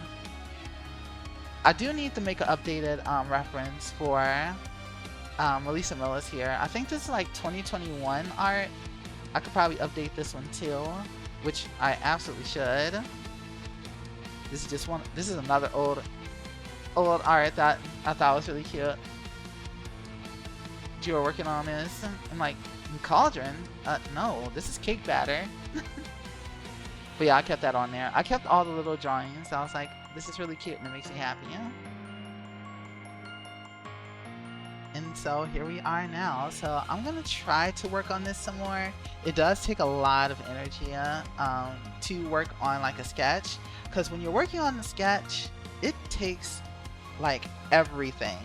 Speaker 1: I do need to make an updated reference for Melissa Millis here. I think this is like 2021 art. I could probably update this one too, which I absolutely should. This is just one. This is another old art that I thought was really cute. you were working on this. I'm like, cauldron? No, this is cake batter. But yeah, I kept that on there. I kept all the little drawings. I was like, this is really cute and it makes me happy. Yeah? And so here we are now. So I'm gonna try to work on this some more. It does take a lot of energy to work on like a sketch, because when you're working on the sketch, it takes like everything.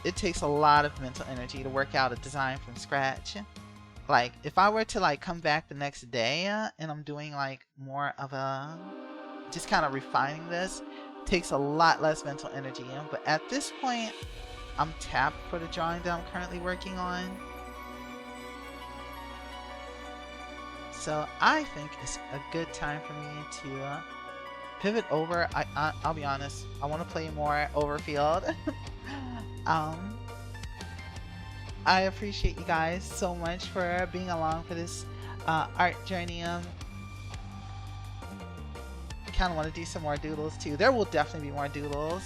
Speaker 1: It takes a lot of mental energy to work out a design from scratch. Like if I were to like come back the next day and I'm doing like more of a just kind of refining this, it takes a lot less mental energy. But at this point, I'm tapped for the drawing that I'm currently working on. So I think it's a good time for me to pivot over. I'll be honest, I want to play more Overfield. I appreciate you guys so much for being along for this art journey. Kind of want to do some more doodles too. There will definitely be more doodles.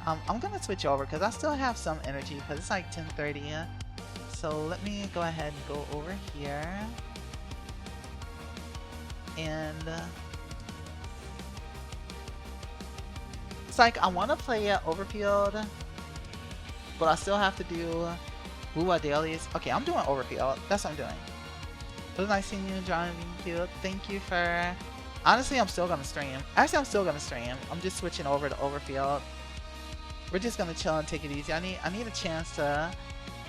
Speaker 1: I'm gonna switch over because I still have some energy because it's like 10:30. So let me go ahead and go over here. And it's like I want to play Overfield, but I still have to do Wuwa dailies. Okay, I'm doing Overfield. That's what I'm doing. It was nice seeing you, John. Cute. Thank you for. Honestly, I'm still gonna stream. Actually, I'm still gonna stream. I'm just switching over to Overfield. We're just gonna chill and take it easy. I need a chance to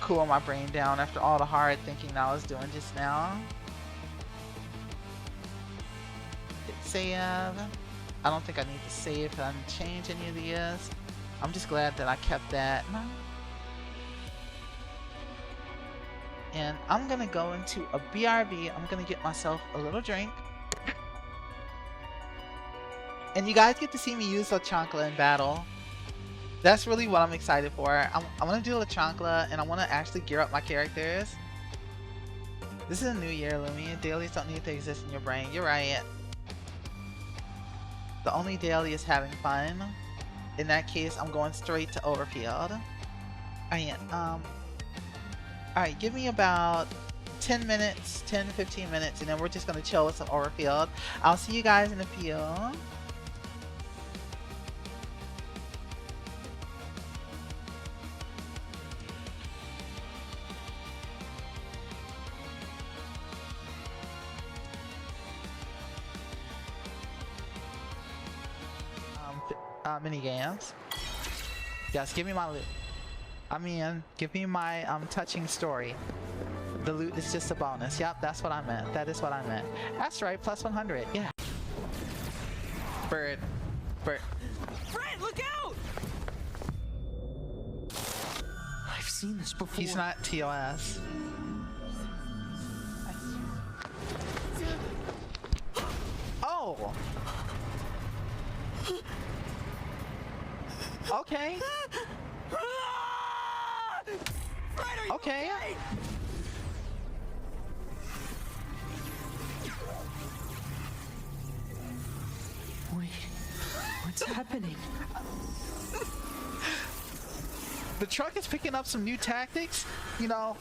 Speaker 1: cool my brain down after all the hard thinking that I was doing just now. Hit save. I don't think I need to save and change any of these. I'm just glad that I kept that. And I'm gonna go into a BRB. I'm gonna get myself a little drink. And you guys get to see me use La Chancla in battle. That's really what I'm excited for. I'm gonna do La Chancla and I wanna actually gear up my characters. This is a new year, Lumi. Dailies don't need to exist in your brain. You're right. The only daily is having fun. In that case, I'm going straight to Overfield. Alright, give me about 10 minutes, 10 to 15 minutes, and then we're just gonna chill with some Overfield. I'll see you guys in a few. Mini games. Yes, give me my loot. Give me my touching story. The loot is just a bonus. Yep, that's what I meant. That is what I meant. That's right, plus 100. Yeah. Bird. Fred, look out!
Speaker 3: I've seen this before.
Speaker 1: He's not TOS. Oh! Okay. Okay.
Speaker 3: Wait, what's happening?
Speaker 1: The truck is picking up some new tactics. You know,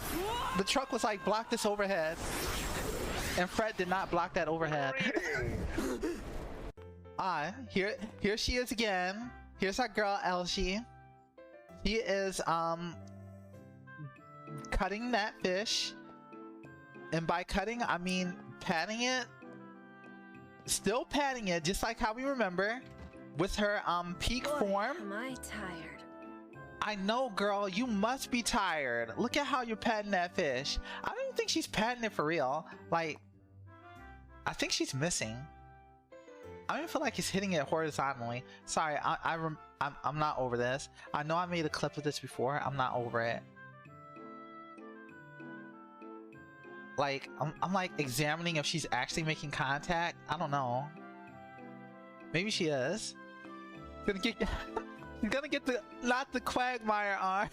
Speaker 1: the truck was like, block this overhead. And Fred did not block that overhead. Here she is again. Here's our girl Elsie. She is cutting that fish, and by cutting I mean patting it. Still patting it, just like how we remember, with her peak form.
Speaker 4: Am I tired?
Speaker 1: I know, girl, you must be tired. Look at how you're patting that fish. I don't even think she's patting it for real. Like, I think she's missing. I don't even feel like he's hitting it horizontally. Sorry, I'm not over this. I know I made a clip of this before. I'm not over it. Like, I'm like examining if she's actually making contact. I don't know. Maybe she is. Gonna get, you're gonna get the not the Quagmire arm.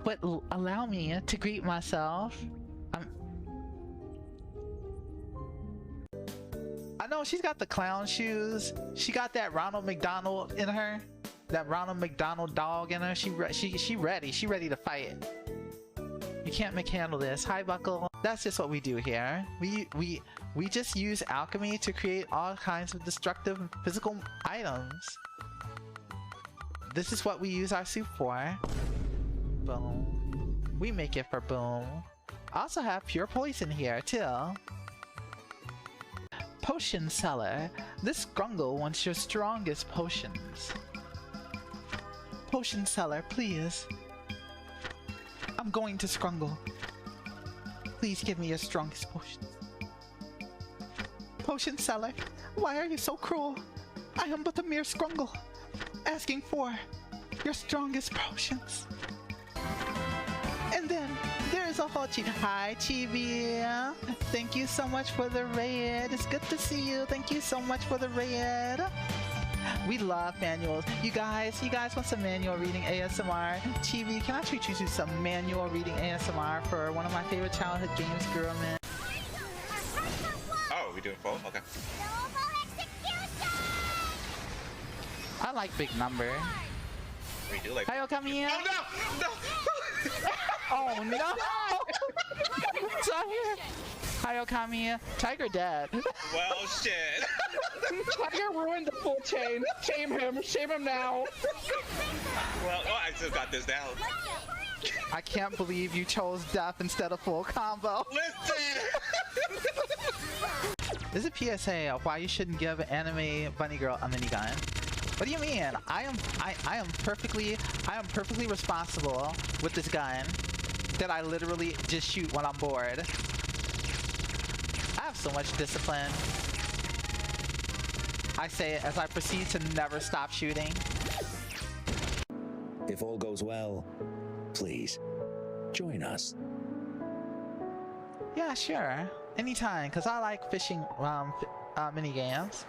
Speaker 1: But allow me to greet myself. I know she's got the clown shoes. She got that Ronald McDonald in her. That Ronald McDonald dog in her. She ready. She ready to fight. You can't handle this. Hi, Buckle. That's just what we do here. We just use alchemy to create all kinds of destructive physical items. This is what we use our soup for. Boom. We make it for boom. I also have pure poison here, too. Potion seller. This Grungle wants your strongest potions. Potion seller, please. I'm going to Scrungle. Please give me your strongest potions. Potion seller, why are you so cruel? I am but a mere Scrungle, asking for your strongest potions. And then there's a whole Chibi. Hi, Chibi. Thank you so much for the raid. It's good to see you. Thank you so much for the raid. We love manuals. You guys want some manual reading ASMR? Chibi, can I treat you to some manual reading ASMR for one of my favorite childhood games, Girl Man?
Speaker 4: Oh, we doing full? Okay.
Speaker 1: I like big number.
Speaker 4: We do like.
Speaker 1: Hi, come here.
Speaker 4: Oh no! No!
Speaker 1: Oh no! Sorry. Hi, Okami. Tiger dead.
Speaker 4: Well, shit.
Speaker 5: Tiger ruined the full chain. Shame him. Shame him now.
Speaker 4: Well, oh, I still got this down.
Speaker 1: I can't believe you chose death instead of full combo.
Speaker 4: Listen!
Speaker 1: This is a PSA of why you shouldn't give anime bunny girl a minigun. What do you mean? I am perfectly responsible with this gun that I literally just shoot when I'm bored. I have so much discipline. I say it as I proceed to never stop shooting.
Speaker 6: If all goes well, please join us.
Speaker 1: Yeah, sure. Anytime, because I like fishing mini games.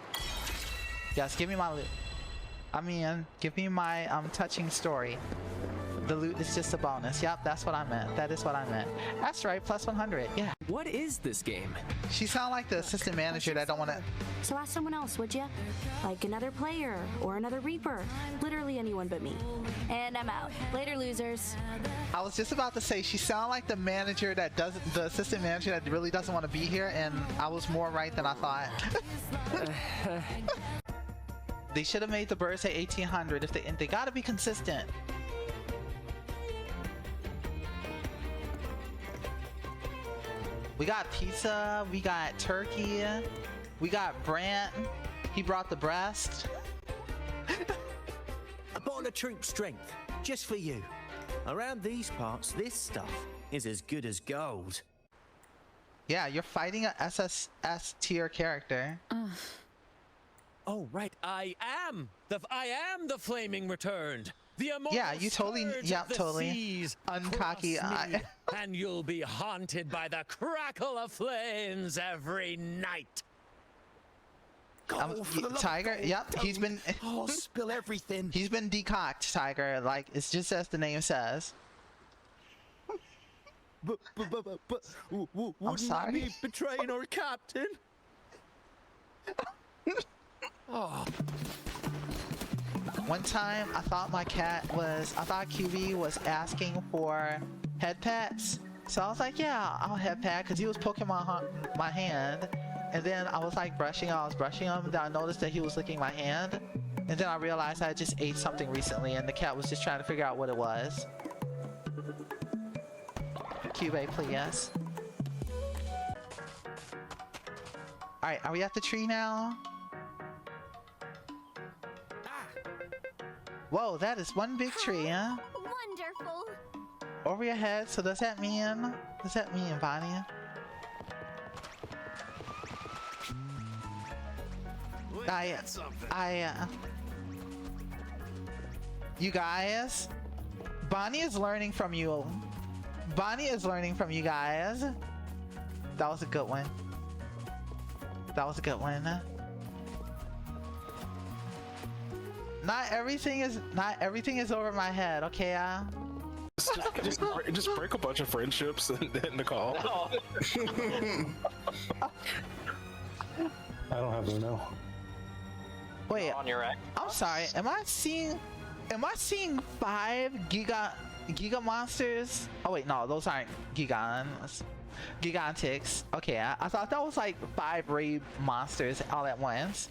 Speaker 1: Yes, give me my loot. I mean, give me my touching story. The loot is just a bonus. Yep, that's what I meant. That is what I meant. That's right, plus 100. Yeah.
Speaker 7: What is this game?
Speaker 1: She sound like the assistant manager that don't want to.
Speaker 8: So ask someone else, would you? Like another player or another Reaper. Literally anyone but me. And I'm out. Later, losers.
Speaker 1: I was just about to say she sound like the manager that doesn't, the assistant manager that really doesn't want to be here, and I was more right than I thought. They should have made the bird say 1800 if they gotta be consistent. We got pizza, we got turkey, we got Brant. He brought the breast.
Speaker 9: A bottle of troop strength, just for you. Around these parts, this stuff is as good as gold.
Speaker 1: Yeah, you're fighting a SSS tier character.
Speaker 7: Oh right, I am the flaming returned. The immortal
Speaker 1: Yeah, you totally,
Speaker 7: scourge
Speaker 1: yeah,
Speaker 7: of the
Speaker 1: totally.
Speaker 7: seas.
Speaker 1: Uncocky
Speaker 7: Cross
Speaker 1: eye.
Speaker 7: me, and you'll be haunted by the crackle of flames every night.
Speaker 1: Tiger, yep, he's been.
Speaker 9: Oh, spill everything.
Speaker 1: He's been decocked, Tiger. Like it's just as the name says.
Speaker 9: But wouldn't
Speaker 1: sorry.
Speaker 9: that be betraying our captain? Oh.
Speaker 1: One time, I thought QB was asking for head pats. So I was like, yeah, I'll head pat, because he was poking my hand. And then I was like brushing him, and then I noticed that he was licking my hand. And then I realized I just ate something recently, and the cat was just trying to figure out what it was. QB, please. Alright, are we at the tree now? Whoa, that is one big tree, huh?
Speaker 8: Wonderful.
Speaker 1: Over your head, so does that mean Bonnie? You guys, Bonnie is learning from you. Bonnie is learning from you guys. That was a good one. That was a good one. Not everything is over my head, okay?
Speaker 10: Just break a bunch of friendships and end the call. I don't have to know.
Speaker 1: Wait,
Speaker 5: On your act.
Speaker 1: I'm sorry. Am I seeing 5 giga Giga monsters. Oh wait, no, those aren't Gigons. Gigantics. Okay, I thought that was like 5 raid monsters all at once.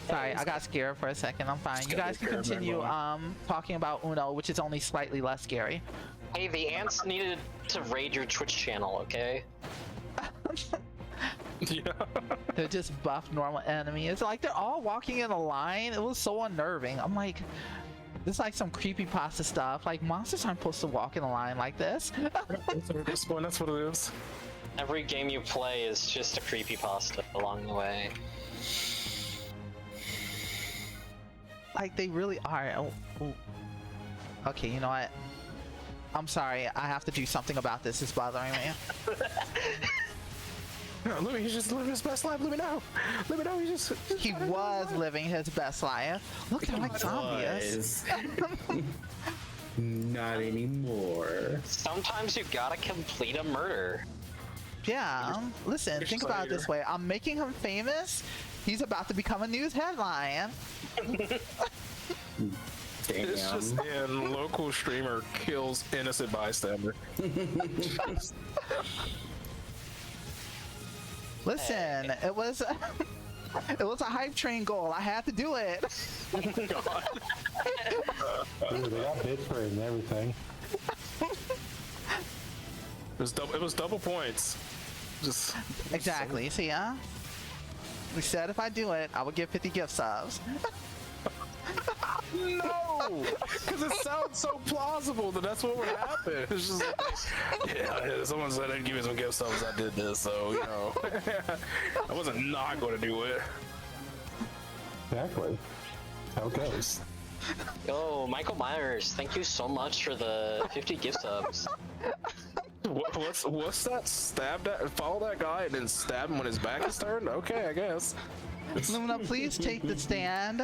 Speaker 1: Sorry, I got scared for a second. I'm fine. You guys can continue talking about Uno, which is only slightly less scary.
Speaker 11: Hey, the ants needed to raid your Twitch channel, okay?
Speaker 10: Yeah.
Speaker 1: They're just buff normal enemies. It's like they're all walking in a line. It was so unnerving. I'm like, this is like some creepypasta stuff. Like, monsters aren't supposed to walk in a line like this.
Speaker 10: That's what it is.
Speaker 11: Every game you play is just a creepypasta along the way.
Speaker 1: Like, they really are. Oh. Okay, you know what? I'm sorry. I have to do something about this. It's bothering me.
Speaker 10: No, Lumina, he's just living his best life. Lumina,
Speaker 1: He was living his best life. Look, they're like zombies.
Speaker 12: Not anymore.
Speaker 11: Sometimes you gotta complete a murder.
Speaker 1: Yeah, listen, think about it this way. I'm making him famous. He's about to become a news headline.
Speaker 10: Damn. It's just in local streamer kills innocent bystander.
Speaker 1: Listen, it was a hype train goal. I had to do it.
Speaker 10: Oh God.
Speaker 13: Dude, they got bid for it and everything.
Speaker 10: It was double points. Just
Speaker 1: exactly. See, yeah. We said if I do it, I would get 50 gift subs.
Speaker 10: No, because it sounds so plausible that that's what would happen. It's just like, yeah, someone said they'd give me some gift subs. I did this, so you know, I wasn't not going to do it.
Speaker 13: Exactly. How it goes.
Speaker 11: Yo, Michael Myers, thank you so much for the 50 gift subs.
Speaker 10: What's that? Stab that? Follow that guy and then stab him when his back is turned? Okay, I guess.
Speaker 1: Lumina, please take the stand.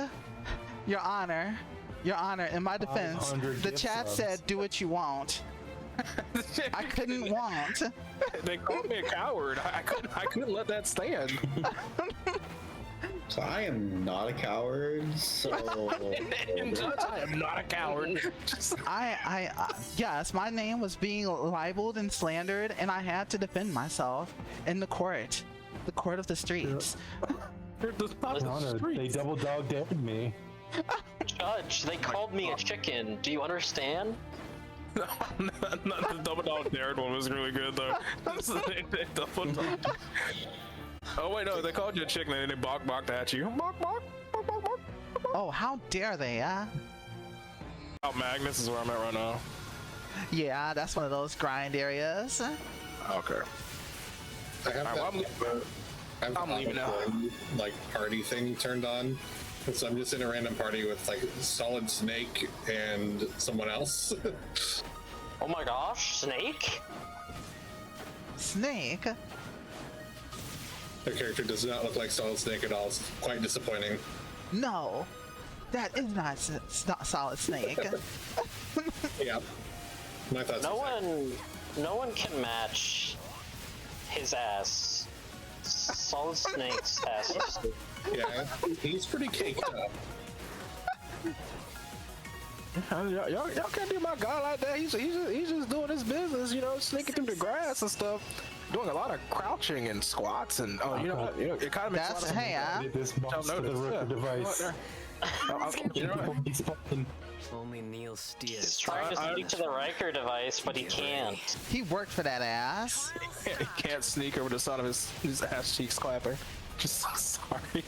Speaker 1: Your Honor, in my defense, the chat said do what you want. I couldn't want.
Speaker 10: They called me a coward. I couldn't let that stand.
Speaker 12: So I am not a coward, so...
Speaker 10: I am not a coward.
Speaker 1: Yes, my name was being libeled and slandered, and I had to defend myself in the court of the streets.
Speaker 13: They double dog dared me.
Speaker 11: Judge, they called me a chicken. Do you understand?
Speaker 10: No, not the double dog dared one was really good though. They double dog. Oh wait, no, they called you a chicken and they barked at you. Bark.
Speaker 1: Oh, how dare they,
Speaker 10: Out Magnus is where I'm at right now.
Speaker 1: Yeah, that's one of those grind areas.
Speaker 10: Okay.
Speaker 14: I have I'm leaving now. Like party thing turned on. So I'm just in a random party with like Solid Snake and someone else.
Speaker 11: Oh my gosh, Snake?
Speaker 1: Snake?
Speaker 14: Their character does not look like Solid Snake at all. It's quite disappointing.
Speaker 1: No, that is not Solid Snake.
Speaker 14: Yeah. My thoughts.
Speaker 11: No one can match his ass. Solid Snake's ass.
Speaker 14: Yeah, he's pretty caked up.
Speaker 10: Y'all can't do my guy like that. He's just doing his business, you know, sneaking through the grass and stuff, doing a lot of crouching and squats and it kind of makes
Speaker 1: that's
Speaker 13: this monster the Ripper device.
Speaker 7: Only Neil Steele.
Speaker 11: He's trying to sneak to the Riker device, but he can't.
Speaker 1: He worked for that ass.
Speaker 10: He can't sneak over the side of his ass cheeks clapping. Just sorry.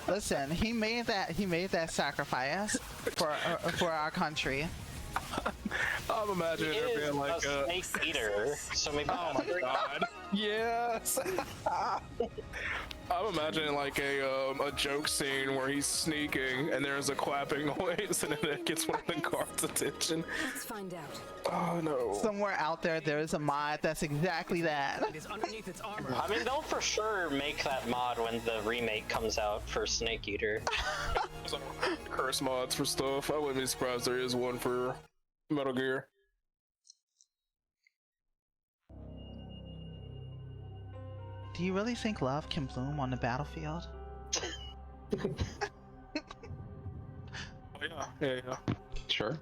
Speaker 1: Listen, he made that sacrifice for our country.
Speaker 10: I'm imagining there being like
Speaker 11: a snake eater, so maybe.
Speaker 10: Oh my god! Yes. I'm imagining like a joke scene where he's sneaking and there's a clapping noise and then it gets one of the guards' attention.
Speaker 3: Let's find out.
Speaker 10: Oh no!
Speaker 1: Somewhere out there is a mod that's exactly that.
Speaker 7: It is underneath its armor.
Speaker 11: I mean, they'll for sure make that mod when the remake comes out for Snake Eater.
Speaker 10: Curse mods for stuff. I wouldn't be surprised there is one for Metal Gear.
Speaker 1: Do you really think love can bloom on the battlefield?
Speaker 10: Yeah, Yeah.
Speaker 15: Sure.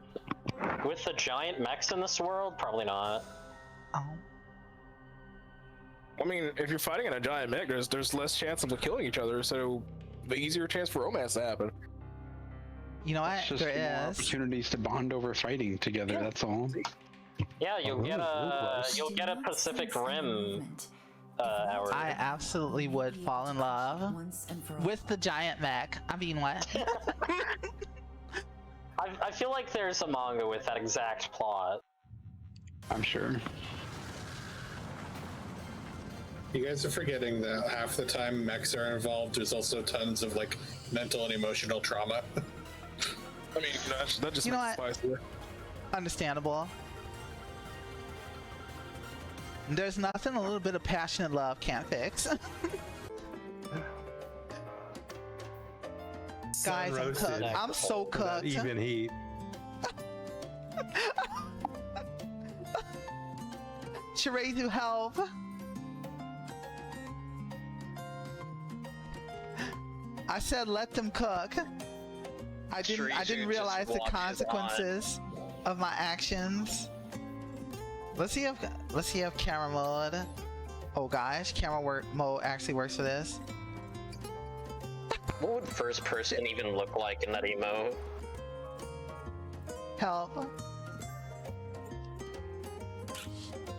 Speaker 11: With the giant mechs in this world, probably not.
Speaker 1: Oh.
Speaker 10: I mean, if you're fighting in a giant mech, there's less chance of them killing each other, so the easier chance for romance to happen.
Speaker 1: You know what?
Speaker 15: It's just more opportunities to bond over fighting together. That's all.
Speaker 11: Yeah, you'll get a Pacific Rim hour.
Speaker 1: I absolutely would fall in love with the giant mech. I mean, what?
Speaker 11: I feel like there's a manga with that exact plot.
Speaker 15: I'm sure.
Speaker 14: You guys are forgetting that half the time mechs are involved, there's also tons of like mental and emotional trauma.
Speaker 10: I mean, that just
Speaker 1: You know
Speaker 10: makes
Speaker 1: what?
Speaker 10: it spicier.
Speaker 1: Understandable. There's nothing a little bit of passionate love can't fix. Guys, I'm cooked. I'm so cooked.
Speaker 13: Even heat.
Speaker 1: Shiraizu, help! I said let them cook. I didn't realize the consequences of my actions. Let's see if camera mode. Oh gosh, camera mode actually works for this.
Speaker 11: What would first person even look like in that emote?
Speaker 1: Help.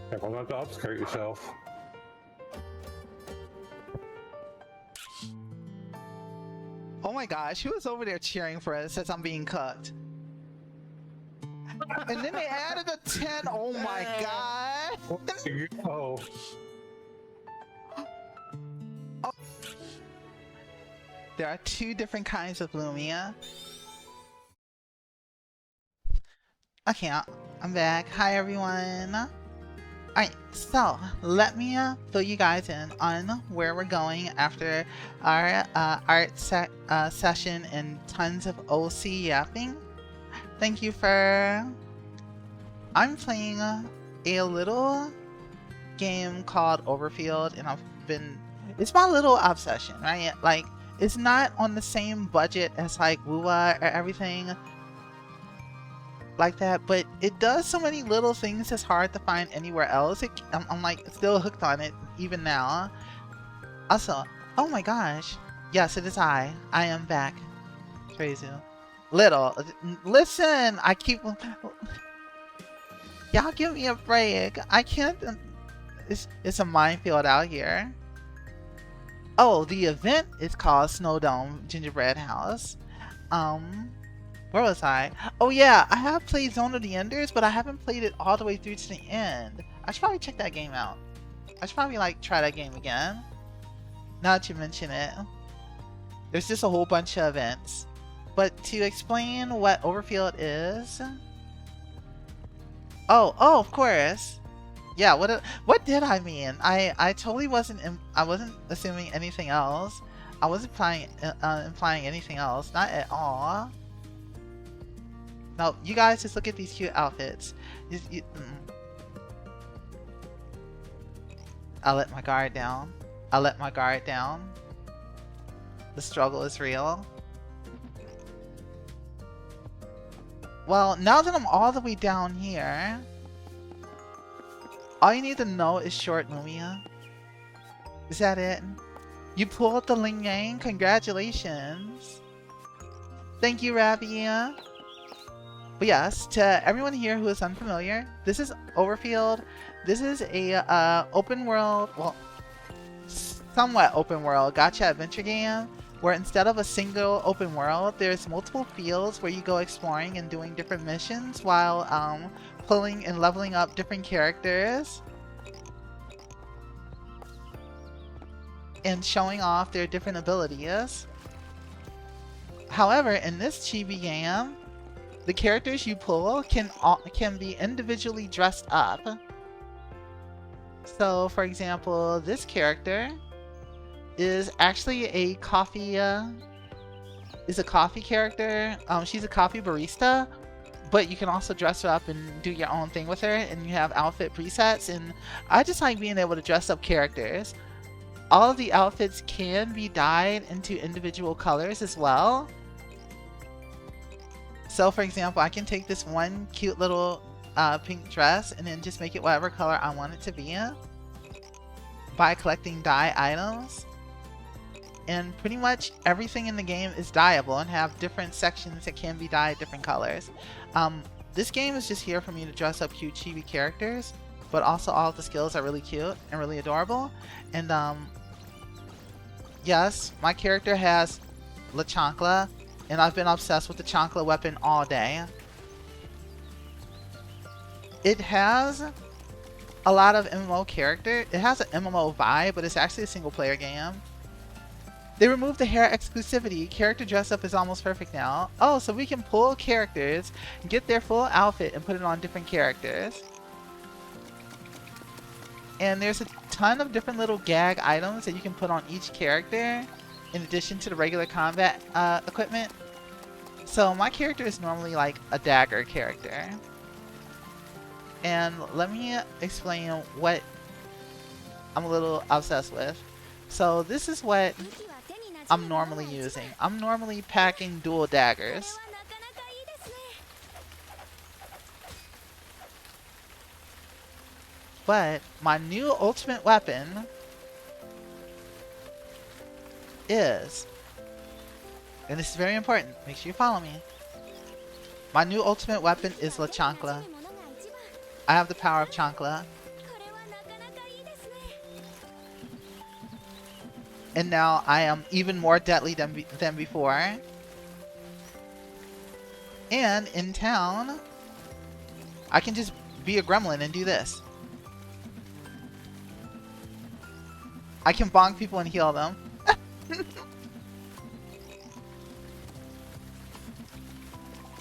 Speaker 13: Careful not to upskirt yourself.
Speaker 1: Oh my gosh, who is over there cheering for us as I'm being cooked? And then they added a 10. Oh my god.
Speaker 13: Oh.
Speaker 1: Oh. There are two different kinds of Lumia. Okay, I'm back. Hi everyone. Alright, so let me fill you guys in on where we're going after our art session and tons of OC yapping. Thank you for... I'm playing a little game called Overfield, and it's my little obsession, right? Like, it's not on the same budget as like WUA or everything like that, but it does so many little things that's hard to find anywhere else. I'm like still hooked on it even now. Also, oh my gosh, yes, it is I am back. Crazy. Little, listen, I keep, y'all give me a break. I can't, it's a minefield out here. Oh, the event is called Snow Dome Gingerbread House. Where was I? Oh yeah, I have played Zone of the Enders, but I haven't played it all the way through to the end. I should probably check that game out. I should probably like try that game again. Now that you mention it. There's just a whole bunch of events. But to explain what Overfield is... Oh, of course. Yeah, what did I mean? I totally wasn't assuming anything else. I wasn't implying anything else. Not at all. No, you guys just look at these cute outfits. I'll let my guard down. The struggle is real. Well, now that I'm all the way down here, all you need to know is short Lumia. Is that it? You pulled the Ling Yang? Congratulations. Thank you, Rabia. But yes, to everyone here who is unfamiliar, this is Overfield. This is a open world, well, somewhat open world gacha adventure game where instead of a single open world, there's multiple fields where you go exploring and doing different missions while pulling and leveling up different characters and showing off their different abilities. However, in this chibi game, the characters you pull can be individually dressed up. So, for example, this character is actually a coffee character. She's a coffee barista, but you can also dress her up and do your own thing with her, and you have outfit presets. And I just like being able to dress up characters. All of the outfits can be dyed into individual colors as well. So for example, I can take this one cute little pink dress and then just make it whatever color I want it to be by collecting dye items. And pretty much everything in the game is dyeable and have different sections that can be dyed different colors. This game is just here for me to dress up cute chibi characters, but also all of the skills are really cute and really adorable. And yes, my character has La Chancla, and I've been obsessed with the Chancla weapon all day. It has a lot of MMO character. It has an MMO vibe, but it's actually a single player game. They removed the hair exclusivity. Character dress up is almost perfect now. Oh, so we can pull characters, get their full outfit, and put it on different characters. And there's a ton of different little gag items that you can put on each character, in addition to the regular combat equipment. So my character is normally like a dagger character. And let me explain what I'm a little obsessed with. So this is what I'm normally using. I'm normally packing dual daggers. But my new ultimate weapon is, and this is very important, make sure you follow me. My new ultimate weapon is La Chancla. I have the power of Chancla. And now I am even more deadly than before. And in town, I can just be a gremlin and do this. I can bonk people and heal them.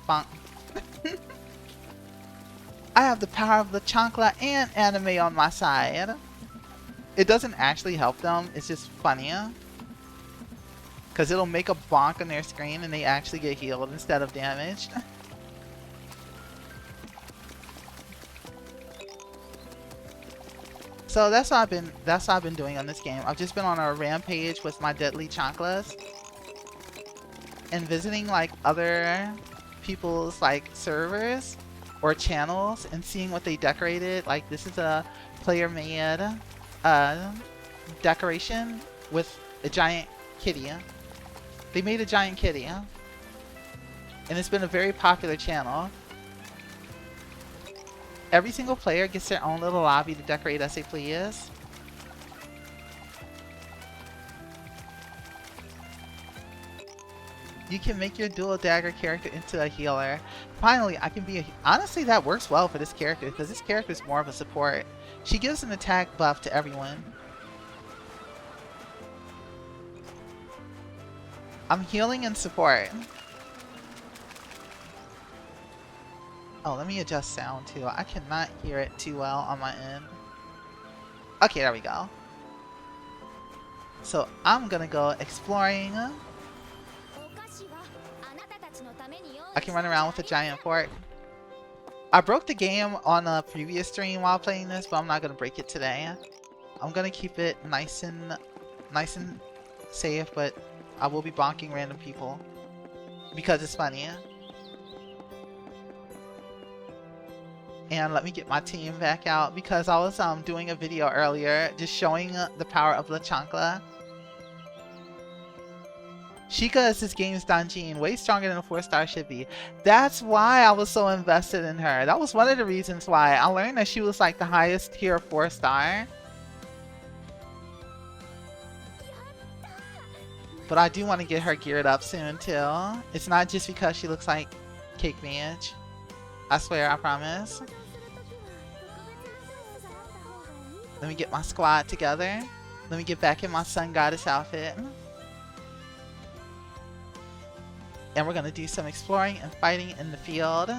Speaker 1: Bonk. I have the power of the Chancla and anime on my side. It doesn't actually help them, it's just funny. Because it'll make a bonk on their screen and they actually get healed instead of damaged. So that's what I've been doing on this game. I've just been on a rampage with my deadly Chanclas. And visiting like other people's like servers or channels and seeing what they decorated. Like this is a player made decoration with a giant kitty. They made a giant kitty. And it's been a very popular channel. Every single player gets their own little lobby to decorate as they please. You can make your dual dagger character into a healer. Finally, I can be a... Honestly, that works well for this character because this character is more of a support. She gives an attack buff to everyone. I'm healing and support. Oh, let me adjust sound too. I cannot hear it too well on my end. Okay, there we go. So I'm gonna go exploring. I can run around with a giant fork. I broke the game on a previous stream while playing this, but I'm not gonna break it today. I'm gonna keep it nice and safe, but I will be bonking random people because it's funny. And let me get my team back out because I was doing a video earlier just showing the power of La Chancla. Sheikah is this game's Danjin, way stronger than a 4-star should be. That's why I was so invested in her. That was one of the reasons why. I learned that she was like the highest tier 4-star. But I do want to get her geared up soon too. It's not just because she looks like Cake Mage. I swear, I promise. Let me get my squad together. Let me get back in my Sun Goddess outfit. And we're gonna do some exploring and fighting in the field.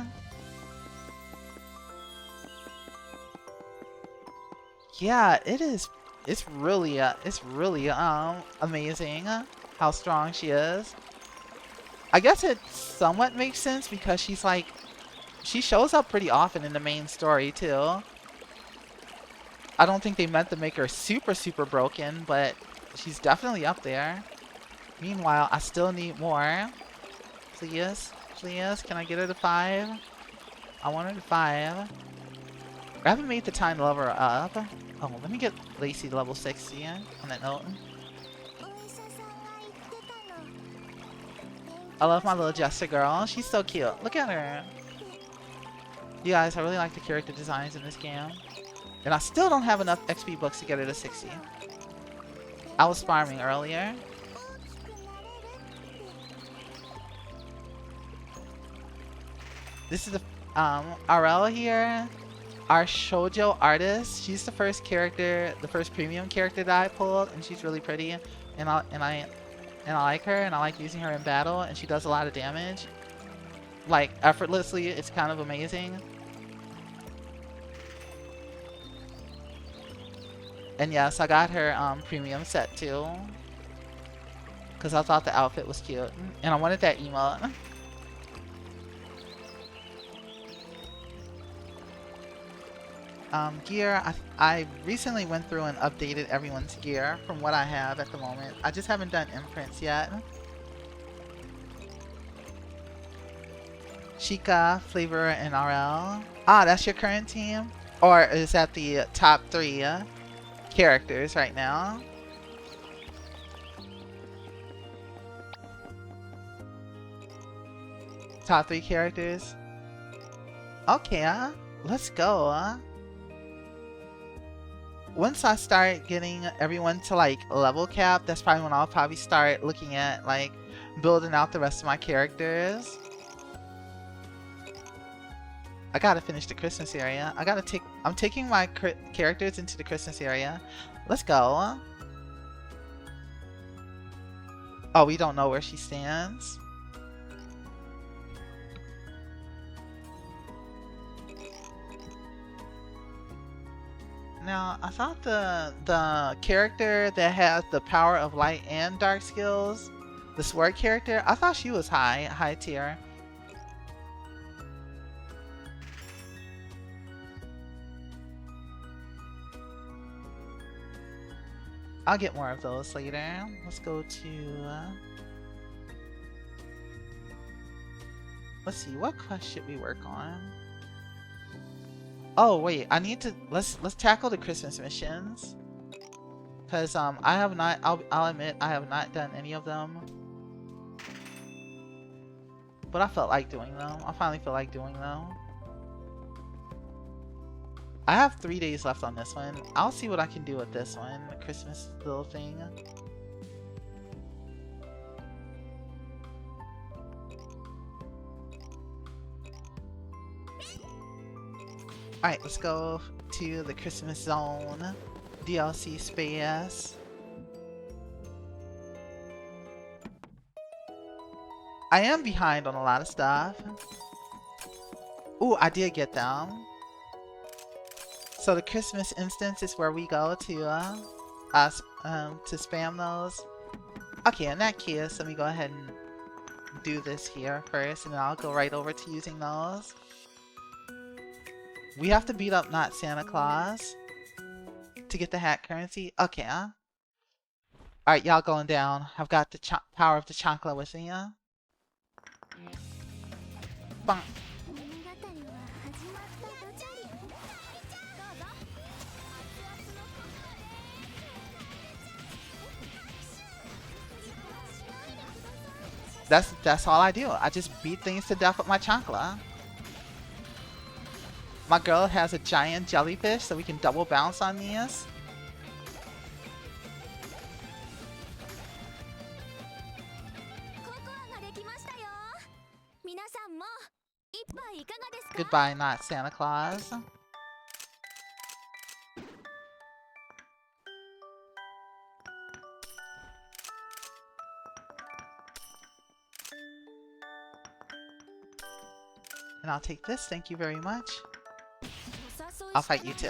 Speaker 1: Yeah, it is. It's really amazing how strong she is. I guess it somewhat makes sense because she's like, she shows up pretty often in the main story too. I don't think they meant to make her super broken, but she's definitely up there. Meanwhile, I still need more. Please. please. Can I get her to 5? I want her to 5. I haven't made the time to level her up. Oh, let me get Lacey to level 60 on that note. I love my little Jester girl. She's so cute. Look at her. You guys, I really like the character designs in this game. And I still don't have enough XP books to get her to 60. I was farming earlier. This is the RL here. Our shoujo artist. She's the first character, the first premium character that I pulled, and she's really pretty. And I like her, and I like using her in battle, and she does a lot of damage. Like, effortlessly, it's kind of amazing. And yes, I got her premium set too. Because I thought the outfit was cute. And I wanted that emote. Gear, I recently went through and updated everyone's gear from what I have at the moment. I just haven't done imprints yet. Chica, Flavor, and RL. Ah, that's your current team? Or is that the top 3 characters right now? Top 3 characters? Okay, let's go. Once I start getting everyone to like level cap, that's probably when I'll probably start looking at like building out the rest of my characters. I gotta finish the Christmas area. I'm taking my characters into the Christmas area. Let's go. Oh, we don't know where she stands. Now, I thought the character that has the power of light and dark skills, the sword character, I thought she was high tier. I'll get more of those later. Let's go to... let's see, what quest should we work on? Oh wait, I need to let's tackle the Christmas missions. Cause I have not I'll admit I have not done any of them. But I felt like doing them. I finally feel like doing them. I have 3 days left on this one. I'll see what I can do with this one. The Christmas little thing. Alright, let's go to the Christmas Zone DLC space. I am behind on a lot of stuff. Ooh, I did get them. So the Christmas instance is where we go to spam those. Okay, in that case, let me go ahead and do this here first, and then I'll go right over to using those. We have to beat up not Santa Claus to get the hat currency. Okay. Alright, y'all going down. I've got the power of the chocolate with me. Bonk. That's all I do. I just beat things to death with my chocolate. My girl has a giant jellyfish, so we can double bounce on these. Goodbye, not Santa Claus. And I'll take this, thank you very much. I'll fight you too.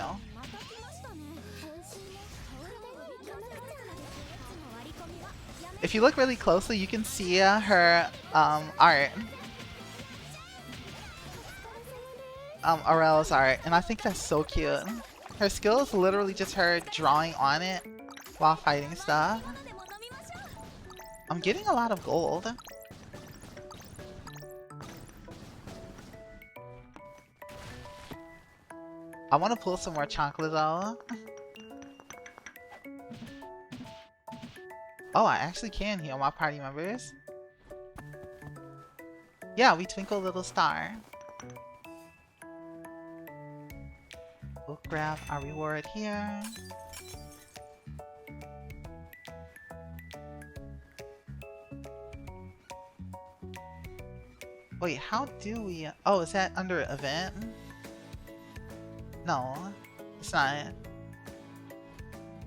Speaker 1: If you look really closely, you can see her art. Aurel's art, and I think that's so cute. Her skill is literally just her drawing on it while fighting stuff. I'm getting a lot of gold. I want to pull some more chocolate though. Oh, I actually can heal my party members. Yeah, we twinkle little star. We'll grab our reward here. Wait, how do we... Oh, is that under event? No, it's not.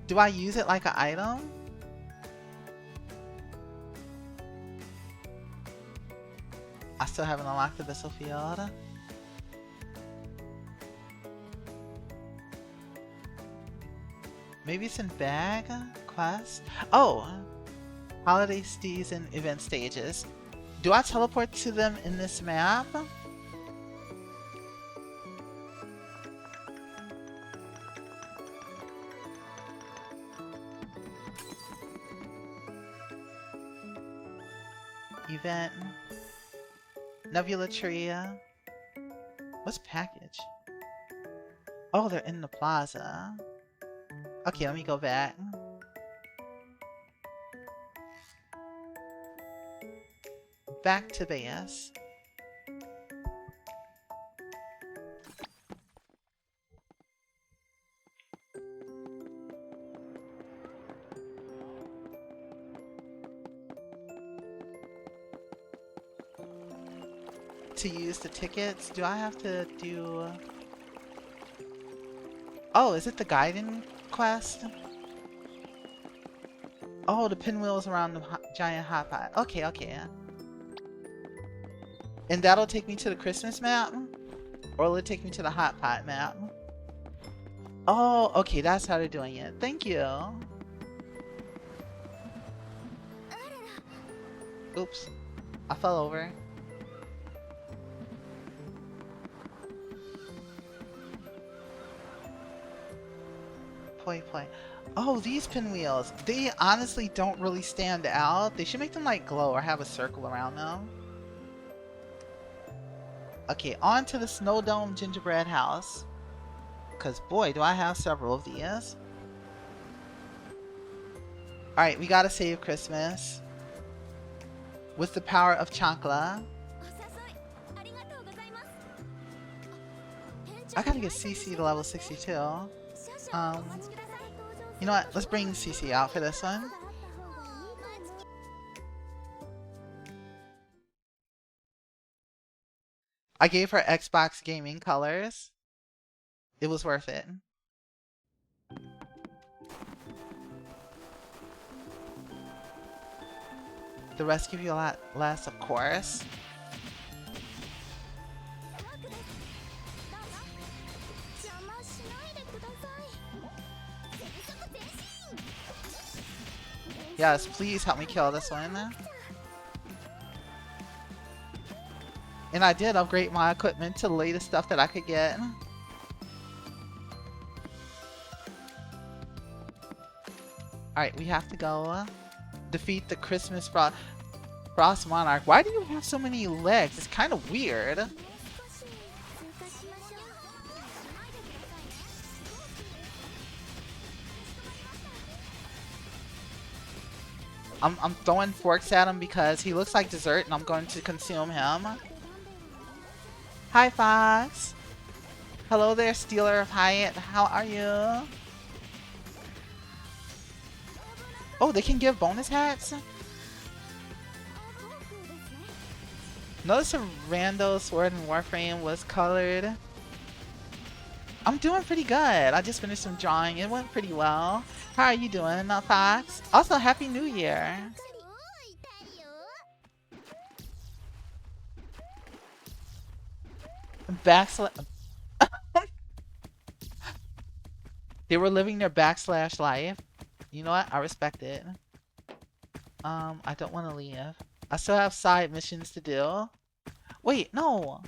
Speaker 1: Do I use it like an item? I still haven't unlocked the Abyssal Field. Maybe it's in bag quest. Oh, holiday season event stages. Do I teleport to them in this map? Event. Nebula Tree. What's package? Oh, they're in the plaza. Okay, let me go back. Back to base. To use the tickets, do I have to do... Oh, is it the Gaiden quest? Oh, the pinwheels around the giant hot pot. Okay, okay. And that'll take me to the Christmas map? Or will it take me to the hot pot map? Oh, okay, that's how they're doing it. Thank you. Oops. I fell over. Play. Oh, these pinwheels. They honestly don't really stand out. They should make them like glow or have a circle around them. Okay, on to the Snow Dome gingerbread house. Because boy, do I have several of these. Alright, we gotta save Christmas. With the power of Chankla. I gotta get CC to level 62. You know what? Let's bring CC out for this one. I gave her Xbox gaming colors. It was worth it. The rest give you a lot less, of course. Yes, please help me kill this one. And I did upgrade my equipment to the latest stuff that I could get. Alright, we have to go defeat the Christmas Frost Monarch. Why do you have so many legs? It's kind of weird. I'm throwing forks at him because he looks like dessert and I'm going to consume him. Hi, Fox. Hello there, Stealer of Hyatt. How are you? Oh, they can give bonus hats? Notice the rando sword and warframe was colored. I'm doing pretty good. I just finished some drawing. It went pretty well. How are you doing, Fox? Also, Happy New Year. They were living their backslash life. You know what? I respect it. I don't want to leave. I still have side missions to do. Wait, no.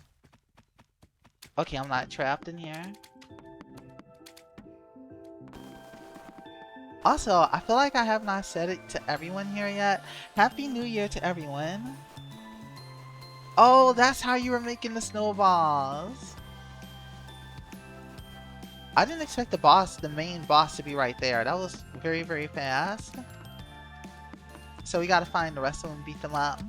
Speaker 1: Okay, I'm not trapped in here. Also, I feel like I have not said it to everyone here yet. Happy New Year to everyone. Oh, that's how you were making the snowballs. I didn't expect the main boss to be right there. That was very, very fast. So we gotta find the rest of them, beat them up.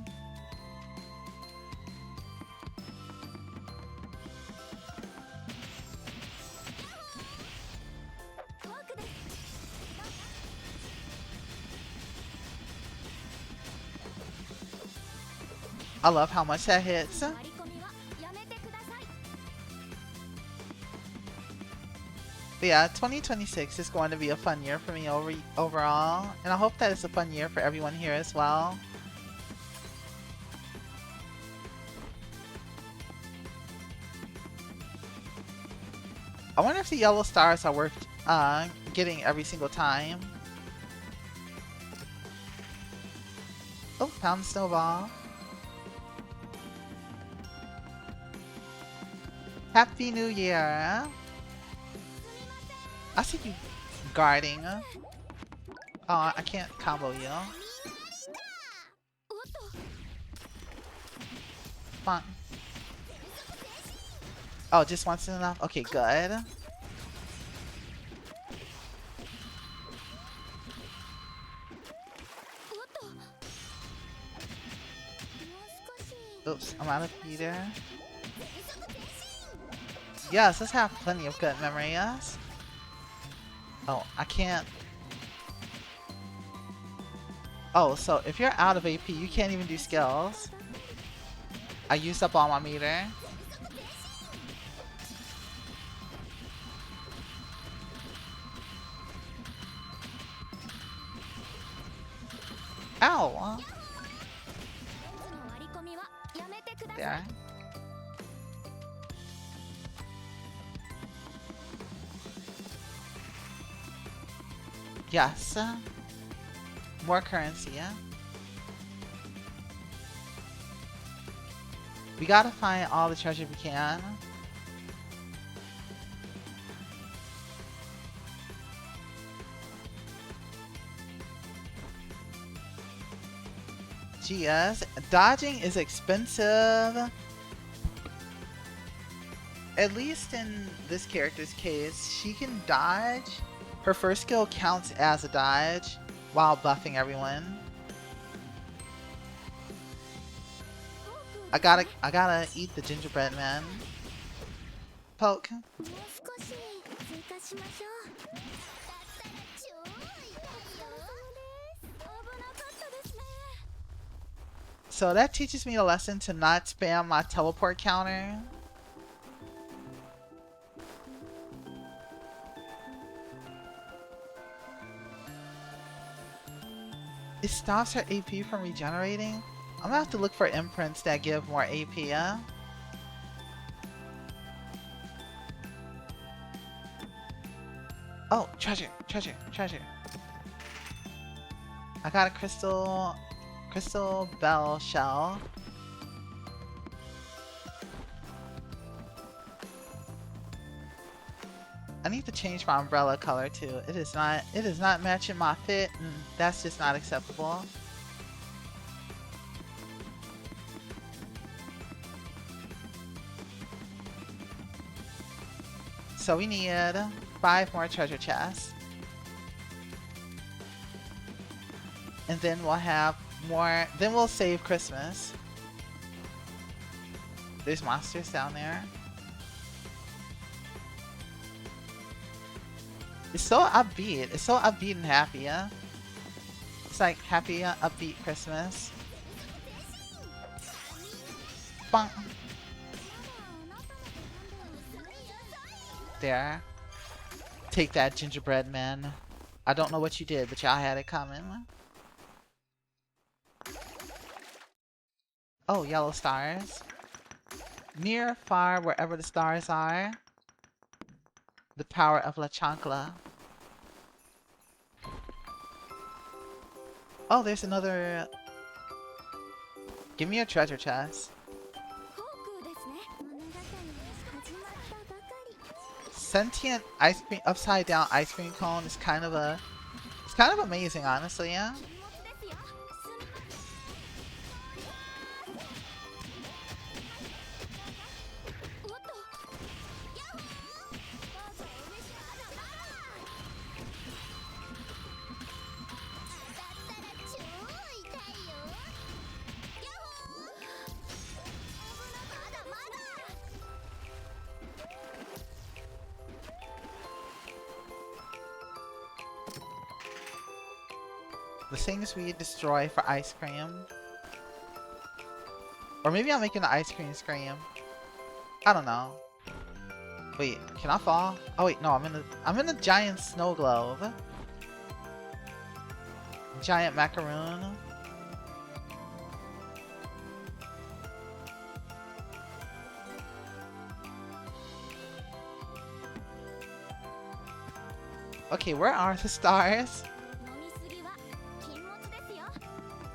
Speaker 1: I love how much that hits. But yeah, 2026 is going to be a fun year for me overall, and I hope that it's a fun year for everyone here as well. I wonder if the yellow stars are worth getting every single time. Oh, found the snowball. Happy New Year! I see you guarding. Oh, I can't combo you. Fun. Oh, just once is enough? Okay, good. Oops, I'm out of Peter. Yes, let's have plenty of good memories. Oh, I can't. Oh, so if you're out of AP, you can't even do skills. I used up all my meter. Ow! There. Yes. More currency, yeah? We gotta find all the treasure we can. GS. Dodging is expensive. At least in this character's case, she can dodge. Her first skill counts as a dodge while buffing everyone. I gotta eat the gingerbread man. Poke. So that teaches me a lesson to not spam my teleport counter. It stops her AP from regenerating? I'm gonna have to look for imprints that give more AP, yeah? Oh, treasure, treasure, treasure. I got a crystal bell shell. I need to change my umbrella color too. It is not matching my fit, and that's just not acceptable. So we need 5 more treasure chests. And then we'll have more, then we'll save Christmas. There's monsters down there. It's so upbeat. It's so upbeat and happy, yeah? It's like happy, upbeat Christmas. Bonk. There. Take that, gingerbread man. I don't know what you did, but y'all had it coming. Oh, yellow stars. Near, far, wherever the stars are. The power of La Chancla. Oh, there's another. Give me a treasure chest. Sentient ice cream, upside down ice cream cone is kind of amazing, honestly, yeah. The things we destroy for ice cream. Or maybe I'm making the ice cream scream. I don't know. Wait, can I fall? Oh wait, no, I'm in a giant snow globe. Giant macaroon. Okay, where are the stars?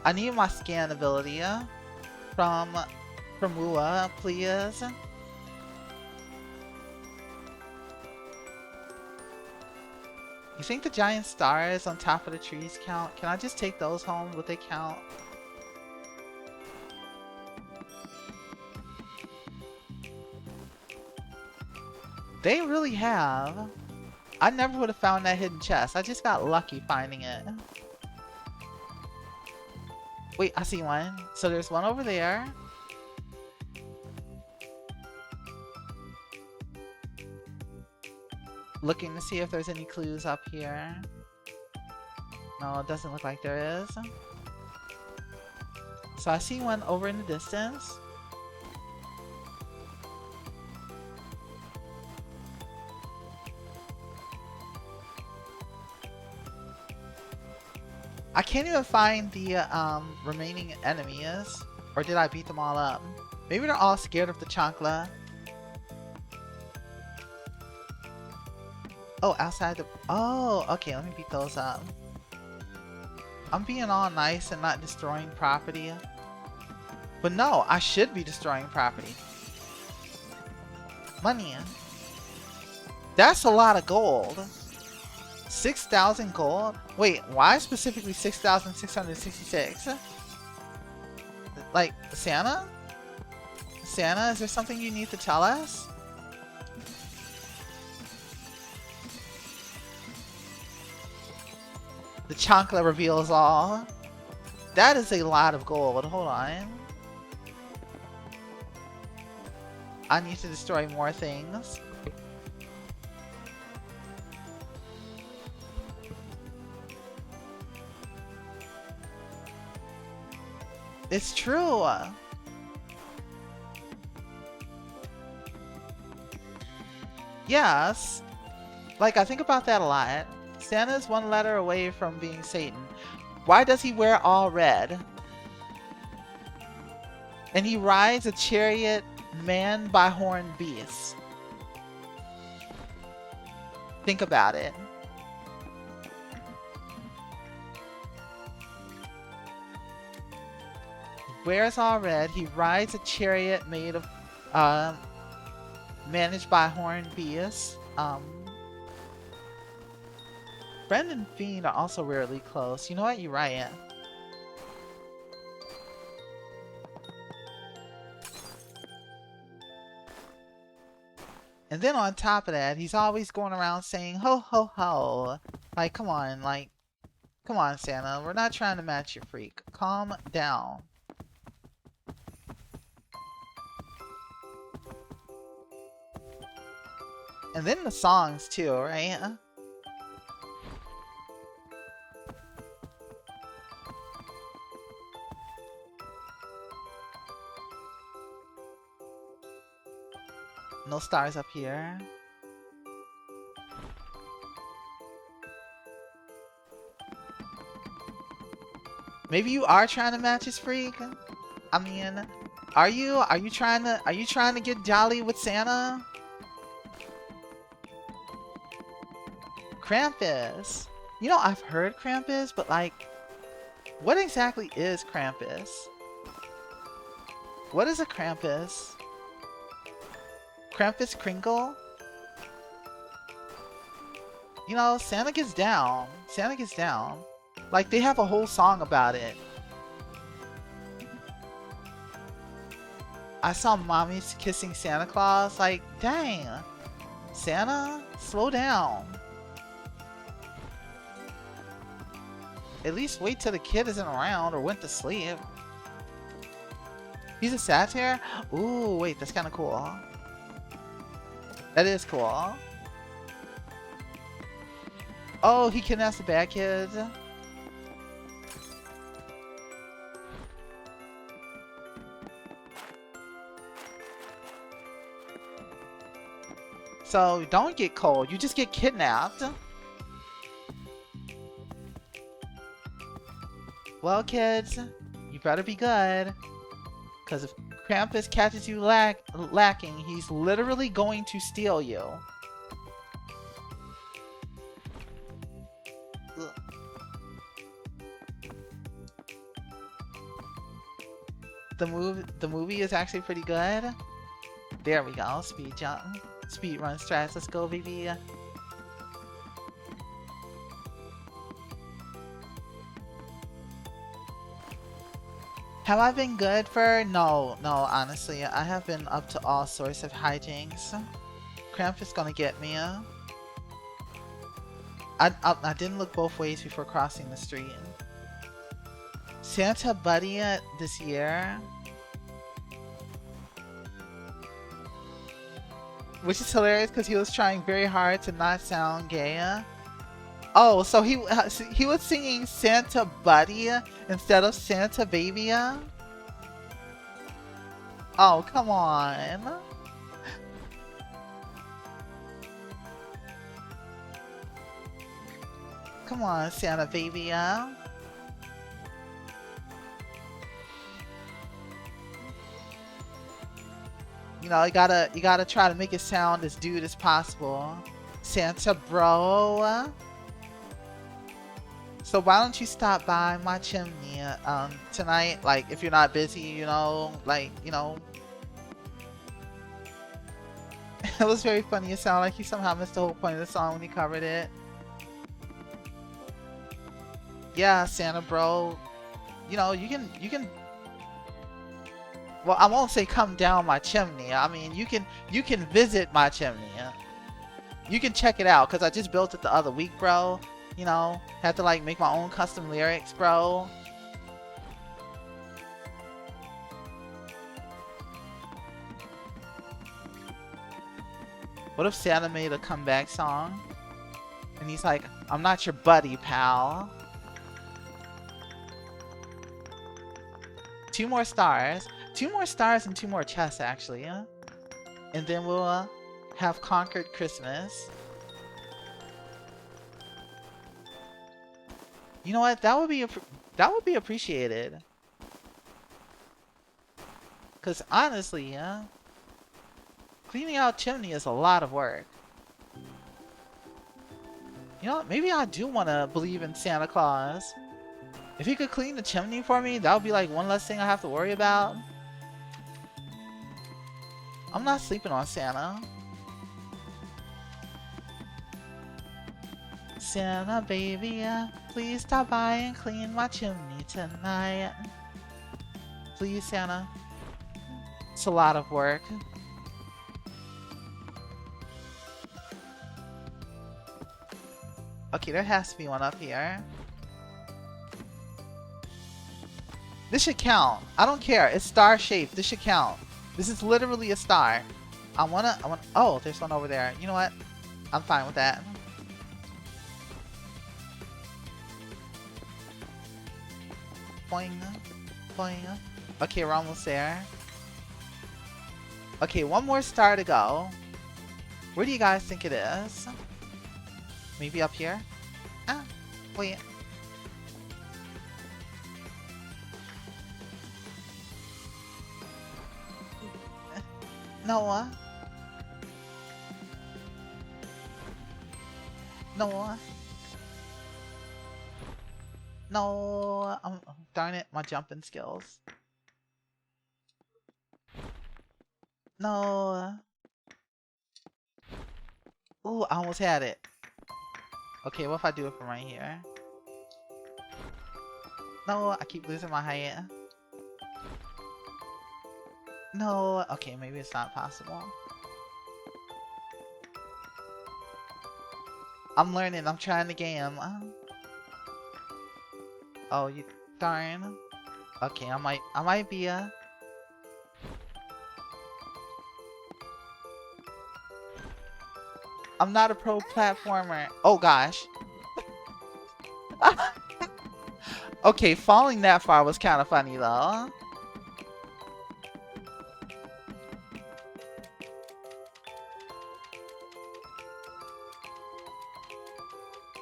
Speaker 1: I need my scan ability from Ua, please. You think the giant stars on top of the trees count? Can I just take those home? Would they count? They really have. I never would have found that hidden chest. I just got lucky finding it. Wait, I see one. So there's one over there. Looking to see if there's any clues up here. No, it doesn't look like there is. So I see one over in the distance. I can't even find the remaining enemies. Or did I beat them all up? Maybe they're all scared of the chancla. Oh, outside the... Oh, okay, let me beat those up. I'm being all nice and not destroying property. But no, I should be destroying property. Money. That's a lot of gold. 6,000 gold? Wait, why specifically 6,666? Like, Santa? Santa, is there something you need to tell us? The chancla reveals all. That is a lot of gold. Hold on. I need to destroy more things. It's true. Yes. Like, I think about that a lot. Santa's one letter away from being Satan. Why does he wear all red? And he rides a chariot manned by horned beasts. Think about it. Wears all red. He rides a chariot made of, managed by horned beasts. Friend and Fiend are also rarely close. You know what? You're right. And then on top of that, he's always going around saying, ho, ho, ho. Like, come on, Santa. We're not trying to match your freak. Calm down. And then the songs, too, right? No stars up here. Maybe you are trying to match his freak? I mean, are you trying to get jolly with Santa? Krampus. You know, I've heard Krampus, but like, what exactly is Krampus? What is a Krampus? Krampus Kringle? You know, Santa gets down. Santa gets down. Like, they have a whole song about it. I saw mommies kissing Santa Claus. Like, dang. Santa, slow down. At least wait till the kid isn't around or went to sleep. He's a satyr? Ooh, wait, that's kind of cool. That is cool. Oh, he kidnaps the bad kids. So don't get cold. You just get kidnapped. Well, kids, you better be good. Because if Krampus catches you lacking, he's literally going to steal you. Ugh. The movie is actually pretty good. There we go. Speed jump. Speed run strats. Let's go, baby. Have I been good for? No, honestly. I have been up to all sorts of hijinks. Krampus gonna get me. I didn't look both ways before crossing the street. Santa Buddy this year. Which is hilarious because he was trying very hard to not sound gay. Oh, so he was singing Santa Buddy instead of Santa Baby? Oh, come on. Come on, Santa Baby. You know, you gotta try to make it sound as dude as possible. Santa Bro. So why don't you stop by my chimney tonight? Like, if you're not busy, you know, like, you know. It was very funny. It sounded like he somehow missed the whole point of the song when he covered it. Yeah, Santa Bro. You know, you can. Well, I won't say come down my chimney. I mean, you can visit my chimney. You can check it out, because I just built it the other week, bro. You know, had to like make my own custom lyrics, bro. What if Santa made a comeback song? And he's like, I'm not your buddy, pal. 2 more stars. 2 more stars and 2 more chests, actually. And then we'll have conquered Christmas. You know what? That would be appreciated. Cause honestly, cleaning out chimney is a lot of work. You know what? Maybe I do want to believe in Santa Claus. If he could clean the chimney for me, that would be like one less thing I have to worry about. I'm not sleeping on Santa. Santa baby, please stop by and clean my chimney tonight. Please, Santa. It's a lot of work. Okay, there has to be one up here. This should count. I don't care. It's star shaped. This should count. This is literally a star. I wanna. Oh, there's one over there. You know what? I'm fine with that. Boing, boing. Okay, we're almost there. Okay, one more star to go. Where do you guys think it is? Maybe up here? Ah, wait. Noah. Noah. No, darn it, my jumping skills. No. Ooh, I almost had it. Okay, what if I do it from right here? No, I keep losing my height. No, okay, maybe it's not possible. I'm learning, I'm trying the game. Oh, you darn. Okay, I might be I'm not a pro platformer. Oh gosh. Okay, falling that far was kind of funny though.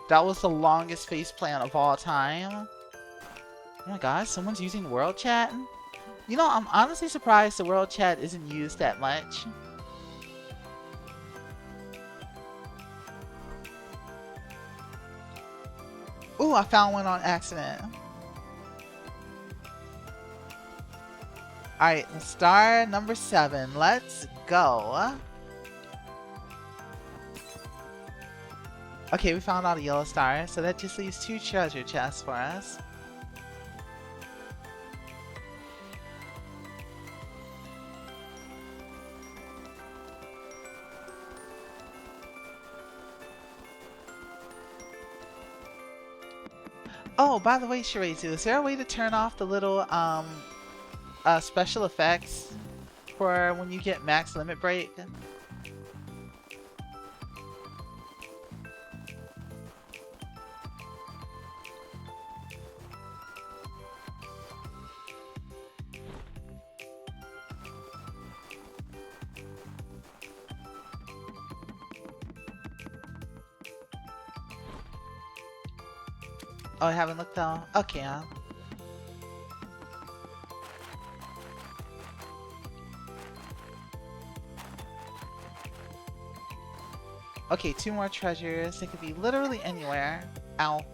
Speaker 1: That was the longest faceplant of all time. Oh my gosh, someone's using world chat? You know, I'm honestly surprised the world chat isn't used that much. Ooh, I found one on accident. Alright, star number 7. Let's go. Okay, we found all the yellow stars, so that just leaves 2 treasure chests for us. Oh, by the way, Shirazu, is there a way to turn off the little special effects for when you get max limit break? Oh, I haven't looked though. Okay. Okay, 2 more treasures. They could be literally anywhere. Ow.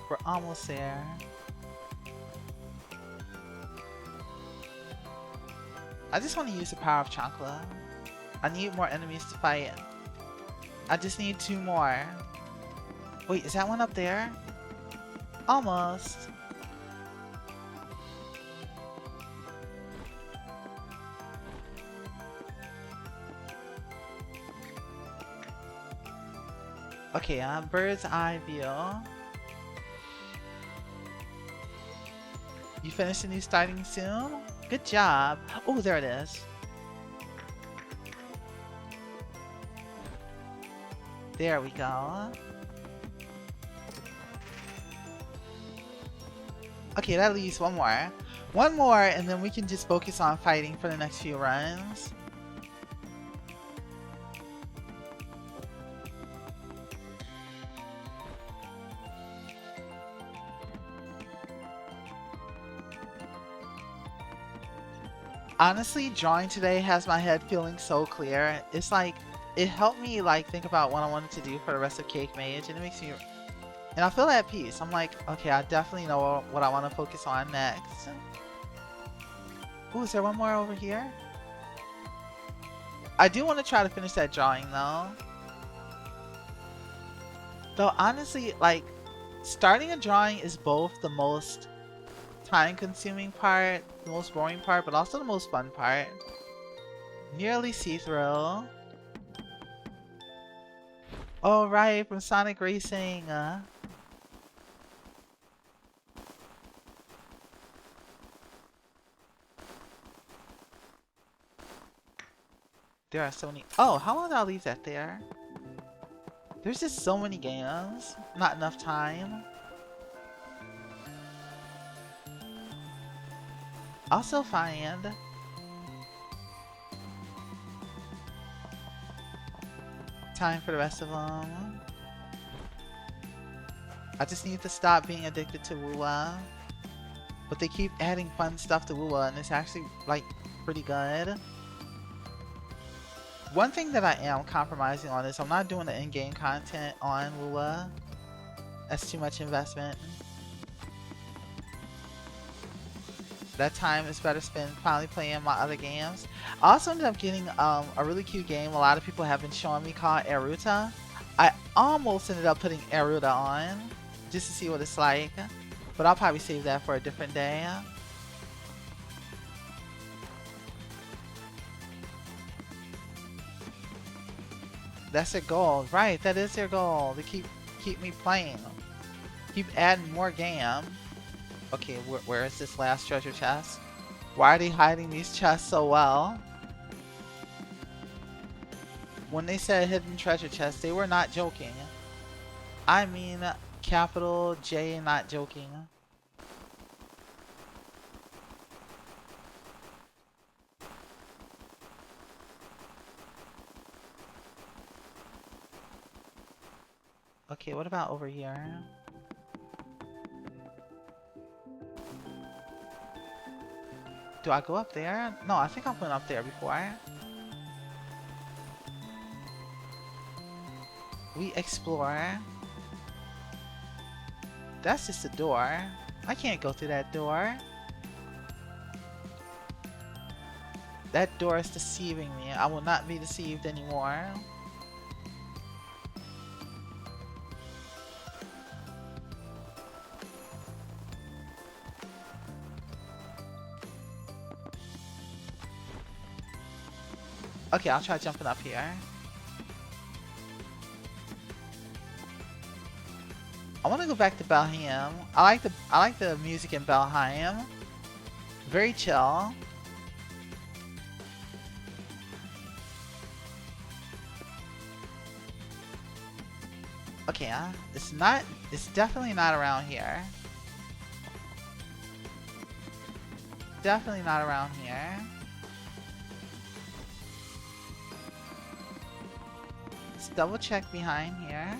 Speaker 1: We're almost there. I just want to use the power of Chankla. I need more enemies to fight. I just need 2 more. Wait, is that one up there? Almost. Okay, bird's eye view. You finished the new starting soon? Good job. Oh, there it is. There we go. Okay, that leaves 1 more. 1 more, and then we can just focus on fighting for the next few runs. Honestly, drawing today has my head feeling so clear. It's like, it helped me like think about what I wanted to do for the rest of Cake Mage, and it makes me, and I feel at peace. I'm like, okay, I definitely know what I want to focus on next. Ooh, is there 1 more over here? I do want to try to finish that drawing though. Though honestly, like, starting a drawing is both the most time-consuming part, the most boring part, but also the most fun part. Nearly see-through. Oh right, from Sonic Racing. There are so many. Oh, how long did I leave that there? There's just so many games. Not enough time. Also find time for the rest of them. I just need to stop being addicted to Woowa. But they keep adding fun stuff to Woowa, and it's actually like pretty good. One thing that I am compromising on is I'm not doing the in-game content on Woowa. That's too much investment. That time is better spent finally playing my other games. I also ended up getting a really cute game a lot of people have been showing me called Eruta. I almost ended up putting Eruta on just to see what it's like, but I'll probably save that for a different day. That's their goal, right? That is their goal, to keep me playing, keep adding more game. Okay, where is this last treasure chest? Why are they hiding these chests so well? When they said hidden treasure chest, they were not joking. I mean, capital J, not joking. Okay, what about over here? Do I go up there? No, I think I went up there before. We explore. That's just a door. I can't go through that door. That door is deceiving me. I will not be deceived anymore. Okay, I'll try jumping up here. I want to go back to Belheim. I like the music in Belheim. Very chill. Okay, it's definitely not around here. Definitely not around here. Let's double check behind here.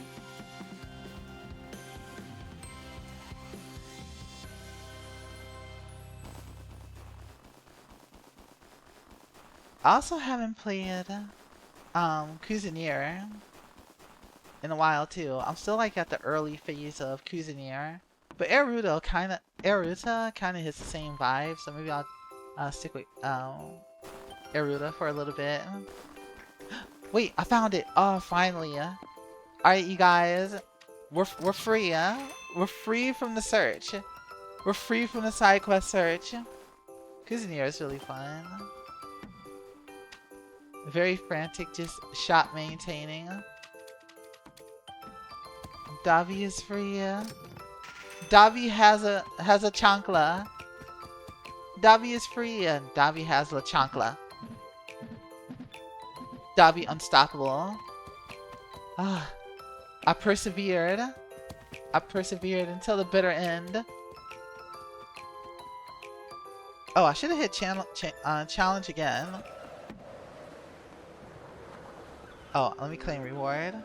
Speaker 1: I also haven't played Cuisinier in a while too. I'm still like at the early phase of Cuisinier, but Eruta kind of hits the same vibe. So maybe I'll stick with Eruta for a little bit. Wait, I found it! Oh, finally! All right, you guys, we're free. We're free from the search. We're free from the side quest search. Cuisinier is really fun. Very frantic, just shot maintaining. Davi is free. Davi has a chancla. Davi is free and Davi has la chancla. Davi unstoppable. Ah, I persevered. I persevered until the bitter end. Oh, I should have hit challenge again. Oh, let me claim reward.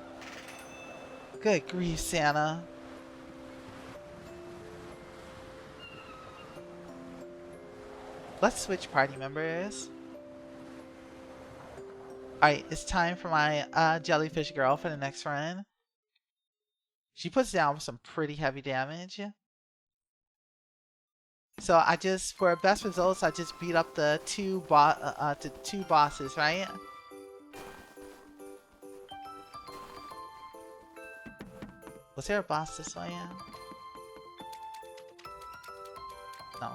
Speaker 1: Good grief, Santa. Let's switch party members. Alright, it's time for my jellyfish girl for the next run. She puts down some pretty heavy damage. So for best results, I just beat up the two bosses, right? Was there a boss this way? No.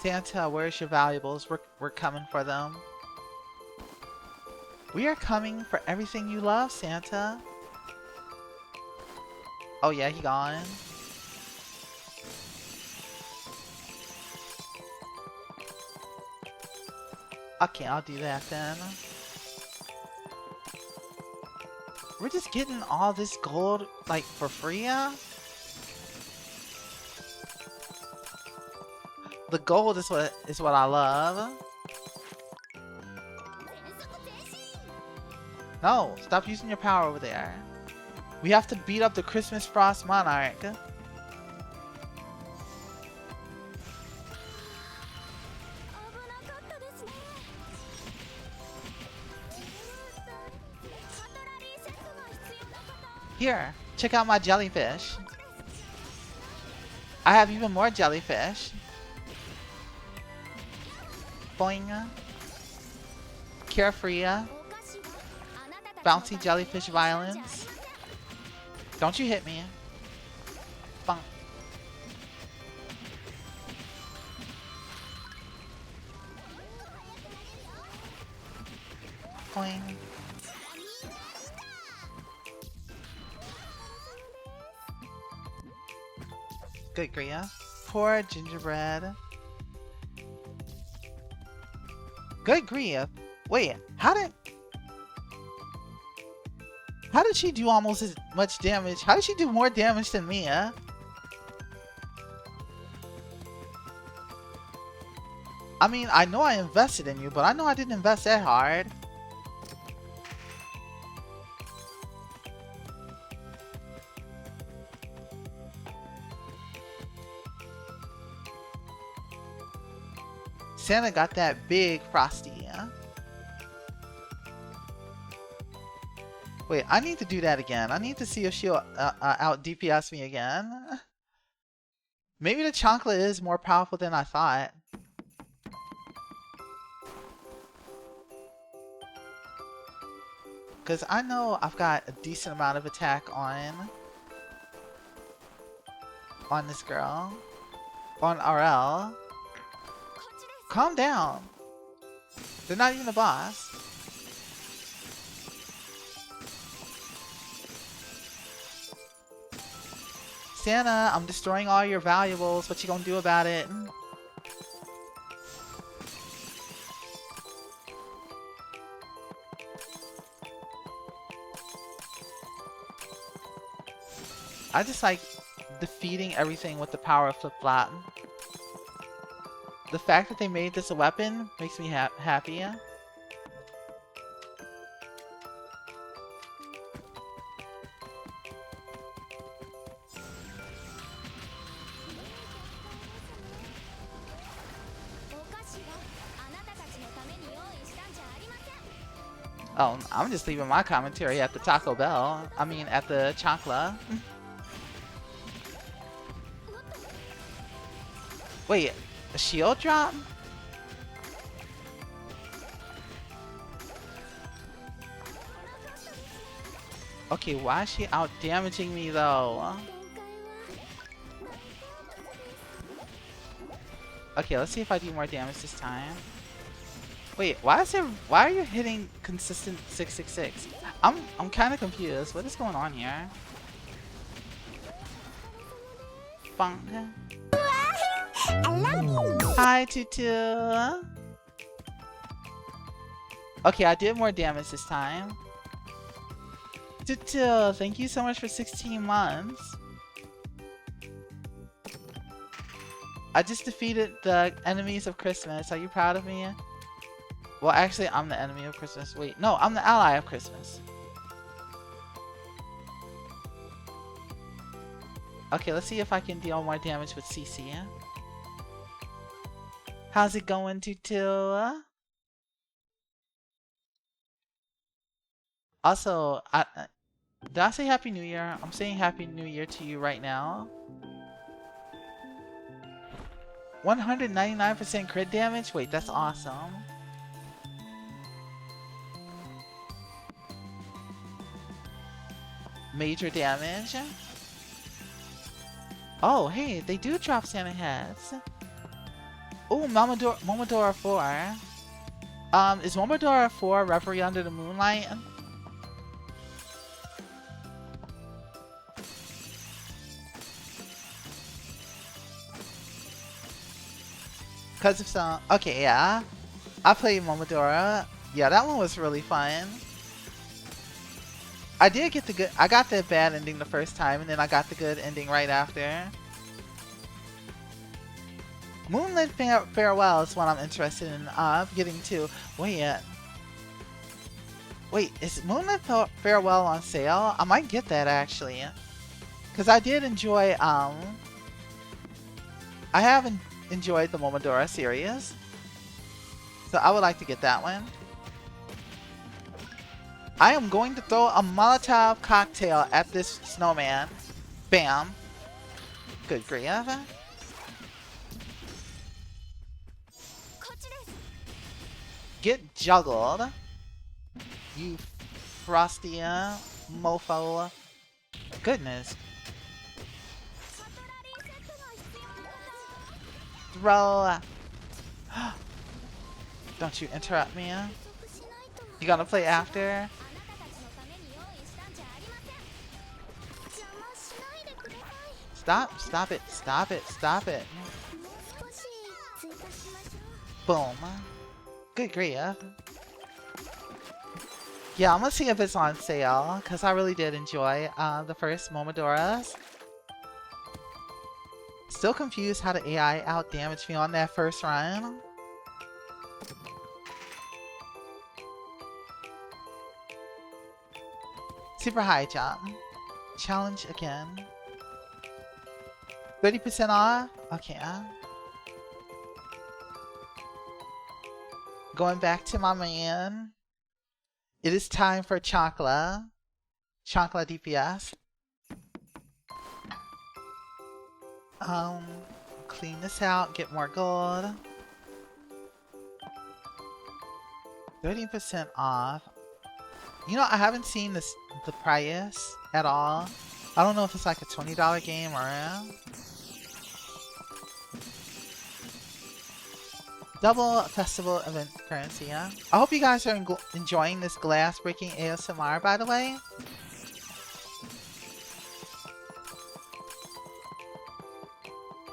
Speaker 1: Santa, where's your valuables? We're coming for them. We are coming for everything you love, Santa. Oh yeah, he gone. Okay, I'll do that then. We're just getting all this gold, like, for free, yeah? The gold is what I love. No, stop using your power over there. We have to beat up the Christmas Frost Monarch. Here, check out my jellyfish. I have even more jellyfish. Boing. Carefree. Bouncy jellyfish violence. Don't you hit me. Bonk. Boing. Good Gria. Poor gingerbread. Good grief. Wait, how did she do almost as much damage? How did she do more damage than me, I mean, I know I invested in you, but I know I didn't invest that hard. Santa got that big Frosty. Wait, I need to do that again. I need to see if she'll out DPS me again. Maybe the chocolate is more powerful than I thought. Because I know I've got a decent amount of attack on this girl. On RL. Calm down. They're not even a boss. Santa, I'm destroying all your valuables. What you gonna do about it? I just like defeating everything with the power of flip-flop. The fact that they made this a weapon makes me happy. Oh, I'm just leaving my commentary at the Taco Bell. I mean, at the Chancla. Wait, a shield drop? Okay, why is she out damaging me though? Okay, let's see if I do more damage this time. Wait, why are you hitting consistent 666? I'm kind of confused. What is going on here? Funk. Hi, Tutu. Okay, I did more damage this time. Tutu, thank you so much for 16 months. I just defeated the enemies of Christmas. Are you proud of me? Well, actually, I'm the enemy of Christmas. Wait, no, I'm the ally of Christmas. Okay, let's see if I can deal more damage with CC. How's it going, Tutu? Also, did I say Happy New Year? I'm saying Happy New Year to you right now. 199% crit damage? Wait, that's awesome. Major damage. Oh, hey, they do drop Santa heads. Oh, Momodora 4. Is Momodora 4 Reverie Under the Moonlight? Because of some... Okay, yeah. I played Momodora. Yeah, that one was really fun. I did get the good... I got the bad ending the first time, and then I got the good ending right after. Moonlit Farewell is what I'm interested in getting to. Wait, is Moonlit Farewell on sale? I might get that, actually. Because I did enjoy... I haven't enjoyed the Momodora series, so I would like to get that one. I am going to throw a Molotov cocktail at this snowman. Bam. Good grief. Get juggled, you frosty mofo. Goodness. Throw. Don't you interrupt me. You gonna play after? Stop it. Boom. Good grief. Yeah, I'm gonna see if it's on sale, because I really did enjoy the first Momodoras. Still confused how the AI out-damaged me on that first run. Super high jump. Challenge again. 30% off? Okay. Going back to my man. It is time for Chancla. Chancla DPS. Clean this out, get more gold. 30% off. You know, I haven't seen the price at all. I don't know if it's like a $20 game or double festival event currency, yeah? I hope you guys are enjoying this glass breaking ASMR, by the way.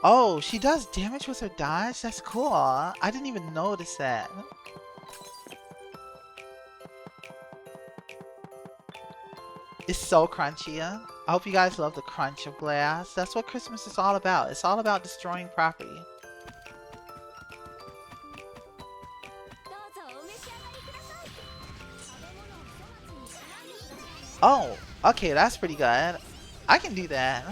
Speaker 1: Oh, she does damage with her dodge? That's cool. I didn't even notice that. It's so crunchy. I hope you guys love the crunch of glass. That's what Christmas is all about. It's all about destroying property. Oh, okay, that's pretty good. I can do that.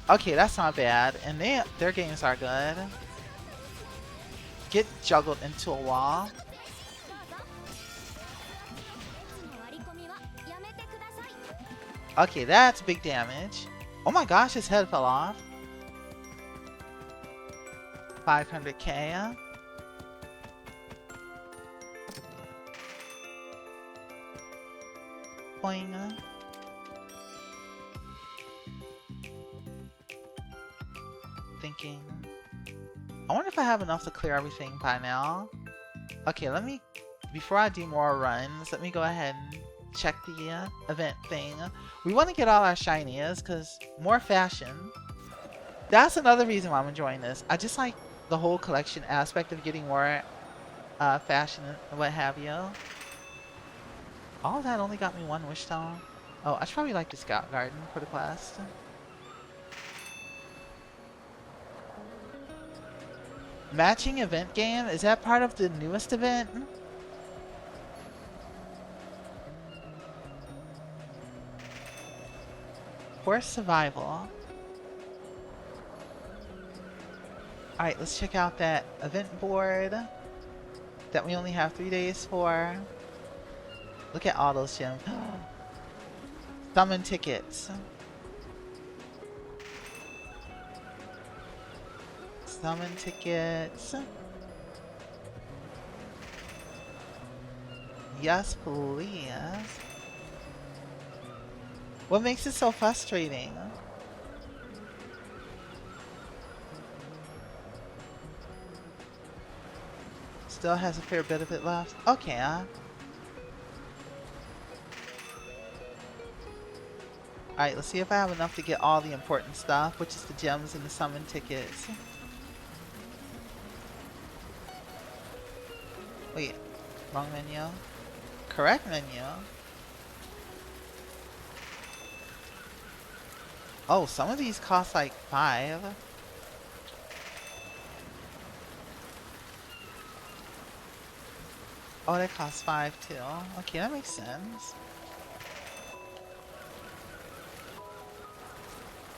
Speaker 1: Okay, that's not bad. And their games are good. Get juggled into a wall. Okay, that's big damage. Oh my gosh, his head fell off. 500k. Boing. Thinking. I wonder if I have enough to clear everything by now. Okay, before I do more runs, let me go ahead and check the event thing. We want to get all our shinies because more fashion. That's another reason why I'm enjoying this. I just like the whole collection aspect of getting more fashion and what have you. All that only got me one wish stone. Oh, I should probably like the Scout Garden for the quest. Matching event game? Is that part of the newest event? Force survival. Alright, let's check out that event board that we only have 3 days for. Look at all those gems. Summon tickets. Summon tickets. Yes, please. What makes it so frustrating? Still has a fair bit of it left. Okay, Alright, let's see if I have enough to get all the important stuff, which is the gems and the summon tickets. Wait, wrong menu. Correct menu. Oh, some of these cost like 5. Oh, that costs 5 too. Okay, that makes sense.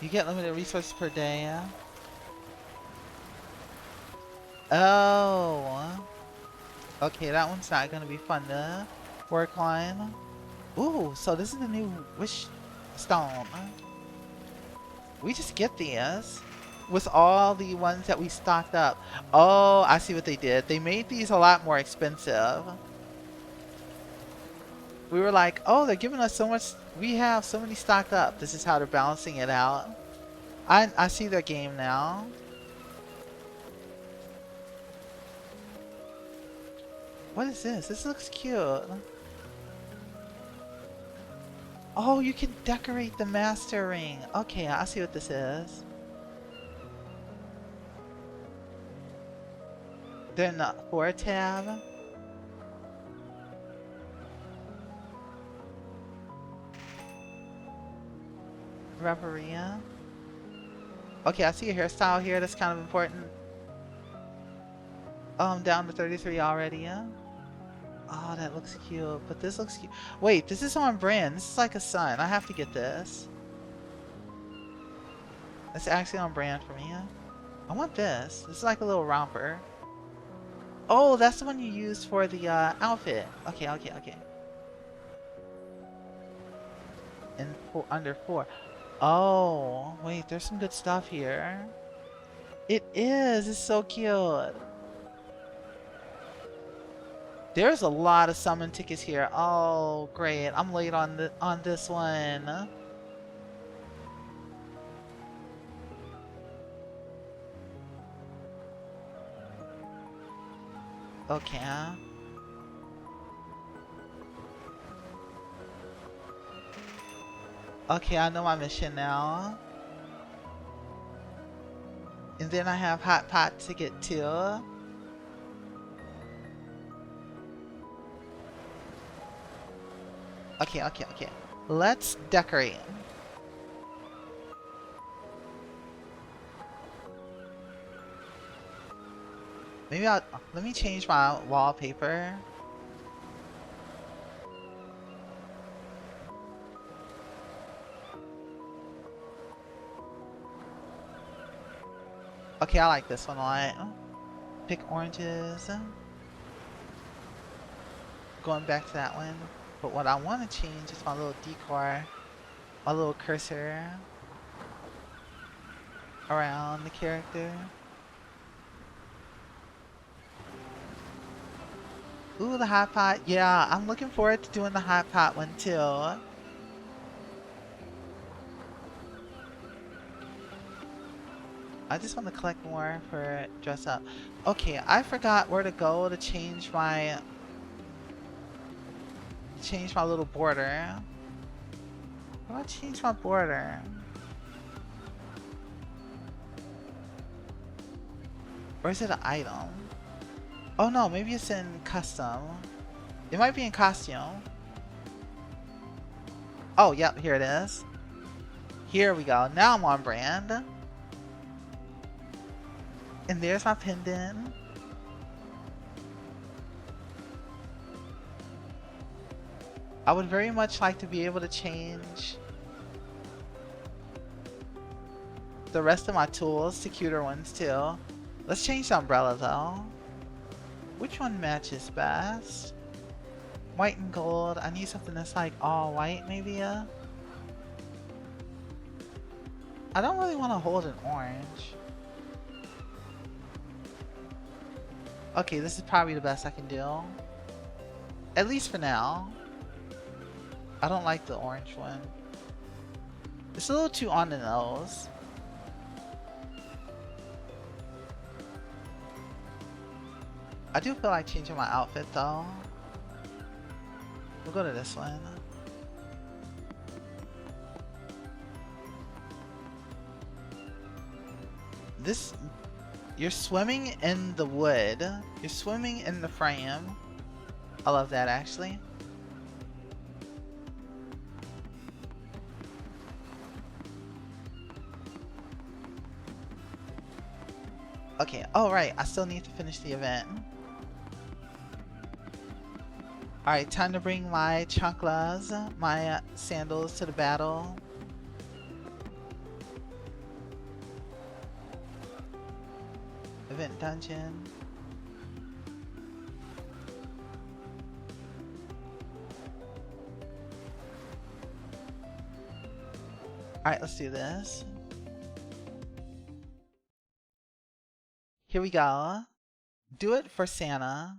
Speaker 1: You get limited resources per day, yeah? Oh. Okay, that one's not gonna be fun to work on. Ooh, so this is the new wish stone. We just get these with all the ones that we stocked up. Oh, I see what they did. They made these a lot more expensive. We were like, oh, they're giving us so much. We have so many stocked up. This is how they're balancing it out. I see their game now. What is this? This looks cute. Oh, you can decorate the master ring. Okay, I see what this is. They're not for a tab. Reveria. Okay, I see a hairstyle here that's kind of important. Oh, I'm down to 33 already, yeah? Oh, that looks cute. But this looks cute. Wait, this is on brand. This is like a sun. I have to get this. That's actually on brand for me, yeah? I want this. This is like a little romper. Oh, that's the one you used for the outfit. Okay. And under 4. Oh, wait, there's some good stuff here. It is. It's so cute. There's a lot of summon tickets here. Oh, great. I'm late on this one. Okay. Okay, I know my mission now. And then I have Hot Pot to get to. Okay. Let's decorate. Maybe let me change my wallpaper. Okay, I like this one a lot. Pick oranges. Going back to that one. But what I want to change is my little decor. My little cursor. Around the character. Ooh, the hot pot. Yeah, I'm looking forward to doing the hot pot one too. I just want to collect more for dress up. Okay, I forgot where to go to change my little border. How do I change my border? Or is it an item? Oh no, maybe it's in custom. It might be in costume. Oh, yep, here it is. Here we go. Now I'm on brand. And there's my pendant. I would very much like to be able to change the rest of my tools to cuter ones too. Let's change the umbrella though. Which one matches best? White and gold. I need something that's like all white maybe. I don't really want to hold an orange. Okay, this is probably the best I can do. At least for now. I don't like the orange one. It's a little too on the nose. I do feel like changing my outfit though. We'll go to this one. This... You're swimming in the wood. You're swimming in the frame. I love that actually. Okay, oh right, I still need to finish the event. Alright, time to bring my chanclas, my sandals to the battle. Event dungeon. Alright, let's do this. Here we go. Do it for Santa.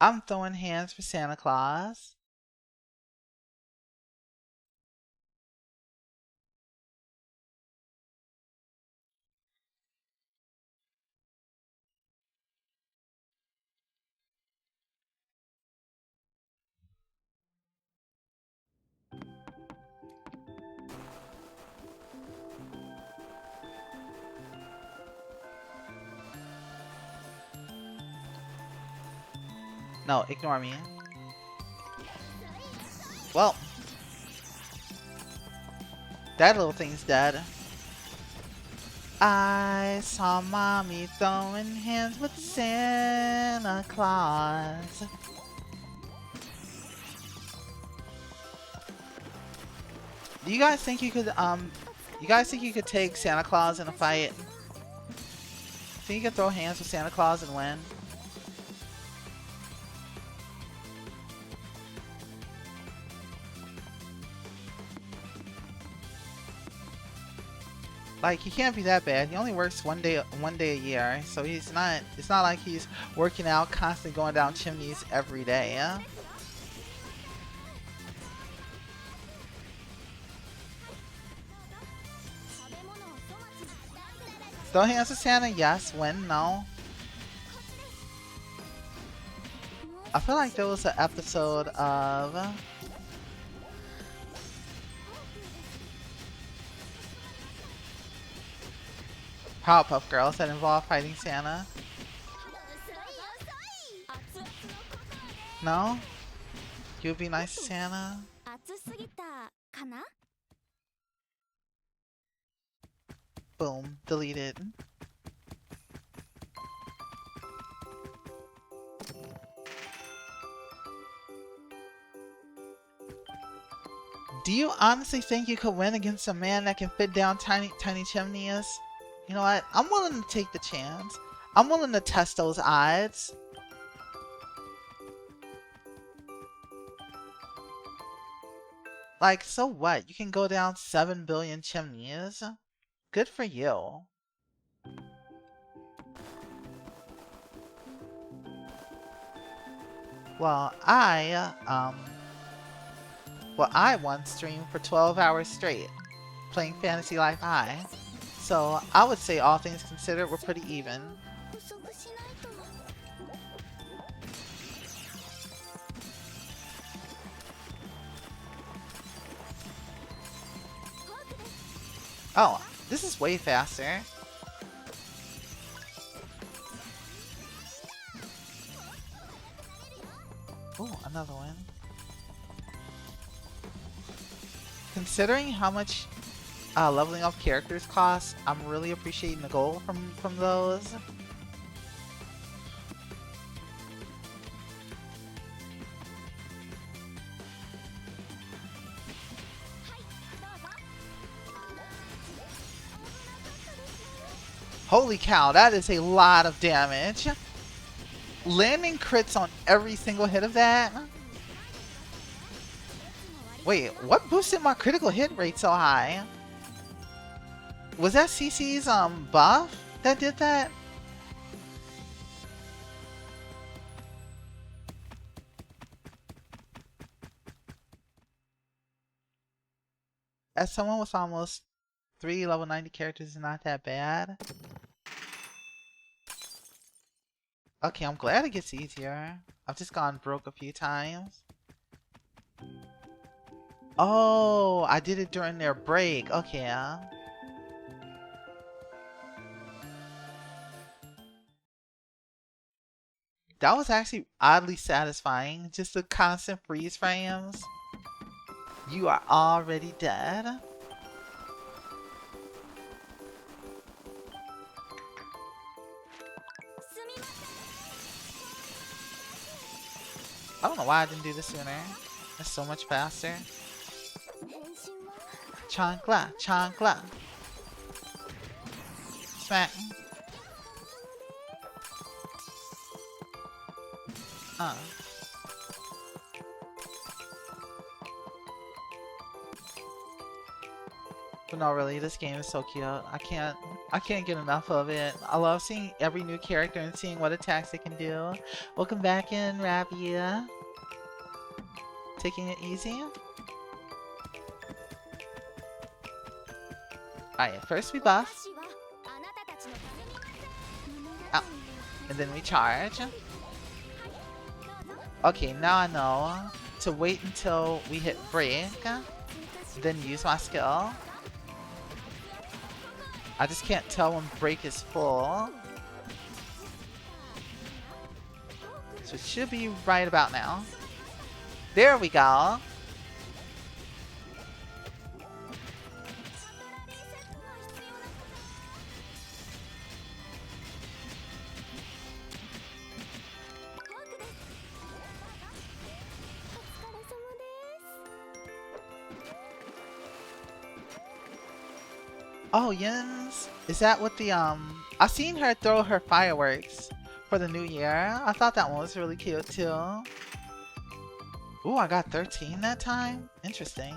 Speaker 1: I'm throwing hands for Santa Claus. No, ignore me. Well, that little thing's dead. I saw mommy throwing hands with Santa Claus. Do you guys think you could take Santa Claus in a fight? Think you could throw hands with Santa Claus and win? Like, he can't be that bad. He only works one day a year, so he's not. It's not like he's working out, constantly going down chimneys every day. Yeah? Throw hands with Santa, yes. Win, no. I feel like there was an episode of Powerpuff Girls that involved fighting Santa. No? You would be nice to Santa? Boom. Deleted. Do you honestly think you could win against a man that can fit down tiny chimneys? You know what? I'm willing to take the chance. I'm willing to test those odds. Like, so what? You can go down 7 billion chimneys? Good for you. Well, I once streamed for 12 hours straight, playing Fantasy Life High. So, I would say all things considered, we're pretty even. Oh, this is way faster. Oh, another one. Considering how much leveling up characters cost, I'm really appreciating the gold from those. Holy cow, that is a lot of damage. Landing crits on every single hit of that. Wait, what boosted my critical hit rate so high? Was that CC's buff that did that? As someone with almost 3 level 90 characters is not that bad. Okay, I'm glad it gets easier. I've just gone broke a few times. Oh, I did it during their break. Okay. That was actually oddly satisfying. Just the constant freeze frames. You are already dead. I don't know why I didn't do this sooner. It's so much faster. Chancla, chancla. Smack. But no, really, this game is so cute. I can't get enough of it. I love seeing every new character and seeing what attacks they can do. Welcome back in, Rabia. Taking it easy. Alright, first we buff. Oh, and then we charge. Okay, now I know to wait until we hit break, then use my skill. I just can't tell when break is full. So it should be right about now. There we go. Oh, Yins? Is that what the I seen her throw her fireworks for the new year. I thought that one was really cute too. Ooh, I got 13 that time. Interesting.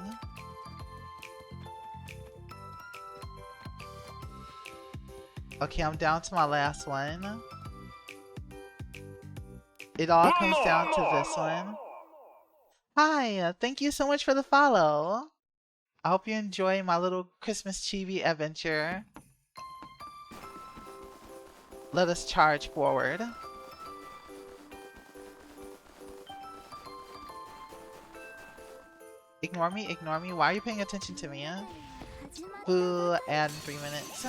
Speaker 1: Okay, I'm down to my last one. It all comes down to this one. Hi, thank you so much for the follow. I hope you enjoy my little Christmas chibi adventure. Let us charge forward. Ignore me, ignore me. Why are you paying attention to me? Boo, add in 3 minutes.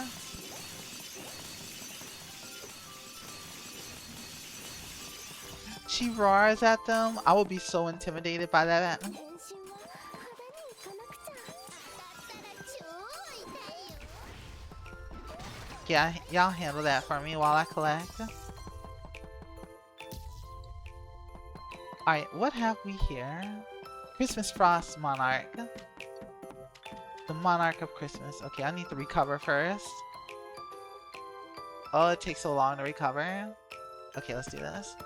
Speaker 1: She roars at them. I will be so intimidated by that. Yeah, y'all handle that for me while I collect. Alright, what have we here? Christmas Frost Monarch. The Monarch of Christmas. Okay, I need to recover first. Oh, it takes so long to recover. Okay, let's do this.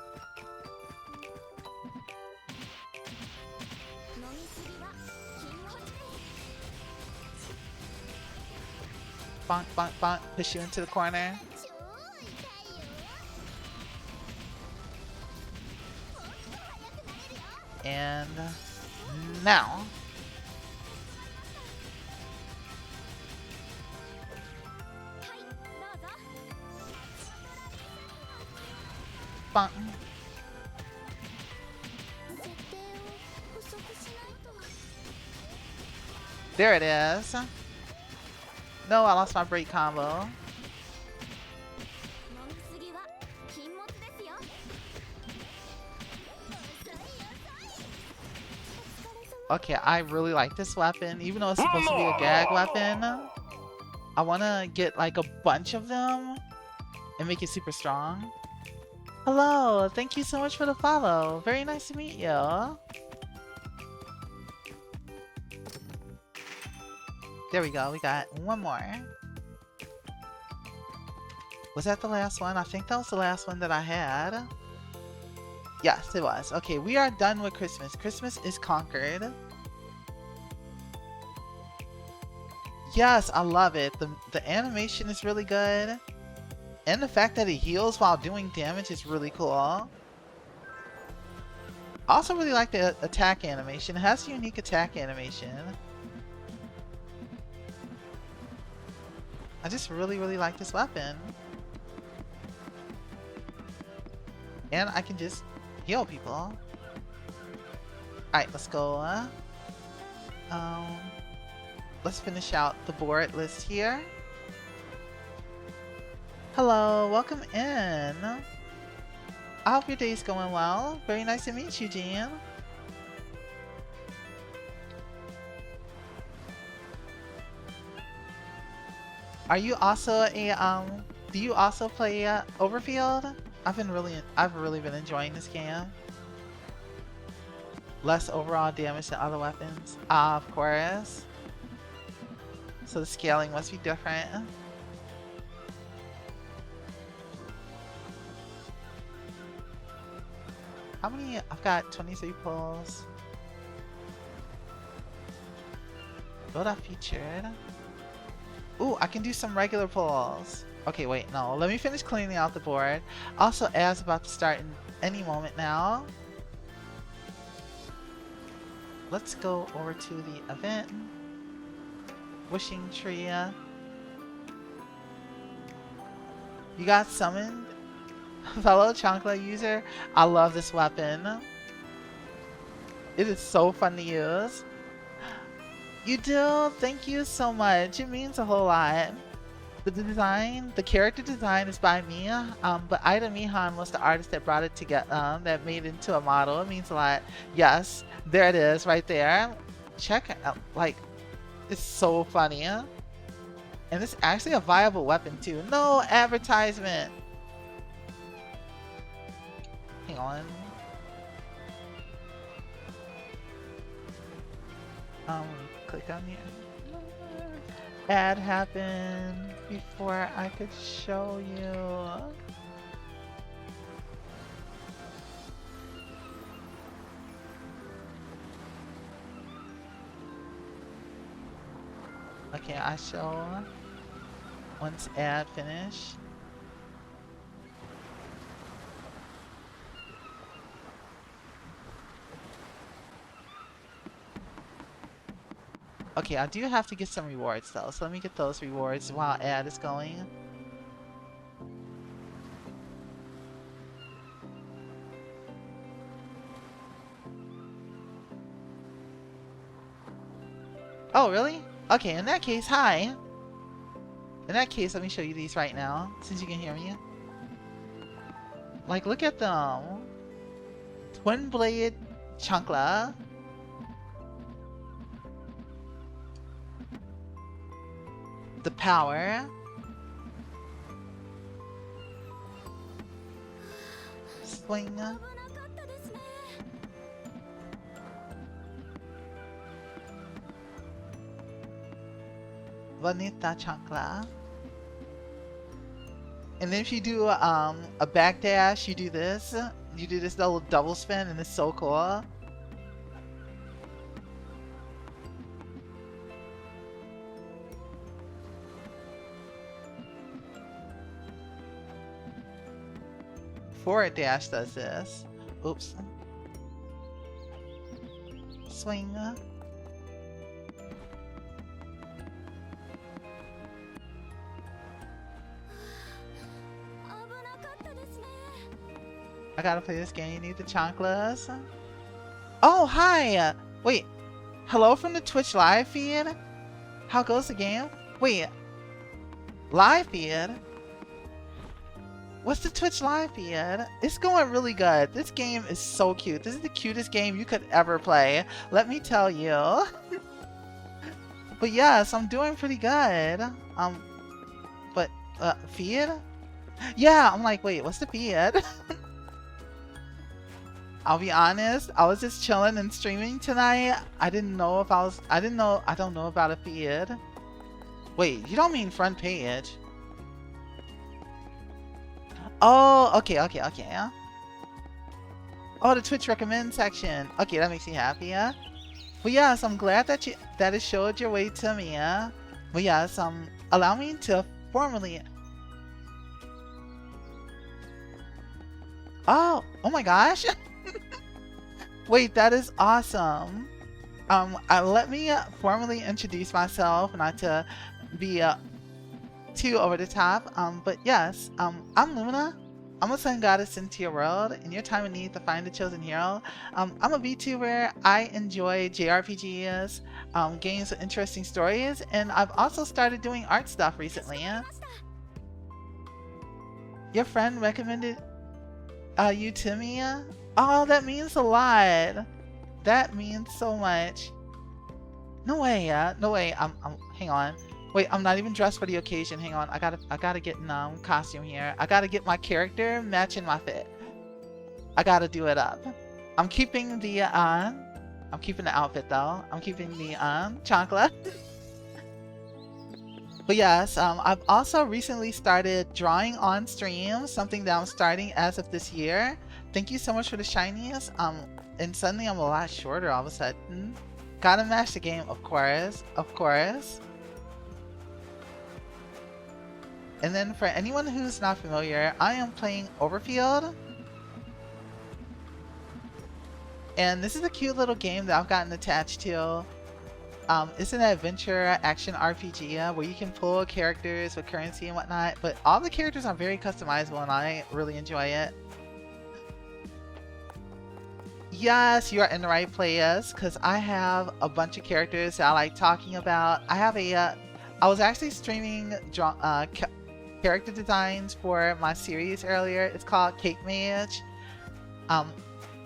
Speaker 1: Bonk, bonk, bonk. Push you into the corner. And now. Bonk. There it is. No, I lost my break combo. Okay, I really like this weapon. Even though it's supposed to be a gag weapon, I want to get like a bunch of them and make it super strong. Hello, thank you so much for the follow. Very nice to meet you. There we go, we got one more. Was that the last one? I think that was the last one that I had. Yes, it was. Okay, we are done with Christmas. Christmas is conquered. Yes, I love it. The animation is really good. And the fact that it heals while doing damage is really cool. I also really like the attack animation. It has a unique attack animation. I just really like this weapon. And I can just heal people. Alright, let's go. Let's finish out the board list here. Hello, welcome in. I hope your day's going well. Very nice to meet you, Jean. Are you also a do you also play Overfield? I've really been enjoying this game. Less overall damage than other weapons. Of course. So the scaling must be different. How many? I've got 23 pulls. Build up featured. Ooh, I can do some regular pulls. Okay, wait, no. Let me finish cleaning out the board. Also, ads about to start in any moment now. Let's go over to the event. Wishing tree. You got summoned? Fellow Chancla user, I love this weapon. It is so fun to use. You do? Thank you so much. It means a whole lot. The character design is by me, but Ida Mihan was the artist that brought it together, that made it into a model. It means a lot. Yes, there it is right there. Check it out. Like, it's so funny. And it's actually a viable weapon too. No advertisement. Hang on. Click on here. ad happen before I could show you? Okay, I show once ad finish. Okay, I do have to get some rewards though, so let me get those rewards while ad is going. Oh, really? Okay, in that case, hi. In that case, let me show you these right now, since you can hear me. Like, look at them. Twin Blade Chancla. The power. Swing. Bonita Chancla. And then if you do a backdash, you do this. You do this little double spin, and it's so cool. Forward dash does this. Oops. Swing. I gotta play this game. You need the chanclas. Oh, hi! Wait. Hello from the Twitch live feed? How goes the game? Wait. Live feed? What's the Twitch live feed? It's going really good. This game is so cute. This is the cutest game you could ever play. Let me tell you. But yes, I'm doing pretty good. But, feed? Yeah, I'm like, wait, what's the feed? I'll be honest, I was just chilling and streaming tonight. I don't know about a feed. Wait, you don't mean front page? Oh, okay. Oh, the Twitch recommend section. Okay, that makes me happy, yeah? But yes, I'm glad that it showed your way to me, yeah? But yes, allow me to formally... Oh my gosh! Wait, that is awesome. Let me formally introduce myself, not to be too over the top. But yes, I'm Lumina. I'm a sun goddess into your world. In your time of need to find the chosen hero. I'm a VTuber. I enjoy JRPGs, games with interesting stories, and I've also started doing art stuff recently. Your friend recommended you to me? Oh, that means a lot. That means so much. No way, no way. Hang on. Wait, I'm not even dressed for the occasion. Hang on. I gotta get in costume here. I gotta get my character matching my fit. I gotta do it up. I'm keeping the outfit though. I'm keeping the chancla. But yes, I've also recently started drawing on stream, something that I'm starting as of this year. Thank you so much for the shinies. And suddenly I'm a lot shorter all of a sudden. Gotta match the game, of course. And then for anyone who's not familiar, I am playing Overfield. And this is a cute little game that I've gotten attached to. It's an adventure action RPG where you can pull characters with currency and whatnot, but all the characters are very customizable and I really enjoy it. Yes, you are in the right place because I have a bunch of characters that I like talking about. I was actually streaming character designs for my series earlier. It's called Cake Mage.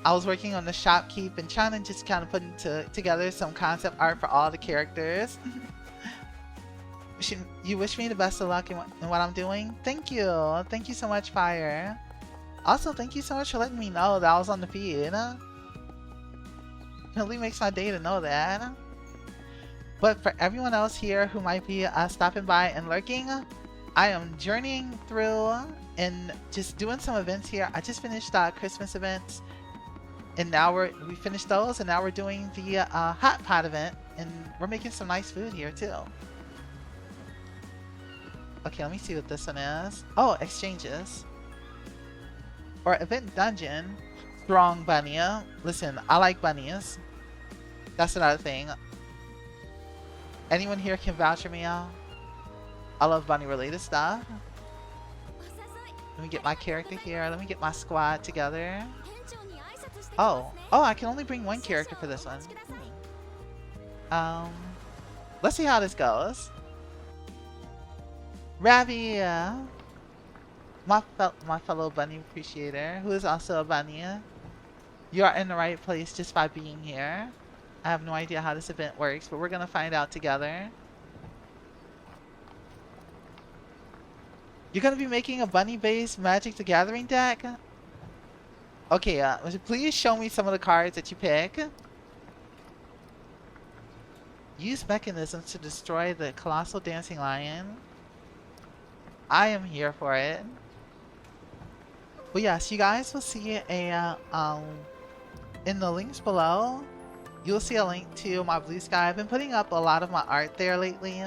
Speaker 1: I was working on the Shopkeeper and trying to just kind of putting together some concept art for all the characters. You wish me the best of luck in what I'm doing? Thank you. Thank you so much, Fire. Also, thank you so much for letting me know that I was on the feed. It really makes my day to know that. But for everyone else here who might be stopping by and lurking, I am journeying through and just doing some events here. I just finished Christmas events, and now we finished those, and now we're doing the hot pot event, and we're making some nice food here too. Okay, let me see what this one is. Oh, exchanges. Or event dungeon. Strong bunny. Listen, I like bunnies. That's another thing. Anyone here can vouch for me, y'all? I love bunny related stuff. Let me get my character here. Let me get my squad together. Oh, I can only bring one character for this one. Let's see how this goes. Ravi, my fellow bunny appreciator, who is also a bunny. You are in the right place just by being here. I have no idea how this event works, but we're gonna find out together. You're gonna be making a bunny-based Magic the Gathering deck? Okay, please show me some of the cards that you pick. Use mechanisms to destroy the colossal dancing lion. I am here for it. But yes, you guys will see a in the links below. You'll see a link to my Blue Sky. I've been putting up a lot of my art there lately,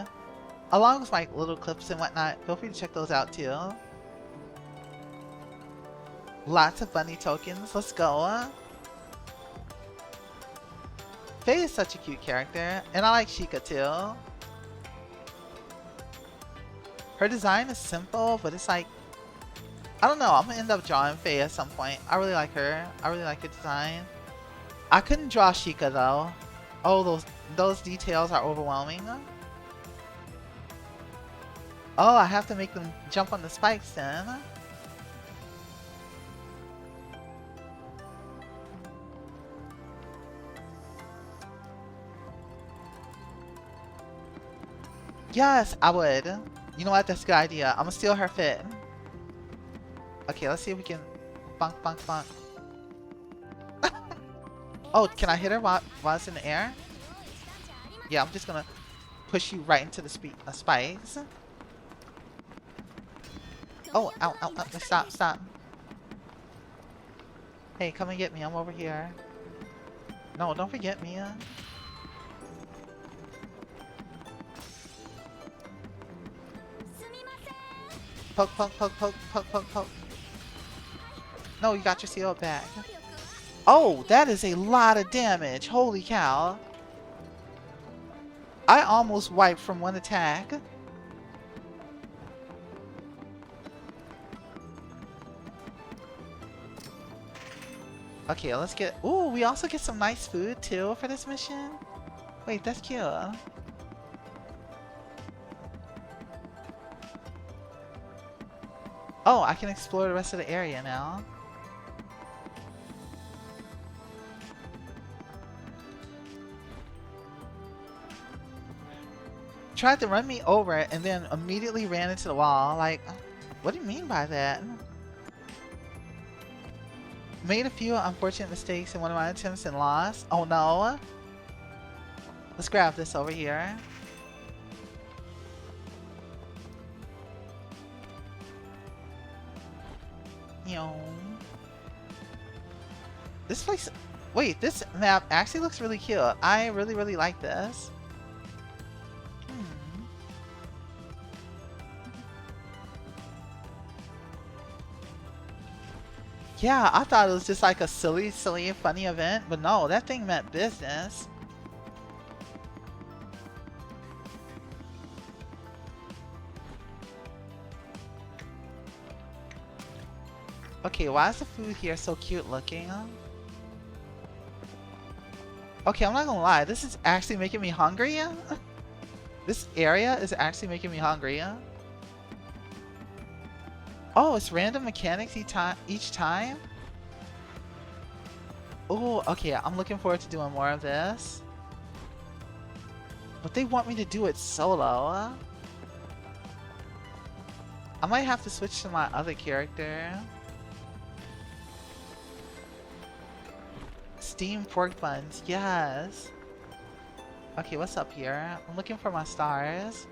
Speaker 1: along with my little clips and whatnot. Feel free to check those out too. Lots of bunny tokens. Let's go. Faye is such a cute character, and I like Sheikah too. Her design is simple, but it's like, I don't know, I'm gonna end up drawing Faye at some point. I really like her. I really like her design. I couldn't draw Sheikah though. Oh, those details are overwhelming. Oh, I have to make them jump on the spikes then. Yes, I would. You know what? That's a good idea. I'm gonna steal her fit. Okay, let's see if we can bonk, bonk, bonk. Oh, can I hit her while it's in the air? Yeah, I'm just gonna push you right into the spikes. Oh, ow, ow, ow. Stop, stop. Hey, come and get me. I'm over here. No, don't forget me. Poke, poke, poke, poke, poke, poke, poke. No, you got your CO back. Oh, that is a lot of damage. Holy cow. I almost wiped from one attack. Okay, let's get... Ooh, we also get some nice food too for this mission. Wait, that's cute. Oh, I can explore the rest of the area now. Tried to run me over and then immediately ran into the wall. Like, what do you mean by that? Made a few unfortunate mistakes in one of my attempts and lost. Oh no. Let's grab this over here. This place... Wait, this map actually looks really cute. I really, really like this. Yeah, I thought it was just like a silly, funny event, but no, that thing meant business. Okay, why is the food here so cute looking? Okay, I'm not gonna lie, this is actually making me hungry. This area is actually making me hungry. Oh, it's random mechanics each time? Oh, okay, I'm looking forward to doing more of this. But they want me to do it solo. I might have to switch to my other character. Steamed pork buns, yes. Okay, what's up here? I'm looking for my stars.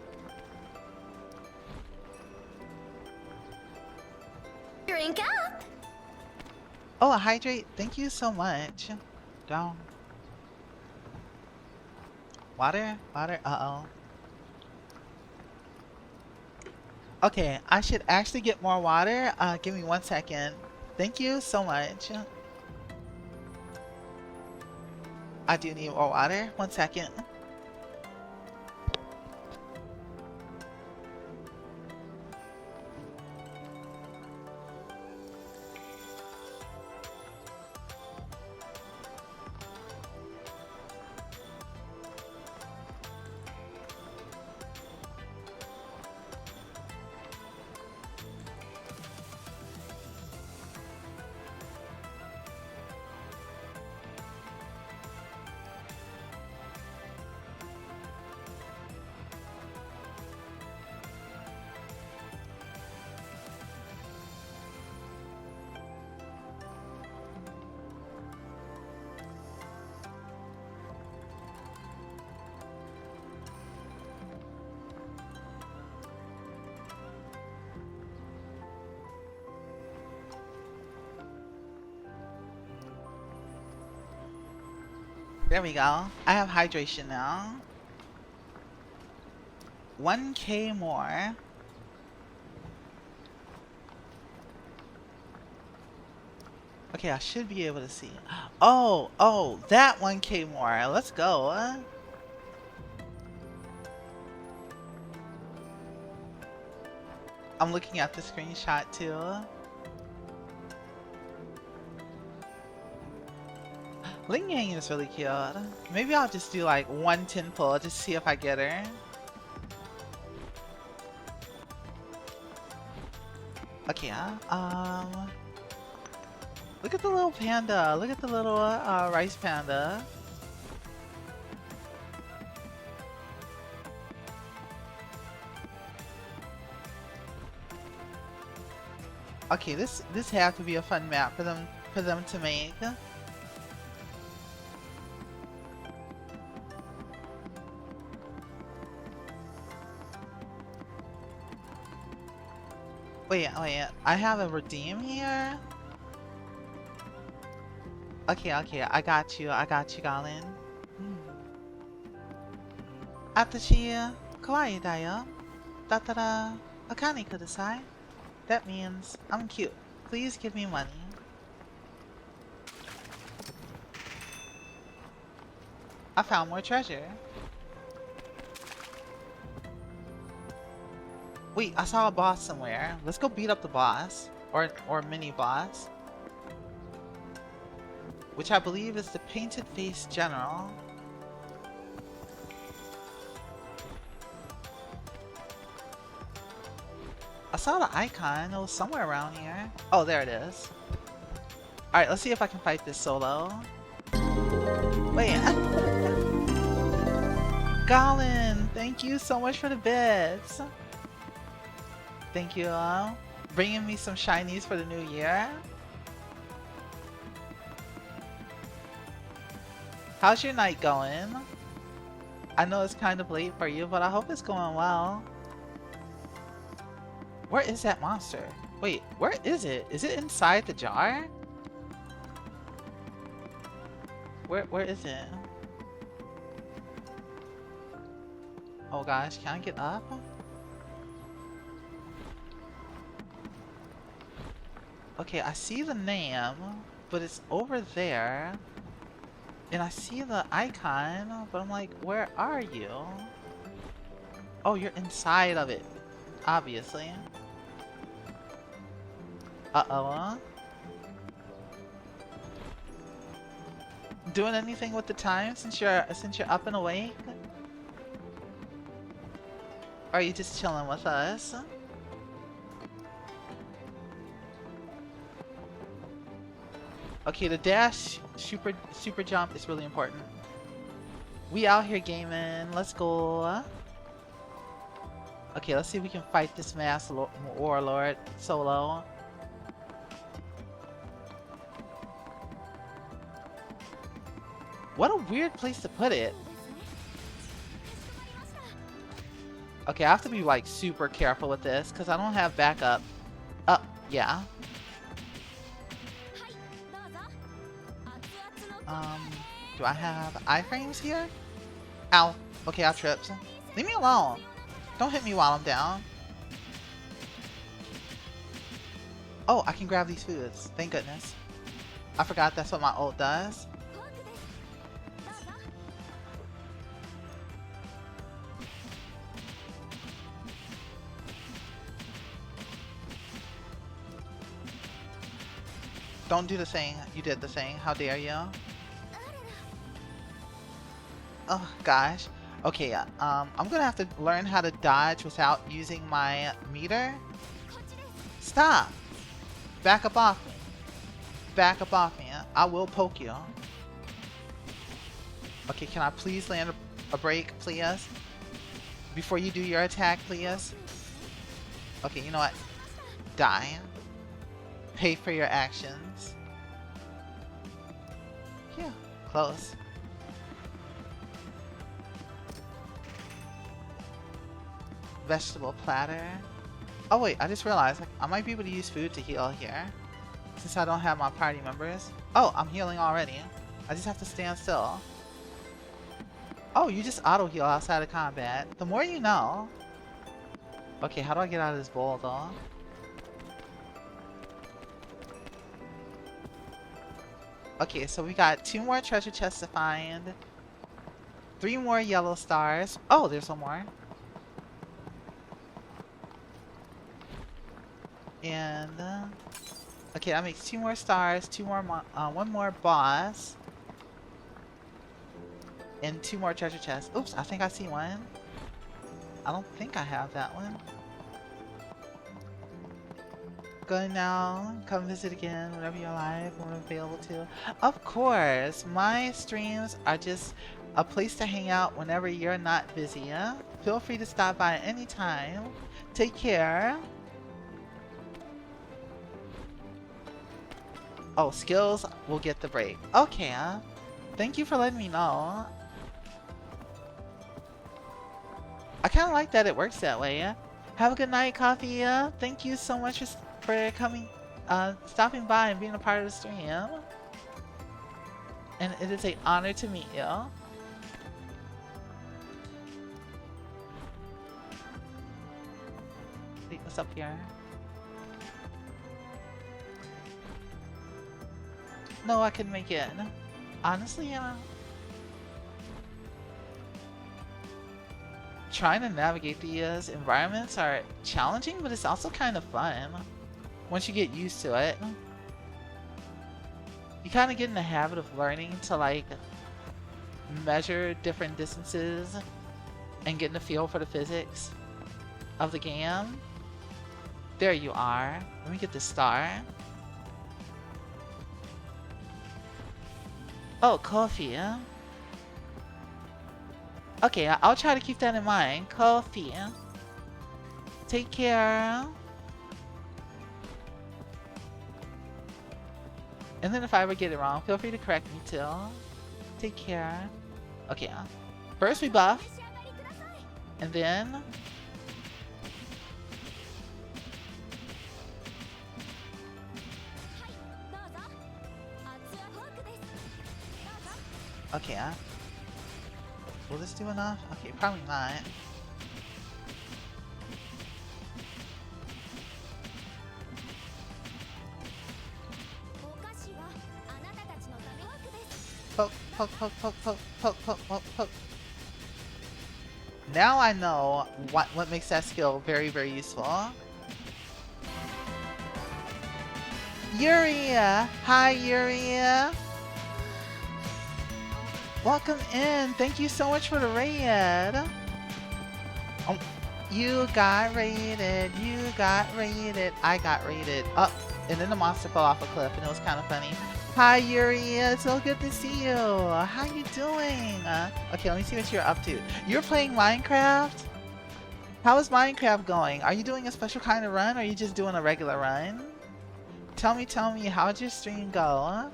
Speaker 8: Drink up!
Speaker 1: Oh, a hydrate. Thank you so much. Down. Water? Water? Uh-oh. Okay, I should actually get more water. Give me 1 second. Thank you so much. I do need more water. 1 second. There we go. I have hydration now. 1k more. Okay, I should be able to see. Oh, that 1k more. Let's go. I'm looking at the screenshot too. Ling Yang is really cute. Maybe I'll just do like 1 tin pull just to see if I get her. Okay, look at the little panda. Look at the little rice panda. Okay, this have to be a fun map for them to make. Wait, I have a redeem here? Okay, I got you, Galin. Atashi, kawaii da yo. Dattara, akane kudasai. That means I'm cute. Please give me money. I found more treasure. Wait, I saw a boss somewhere. Let's go beat up the boss. Or mini boss. Which I believe is the painted face general. I saw the icon. It was somewhere around here. Oh, there it is. Alright, let's see if I can fight this solo. Wait. Galin, thank you so much for the bits. Thank you all. Bringing me some shinies for the new year. How's your night going? I know it's kind of late for you, but I hope it's going well. Where is that monster? Wait, where is it? Is it inside the jar? Where is it? Oh gosh, can I get up? Okay, I see the name, but it's over there. And I see the icon, but I'm like, where are you? Oh, you're inside of it, obviously. Uh-oh. Doing anything with the time since you're up and awake? Or are you just chilling with us? Okay, the dash super jump is really important. We out here gaming. Let's go. Okay, let's see if we can fight this mass warlord solo. What a weird place to put it. Okay, I have to be like super careful with this because I don't have backup. Yeah. Do I have iframes here? Ow. Okay, I tripped. Leave me alone. Don't hit me while I'm down. Oh, I can grab these foods. Thank goodness. I forgot that's what my ult does. Don't do the thing. You did the thing. How dare you? Oh gosh. Okay, I'm gonna have to learn how to dodge without using my meter. Stop! Back up off me. Back up off me. I will poke you. Okay, can I please land a break, please? Before you do your attack, please? Okay, you know what? Die. Pay for your actions. Yeah, close. Vegetable platter. Oh wait, I just realized I might be able to use food to heal here. Since I don't have my party members. Oh, I'm healing already. I just have to stand still. Oh, you just auto heal outside of combat. The more you know. Okay, how do I get out of this bowl though? Okay, so we got 2 more treasure chests to find. 3 more yellow stars. Oh, there's one more. And okay, that makes 2 more stars, 2 more, 1 more boss, and 2 more treasure chests. Oops, I think I see one. I don't think I have that one. Go ahead now, come visit again whenever you're live, when available to. Of course, my streams are just a place to hang out whenever you're not busy. Huh? Feel free to stop by anytime. Take care. Oh, skills will get the break. Okay, thank you for letting me know. I kind of like that it works that way. Have a good night, Coffee. Thank you so much for coming, stopping by and being a part of the stream. And it is an honor to meet you. Wait, what's up here? No, I couldn't make it. Honestly, trying to navigate these environments are challenging, but it's also kind of fun once you get used to it. You kind of get in the habit of learning to like measure different distances and getting a feel for the physics of the game. There you are. Let me get this star. Oh, coffee. Okay, I'll try to keep that in mind. Coffee. Take care. And then if I ever get it wrong, feel free to correct me too. Take care. Okay. First we buff. And then... Okay, will this do enough? Okay, probably not. Poke, poke, poke, poke, poke, poke, poke, poke, poke. Now I know what makes that skill very, very useful. Yuri! Hi, Yuri! Welcome in. Thank you so much for the raid. Oh, you got raided. You got raided. I got raided. Up, and then the monster fell off a cliff, and it was kind of funny. Hi, Yuri. It's so good to see you. How you doing? Okay, let me see what you're up to. You're playing Minecraft? How is Minecraft going? Are you doing a special kind of run, or are you just doing a regular run? Tell me, how'd your stream go?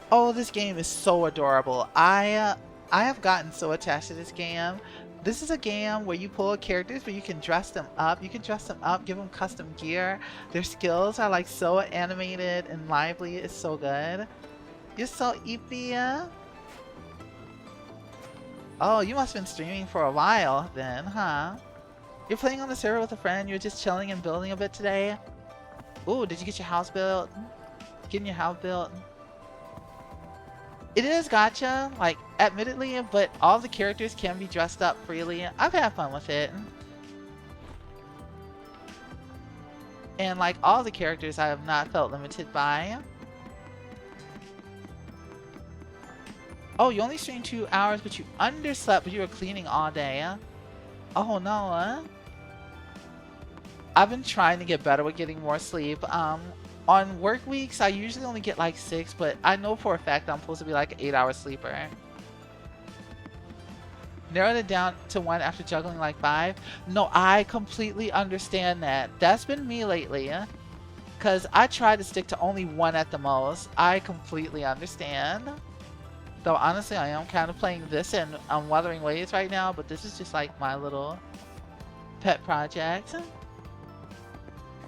Speaker 1: Oh, this game is so adorable. I have gotten so attached to this game. this is a game where you pull characters, but you can dress them up. You can dress them up, give them custom gear. Their skills are like so animated and lively. It's so good. You're so eepy. Oh, you must have been streaming for a while then, huh? You're playing on the server with a friend. You're just chilling and building a bit today. Ooh, did you get your house built? Getting your house built? It is gacha, like, admittedly, but all the characters can be dressed up freely. I've had fun with it. And like all the characters, I have not felt limited by. Oh, you only streamed 2 hours, but you underslept, but you were cleaning all day. Oh no, I've been trying to get better with getting more sleep. On work weeks, I usually only get like 6, but I know for a fact I'm supposed to be like an 8-hour sleeper. Narrowed it down to 1 after juggling like 5. No, I completely understand that. That's been me lately. Because I try to stick to only 1 at the most. I completely understand. Though honestly, I am kind of playing this and I'm Wuthering Waves right now, but this is just like my little pet project.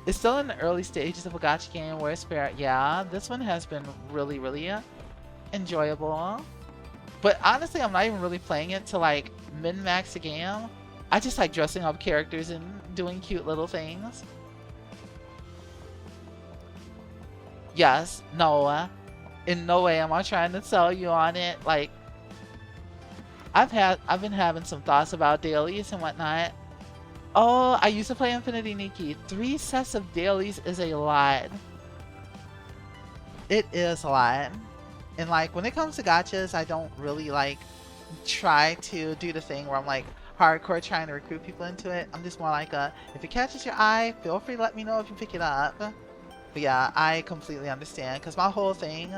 Speaker 1: It's still in the early stages of a gacha game where it's fair. Yeah, this one has been really, really enjoyable. But honestly, I'm not even really playing it to like min-max the game. I just like dressing up characters and doing cute little things. Yes, no, in no way am I trying to sell you on it. Like, I've been having some thoughts about dailies and whatnot. Oh, I used to play Infinity Nikki. 3 sets of dailies is a lot. It is a lot. And like, when it comes to gachas, I don't really like try to do the thing where I'm like hardcore trying to recruit people into it. I'm just more like if it catches your eye, feel free to let me know if you pick it up. But yeah, I completely understand, because my whole thing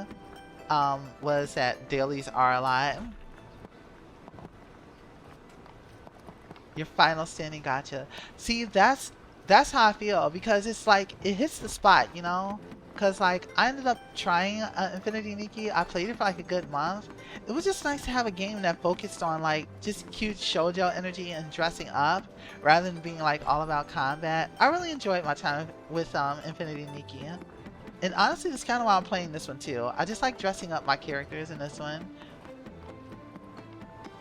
Speaker 1: was that dailies are a lot. Your final standing gacha. See, that's how I feel, because it's like it hits the spot, you know? Because like I ended up trying Infinity Nikki. I played it for like a good month. It was just nice to have a game that focused on like just cute shoujo energy and dressing up rather than being like all about combat. I really enjoyed my time with Infinity Nikki. And honestly, that's kind of why I'm playing this one too. I just like dressing up my characters in this one.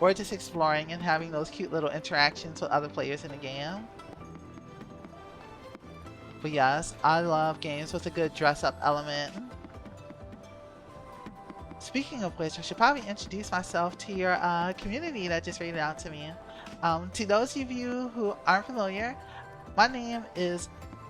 Speaker 1: Or just exploring and having those cute little interactions with other players in the game. But yes, I love games with a good dress-up element. Speaking of which, I should probably introduce myself to your community that just rated out to me. To those of you who aren't familiar, my name is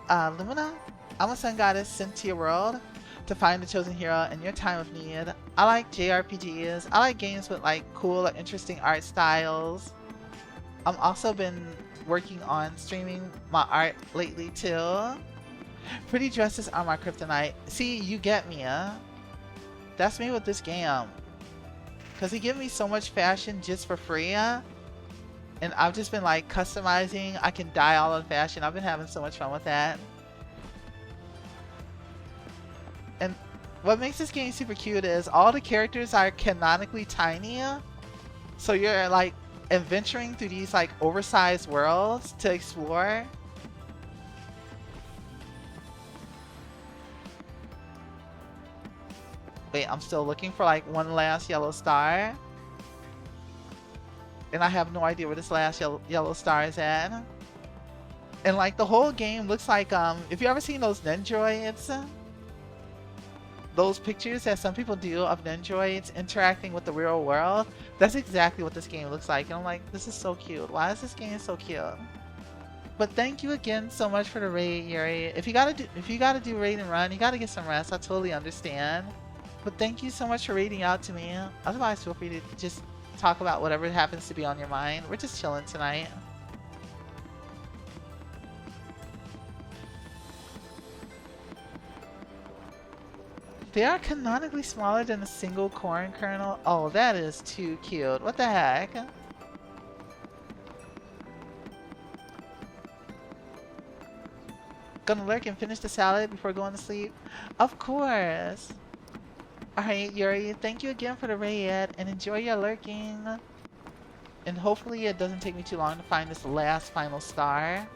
Speaker 1: Lumina. I'm a sun goddess sent to your world to find the chosen hero in your time of need. I like JRPGs. I like games with like cool or interesting art styles. I've also been working on streaming my art lately too. Pretty dresses are my kryptonite. See, you get me, That's me with this game. Cause he give me so much fashion just for free, and I've just been like customizing. I can dye all of the fashion. I've been having so much fun with that. And what makes this game super cute is all the characters are canonically tiny. So you're like adventuring through these like oversized worlds to explore. Wait, I'm still looking for like one last yellow star. And I have no idea where this last yellow star is at. And like the whole game looks like, if you ever seen those Nendroids, those pictures that some people do of Nendroids interacting with the real world, that's exactly what this game looks like. And I'm like, this is so cute. Why is this game so cute? But thank you again so much for the raid, Yuri. If you gotta do raid and run, you gotta get some rest. I totally understand. But thank you so much for raiding out to me. Otherwise, feel free to just talk about whatever happens to be on your mind. We're just chilling tonight. They are canonically smaller than a single corn kernel. Oh, that is too cute. What the heck? Gonna lurk and finish the salad before going to sleep? Of course. Alright, Yuri, thank you again for the raid and enjoy your lurking. And hopefully it doesn't take me too long to find this last final star.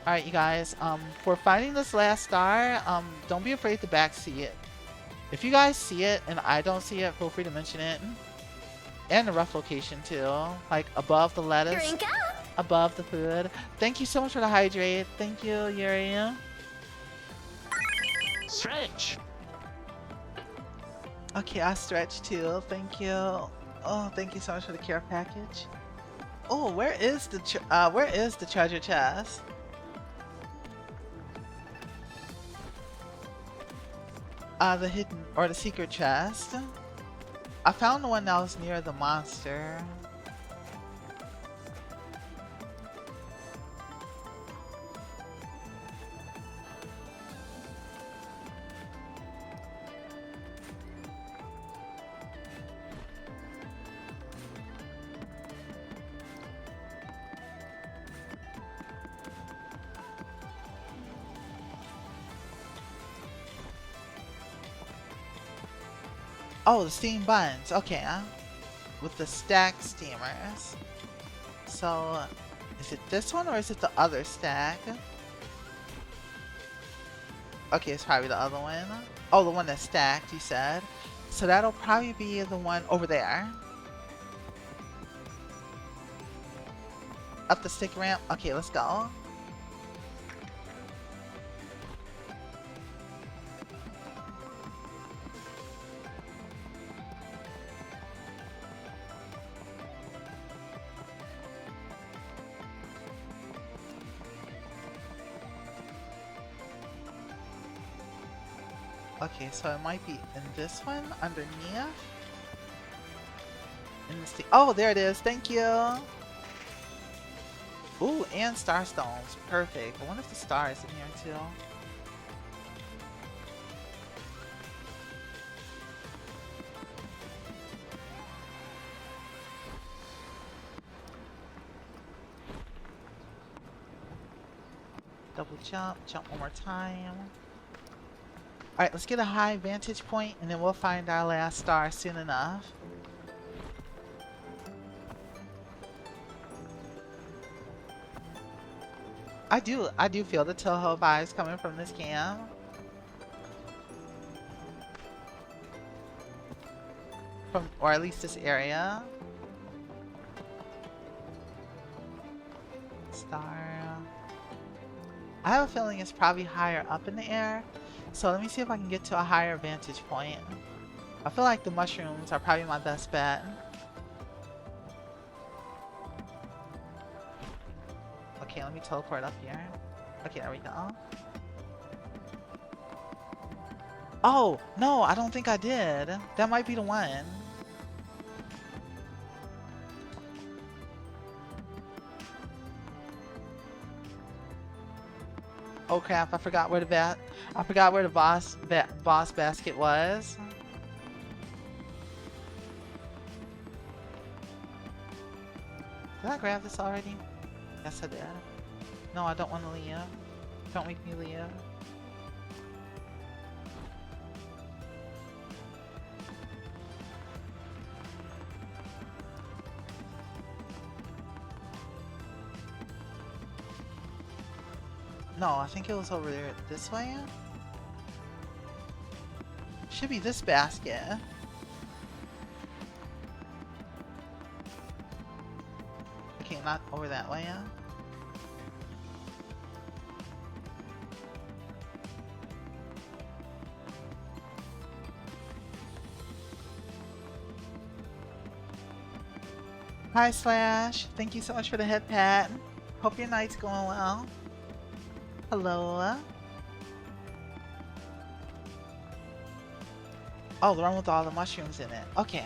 Speaker 1: Alright, you guys, for finding this last star, don't be afraid to backseat it. If you guys see it and I don't see it, feel free to mention it. And the rough location too, like above the lettuce, above the food. Thank you so much for the hydrate. Thank you, Yuri.
Speaker 11: Stretch.
Speaker 1: Okay, I stretch too. Thank you. Oh, thank you so much for the care package. Oh, where is the treasure chest? The hidden or the secret chest. I found the one that was near the monster. Oh, the steam buns. Okay, with the stacked steamers. So, is it this one or is it the other stack? Okay, it's probably the other one. Oh, the one that's stacked, you said. So that'll probably be the one over there. Up the stick ramp. Okay, let's go. Okay, so it might be in this one underneath. In the oh, there it is. Thank you. Ooh, and star stones. Perfect. I wonder if the star is in here too. Double jump. Jump one more time. Alright, let's get a high vantage point and then we'll find our last star soon enough. I do feel the Toho vibes coming from this cam. Or at least this area. Star. I have a feeling it's probably higher up in the air. So let me see if I can get to a higher vantage point. I feel like the mushrooms are probably my best bet. Okay, let me teleport up here. Okay, there we go. Oh, no, I don't think I did. That might be the one. Oh crap, I forgot where the boss basket was. Did I grab this already? Yes, I did. No, I don't want to leave. Don't make me leave. No, I think it was over there this way. Should be this basket. Okay, not over that way. Hi Slash, thank you so much for the head pat. Hope your night's going well. Hello. Oh, the one with all the mushrooms in it. Okay,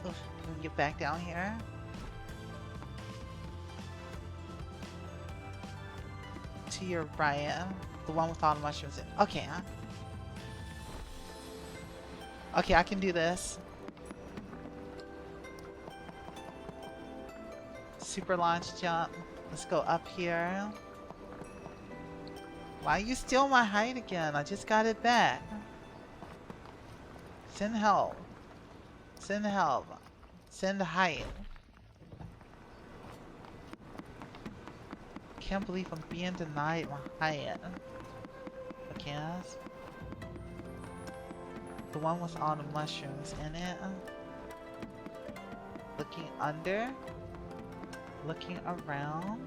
Speaker 1: Oof, let me get back down here. To your right, the one with all the mushrooms in it. Okay, Okay, I can do this. Super launch jump. Let's go up here. Why you steal my height again? I just got it back. Send help. Send help. Send height. Can't believe I'm being denied my height. Okay, yes. The one with all the mushrooms in it. Looking under. Looking around.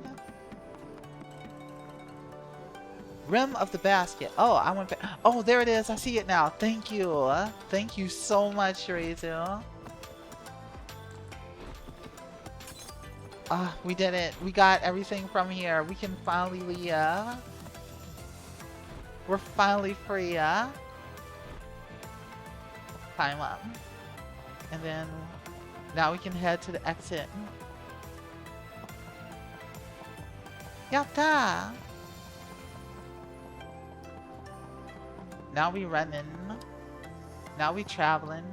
Speaker 1: Rim of the basket. Oh, I went back. Oh, there it is. I see it now. Thank you. Thank you so much, Reizu. We did it. We got everything from here. We can finally leave. We're finally free. Climb up. And then now we can head to the exit. Yatta! Now we running. Now we traveling.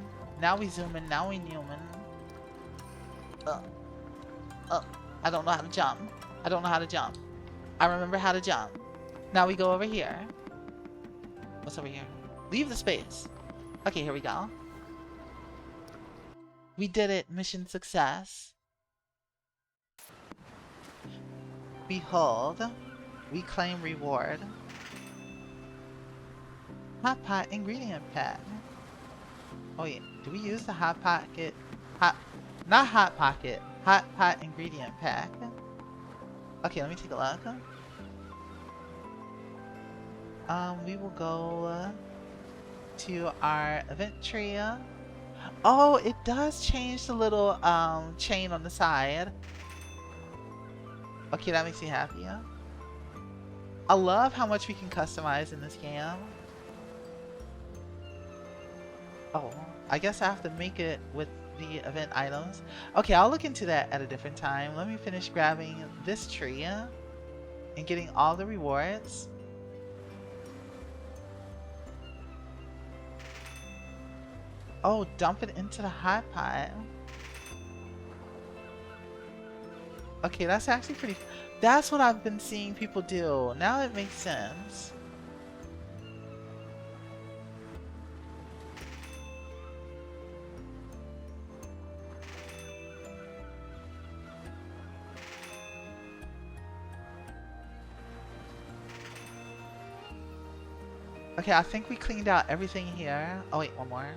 Speaker 1: Now we zooming. Now we newman. I don't know how to jump. I don't know how to jump. I remember how to jump. Now we go over here. What's over here? Leave the space. Okay, here we go. We did it. Mission success. Behold. We claim reward. Hot pot ingredient pack. Oh yeah, do we use the hot pocket? Not hot pocket. Hot pot ingredient pack. Okay, let me take a look. We will go to our event tree. Oh, it does change the little chain on the side. Okay, that makes me happy. I love how much we can customize in this game. Oh, I guess I have to make it with the event items. Okay, I'll look into that at a different time. Let me finish grabbing this tree and getting all the rewards. Oh, dump it into the hot pot. Okay, that's actually pretty... That's what I've been seeing people do. Now it makes sense. Okay, I think we cleaned out everything here. Oh wait, one more.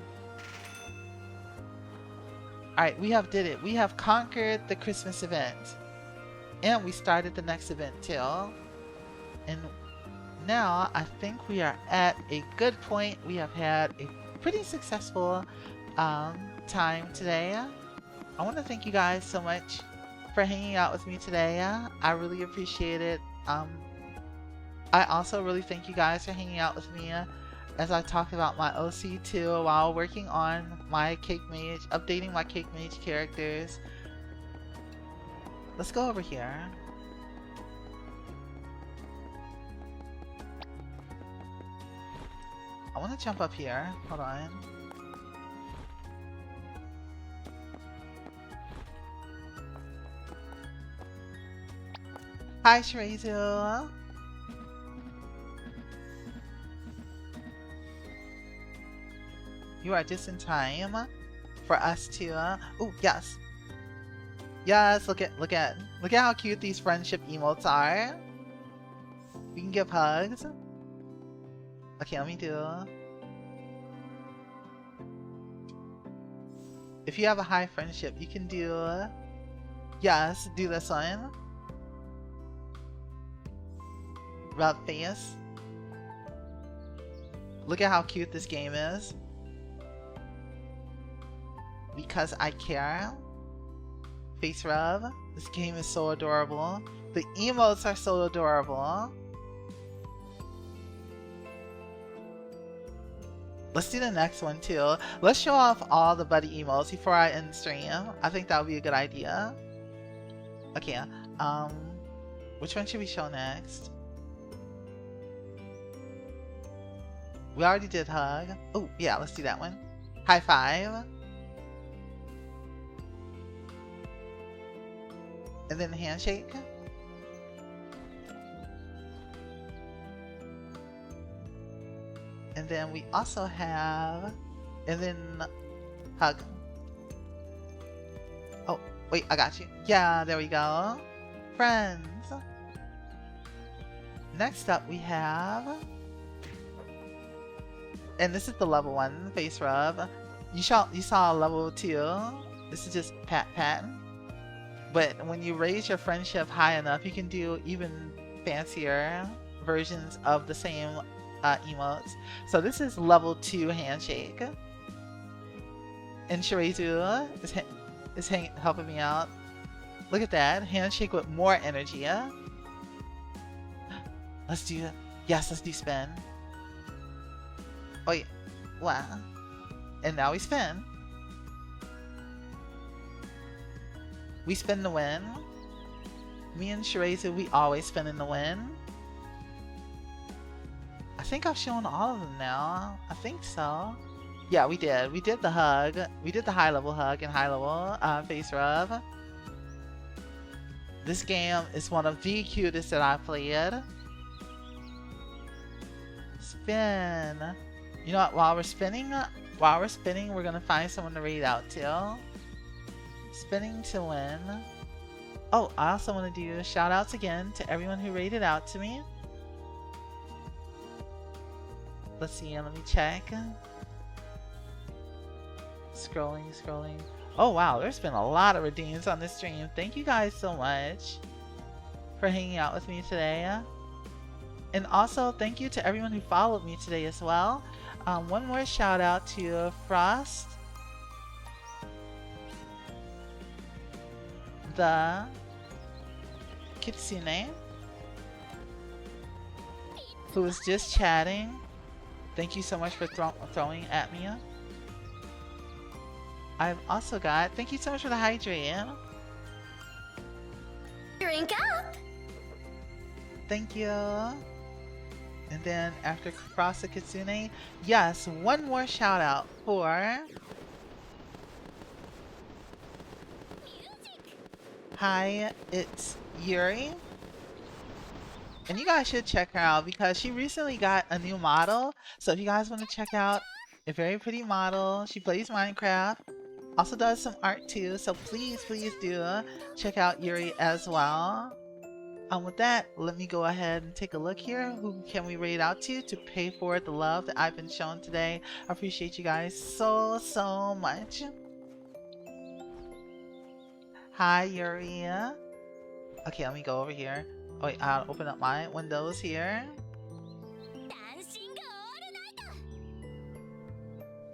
Speaker 1: Alright, we have did it. We have conquered the Christmas event. And we started the next event too. And now I think we are at a good point. We have had a pretty successful time today. I want to thank you guys so much for hanging out with me today. I really appreciate it. I also really thank you guys for hanging out with me as I talked about my OC2 while working on my Cake Mage, updating my Cake Mage characters. Let's go over here. I want to jump up here. Hold on. Hi, Shrezu. You are just in time for us to. Oh yes, yes. Look at how cute these friendship emotes are. We can give hugs. Okay, let me do. If you have a high friendship, you can do. Yes, do this one. Rub face. Look at how cute this game is. Because I care. Face rub. This game is so adorable. The emotes are so adorable. Let's do the next one too. Let's show off all the buddy emotes before I end stream. I think that would be a good idea. Okay, which one should we show next? We already did hug. Oh yeah, let's do that one. High five. And then handshake. And then we also have, and then hug. Wait, I got you. Yeah, there we go. Friends. Next up we have, and this is the level 1 face rub. You saw level 2. This is just pat. But when you raise your friendship high enough, you can do even fancier versions of the same emotes. So this is level 2 handshake. And Shirazu is helping me out. Look at that. Handshake with more energy. Let's do it. Yes, let's do spin. Oh yeah. Wow. And now we spin. We spin to win. Me and Shirazu, we always spin in the win. I think I've shown all of them now. I think so. Yeah, we did. We did the hug. We did the high level hug and high level face rub. This game is one of the cutest that I've played. Spin. You know what? While we're spinning, we're gonna find someone to raid out to. Spinning to win. Oh, I also want to do shout outs again to everyone who raided out to me. Let's see, let me check. Scrolling. Oh wow, there's been a lot of redeems on this stream. Thank you guys so much for hanging out with me today. And also, thank you to everyone who followed me today as well. One more shout out to Frost, the Kitsune, who was just chatting. Thank you so much for throwing at me. I've also got, thank you so much for the hydrate.
Speaker 8: Drink up!
Speaker 1: Thank you. And then after Frost the Kitsune, yes, one more shout out for Hi, it's Yuri. And you guys should check her out because she recently got a new model. So if you guys want to check out a very pretty model, she plays Minecraft, also does some art too. So please do check out Yuri as well. With that, let me go ahead and take a look here. Who can we raid out to pay forward the love that I've been shown today? I appreciate you guys so much. Hi, Yuri. Okay, let me go over here. Oh, wait, I'll open up my windows here.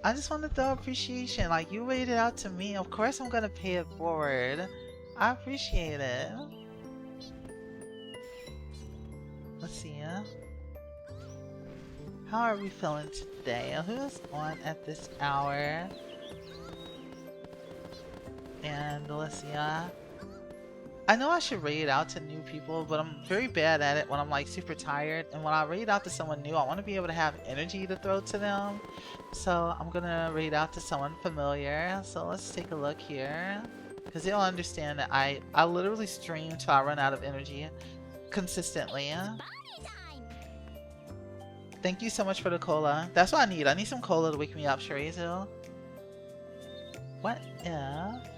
Speaker 1: I just want to throw appreciation. Like, you rated out to me. Of course, I'm gonna pay it forward. I appreciate it. Let's see. How are we feeling today? Who's on at this hour? And let's see. I know I should raid out to new people, but I'm very bad at it when I'm like super tired. And when I raid out to someone new, I want to be able to have energy to throw to them. So I'm gonna raid out to someone familiar. So let's take a look here, because they'll understand that I literally stream till I run out of energy consistently. Thank you so much for the cola. That's what I need. I need some cola to wake me up, Shirazu. What if...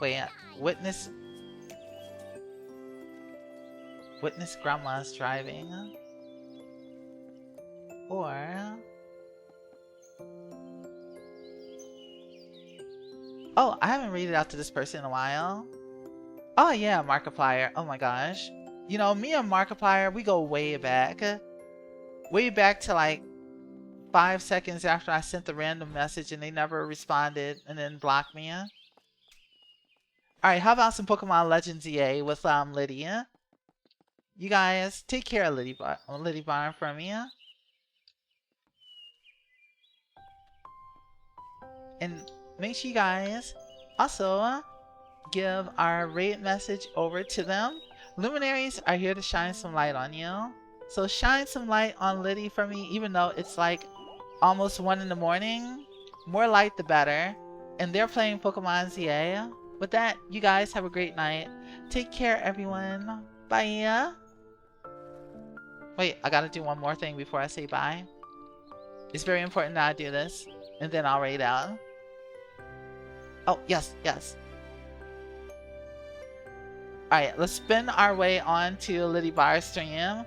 Speaker 1: Wait, witness grandma's driving. Or... Oh, I haven't read it out to this person in a while. Oh yeah, Markiplier. Oh my gosh. You know, me and Markiplier, we go way back. Way back to like 5 seconds after I sent the random message and they never responded and then blocked me. Alright, how about some Pokemon Legends EA with Lydia? You guys, take care of Liddy Barn for me. And make sure you guys also give our raid message over to them. Luminaries are here to shine some light on you. So shine some light on Liddy for me, even though it's like almost 1 in the morning. More light the better. And they're playing Pokemon ZA. With that, you guys have a great night. Take care, everyone. Bye. Wait, I gotta do one more thing before I say bye. It's very important that I do this. and then I'll raid out. Oh, yes, yes. Alright, let's spin our way on to Liddy Bar stream.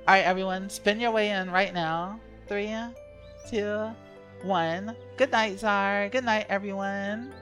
Speaker 1: Alright, everyone, spin your way in right now. 3, 2, 1. Good night, Czar. Good night, everyone.